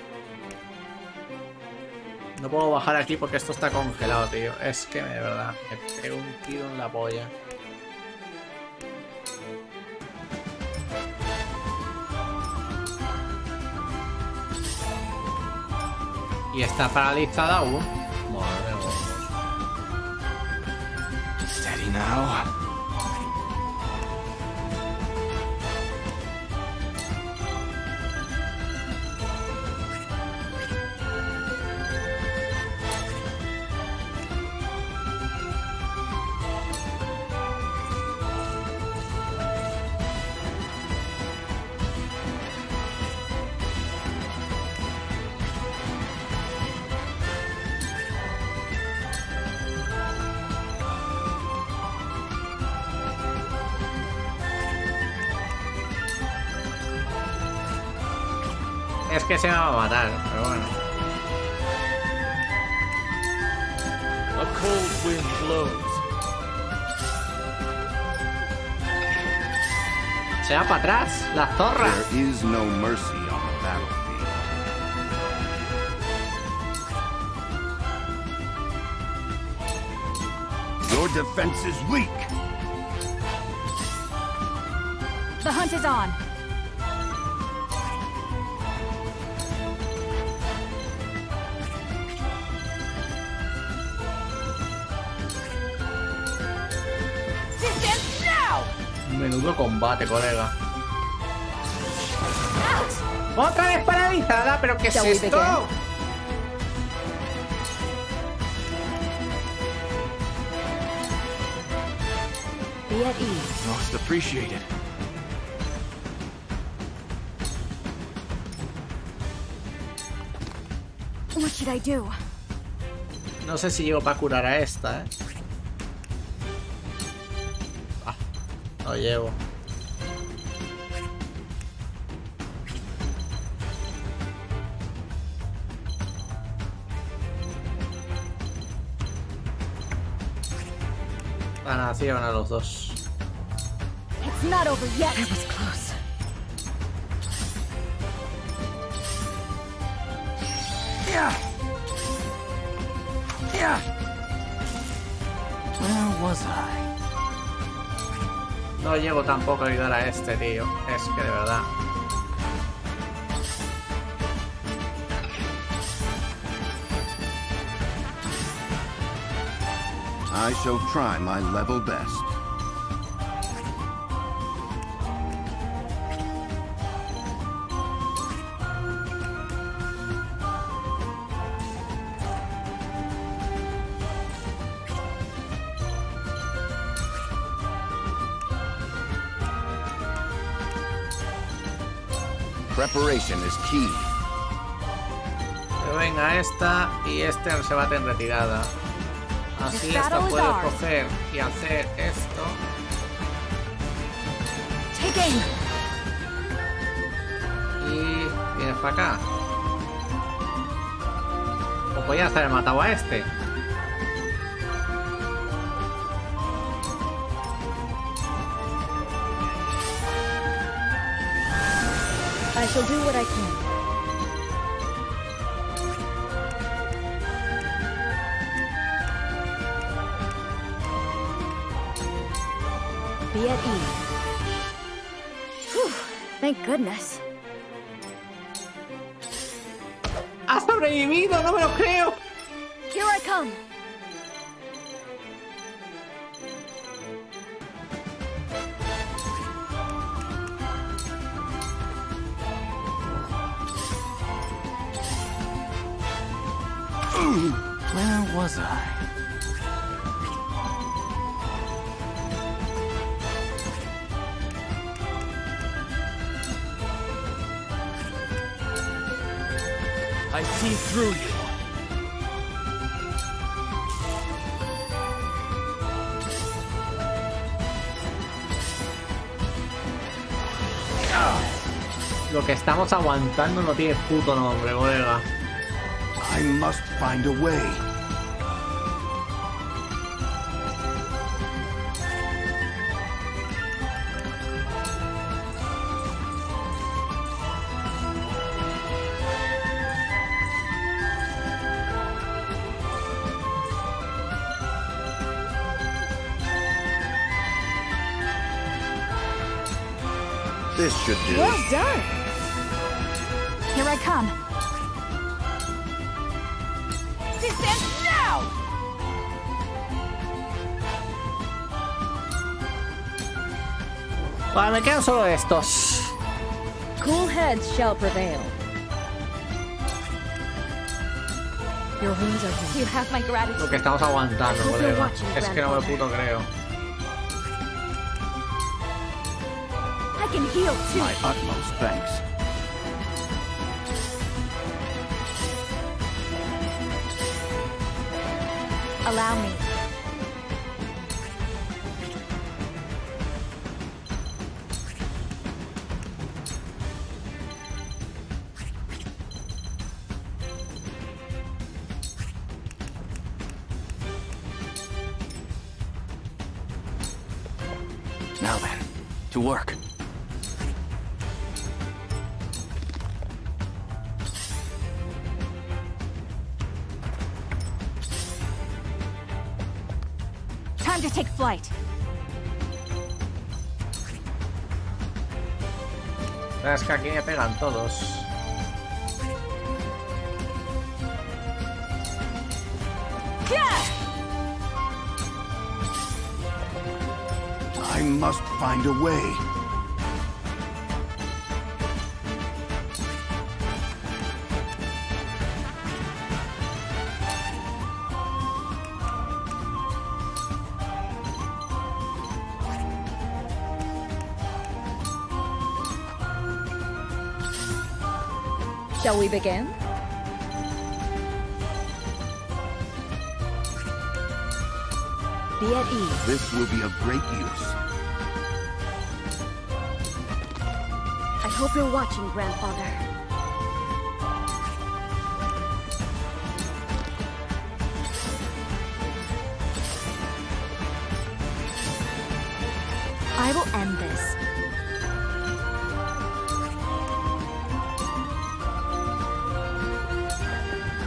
no puedo bajar aquí porque esto está congelado, tío. Es que de verdad me pego un tiro en la polla. Y está paralizada aún. Madre mía. Steady now. Es que se me va a matar, pero bueno. A cold wind blows. Se va para atrás, la zorra. There is no mercy on the battlefield. Your defense is weak. The hunt is on. Menudo combate, colega. ¡Otra vez paralizada! ¿Pero qué es esto? Be at ease. Most appreciated. What should I do? No sé si llego para curar a esta, No llevo. La nación a los dos. It's not over yet. It was close. Yeah. Yeah. Where was I? No llego tampoco a ayudar a este, tío. Es que de verdad. I shall try my level best. Preparation is key. Pero venga esta y este se bate en retirada. Así esta puede coger y hacer esto. Y vienes para acá. O podía haber matado a este. I shall do what I can. Be at ease. Whew, thank goodness. ¡Ha sobrevivido! ¡No me lo creo! Here I come. Where was I? I see through you. Lo que estamos aguantando no tiene puto nombre, colega. I must find a way. This should do. Well done. Here I come. Distance now! Vale, me quedan solo estos. Cool heads shall prevail. Your wounds are healed. You have my gratitude. Lo que estamos aguantando, colega. Es que no me puto creo. I can heal too. My utmost thanks. Allow me. Now then, to work. Time to take flight. Es que aquí me pegan todos. I must find a way. Shall we begin? Be at ease. This will be of great use. I hope you're watching, Grandfather. I will end this.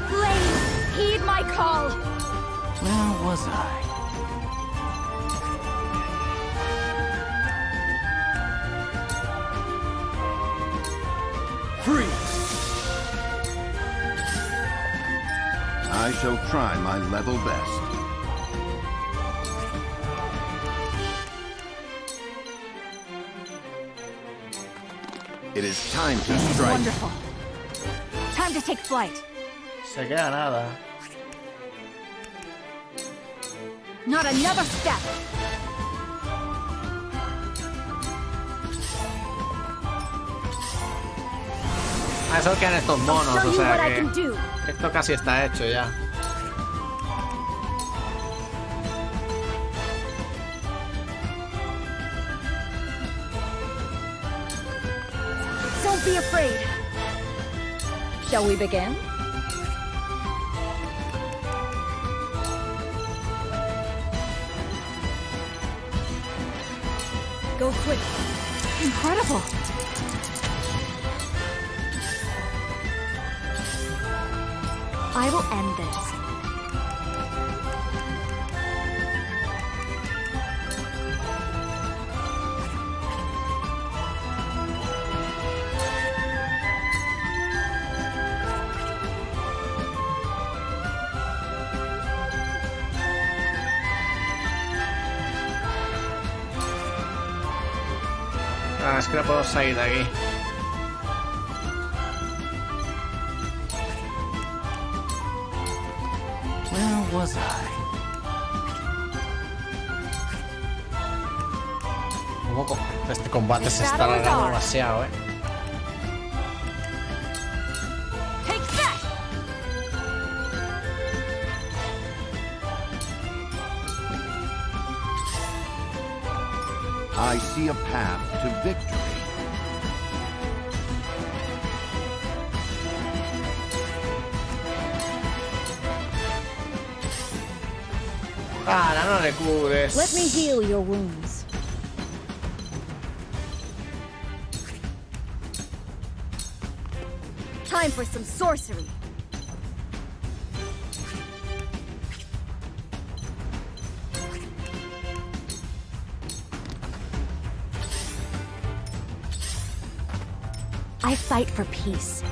Flames, heed my call. Where was I? I shall try my level best. It is time to strike. Wonderful. Time to take flight. Se queda nada. Not another step. Eso quedan estos monos, I'll show o you sea what I que can do. esto casi está hecho ya. Don't be afraid. Shall we begin? Go quick. Incredible. I will end this. Ah, es que no puedo salir de aquí. was I? Este combate se está alargando demasiado, I see a path to victory. Ah, no le cures. Let me heal your wounds. Time for some sorcery. I fight for peace.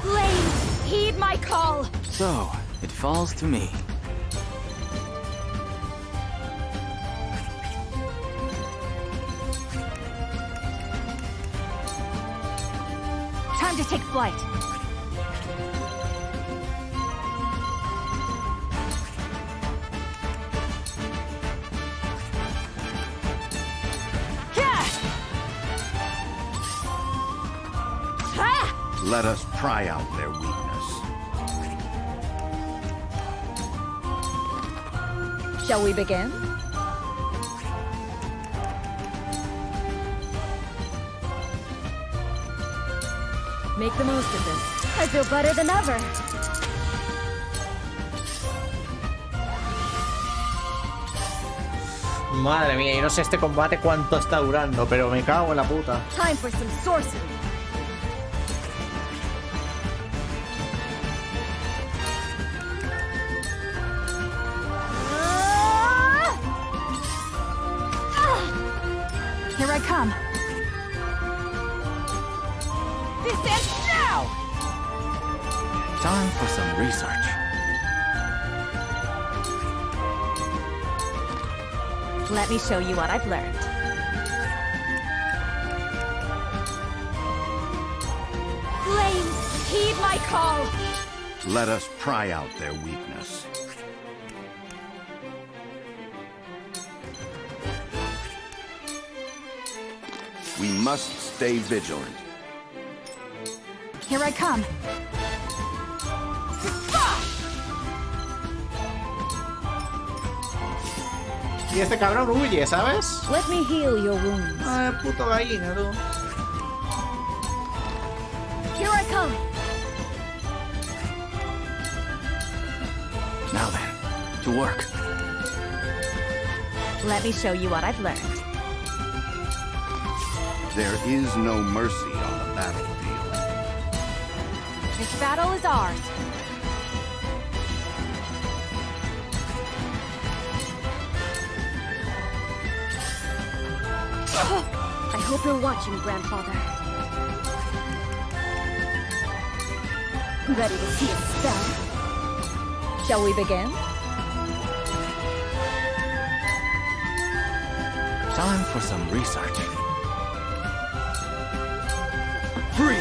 Flames, heed my call. So, it falls to me. Time to take flight. Let us pry out their weakness. Shall we begin? Make the most of this. I feel better than ever. Madre mía, y no sé este combate cuánto está durando, pero me cago en la puta. Time for some sorcery. Here I come. This ends now! Time for some research. Let me show you what I've learned. Flames, heed my call. Let us pry out their weakness. We must stay vigilant. Here I come. Y este cabrón huye, ¿sabes? Let me heal your wounds. Ay, puto gallina, tú. Here I come. Now then, to work. Let me show you what I've learned. There is no mercy on the battlefield. This battle is ours. I hope you're watching, Grandfather. Ready to see a spell? Shall we begin? Time for some research.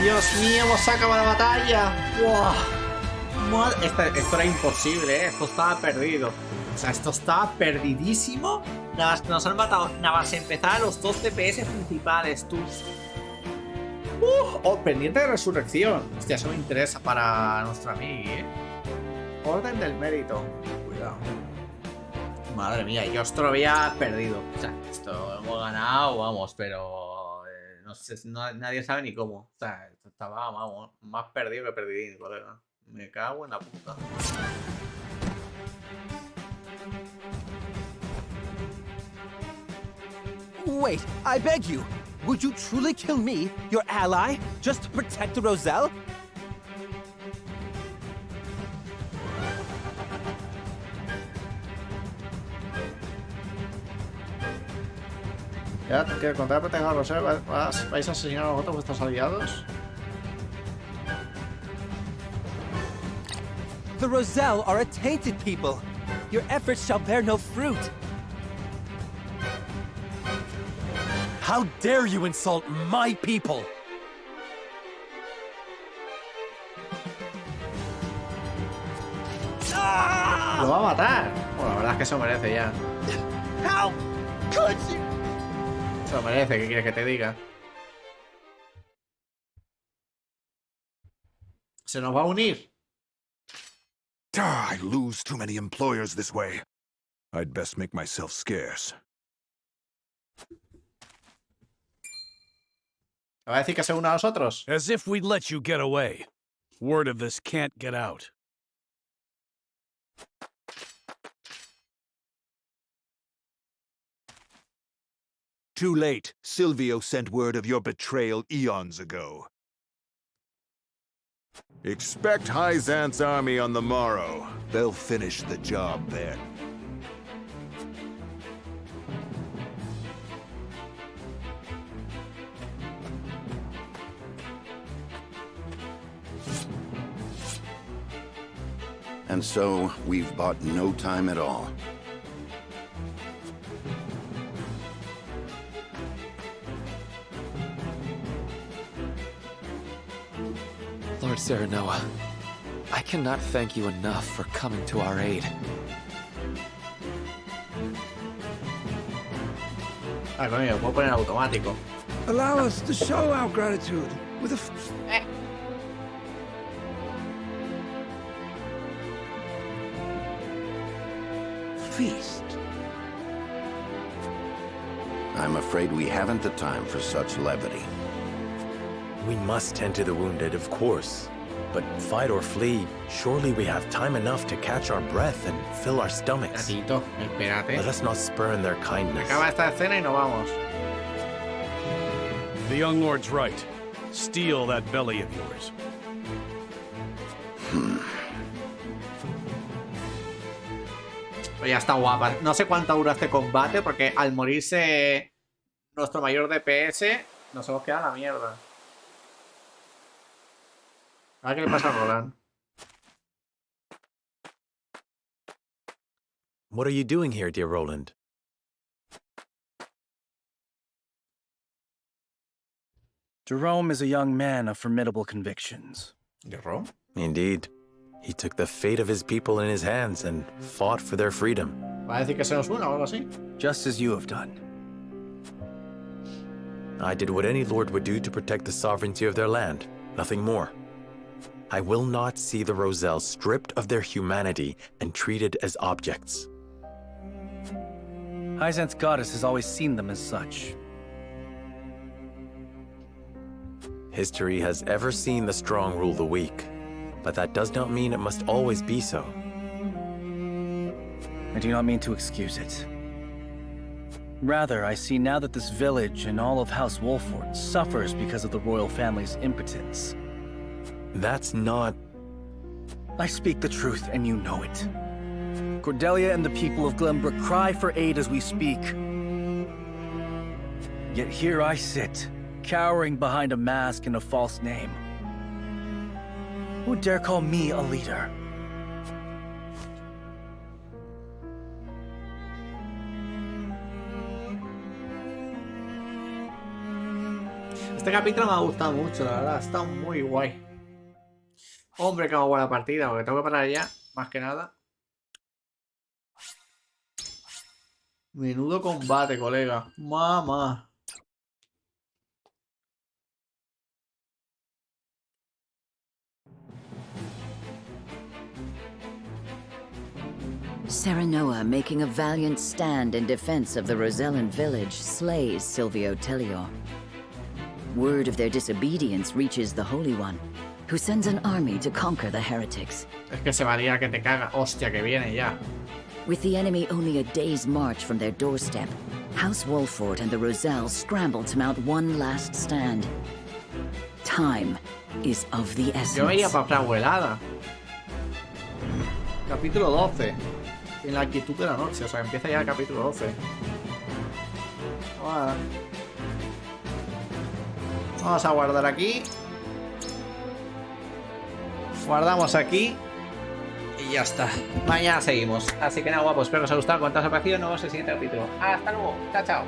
Dios mío, hemos acabado la batalla. ¡Wow! Esto era imposible, ¿eh? Esto estaba perdido. O sea, esto estaba perdidísimo. Nada más que nos han matado. Nada más empezar los dos TPS principales, tú. Pendiente de resurrección. Hostia, eso me interesa para nuestro amigo, ¿eh? Orden del mérito. Cuidado. Madre mía, yo esto lo había perdido. O sea, esto hemos ganado, vamos, pero... No sé, nadie sabe ni cómo. O sea, esto estaba, vamos, más perdido que perdidín, colega. Me cago en la puta. Wait, I beg you. Would you truly kill me, your ally, just to protect the Roselle? Ya, que contar proteger a Roselle, ¿vais a asesinar a vosotros vuestros aliados? The Roselle are a tainted people. Your efforts shall bear no fruit. How dare you insult my people? Lo va a matar. Bueno, la verdad es que se lo merece ya. Se lo merece, ¿qué quieres que te diga? Se nos va a unir. I lose too many employers this way. I'd best make myself scarce. ¿Me va a decir que se una a nosotros? As if we'd let you get away. Word of this can't get out. Too late. Silvio sent word of your betrayal eons ago. Expect Hyzanth's army on the morrow. They'll finish the job then. And so, we've bought no time at all. Lord Serenoa, I cannot thank you enough for coming to our aid. Ah, coño, puedo poner automático. Allow us to show our gratitude with a feast. I'm afraid we haven't the time for such levity. We must tend to the wounded, of course. But fight or flee, surely we have time enough to catch our breath and fill our stomachs. Gatito, espérate. Let us not spurn their kindness. Acaba esta escena y nos vamos. The young lord's right. Steal that belly of yours. Oye, está guapa. No sé cuánto dura este combate, porque al morirse nuestro mayor DPS, nos hemos quedado en la mierda. A ver qué le pasa a Roland. What are you doing here, dear Roland? Jerome is a young man of formidable convictions. ¿Jerome? Indeed. He took the fate of his people in his hands and fought for their freedom. ¿Va a decir que se nos una o algo así? Just as you have done. I did what any lord would do to protect the sovereignty of their land. Nothing more. I will not see the Roselle stripped of their humanity and treated as objects. Hyzanth's goddess has always seen them as such. History has ever seen the strong rule the weak, but that does not mean it must always be so. I do not mean to excuse it. Rather, I see now that this village and all of House Wolford suffers because of the royal family's impotence. That's not... I speak the truth, and you know it. Cordelia and the people of Glenbrook cry for aid as we speak. Yet here I sit, cowering behind a mask and a false name. Who dare call me a leader? Este capítulo me ha gustado mucho, la verdad. Está muy guay. Hombre, que hago buena partida, porque tengo que parar ya, más que nada. Menudo combate, colega. Mamá. Serenoa, making a valiant stand in defense of the Rosellan village, slays Silvio Tellior. Word of their disobedience reaches the Holy One, who sends an army to conquer the heretics. Es que se varía que te caga. Hostia, que viene ya. With the enemy only a day's march from their doorstep, House Wolford and the Roselle scramble to mount one last stand. Time is of the essence. Yo veía para abuelada. Capítulo 12. En la quietud de la noche. O sea, empieza ya el capítulo 12. Vamos a guardar aquí. Guardamos aquí. Y ya está. Mañana seguimos. Así que nada, guapos. Espero que os haya gustado. Cuánto os ha parecido. Nos vemos en el siguiente capítulo. Hasta luego. Chao, chao.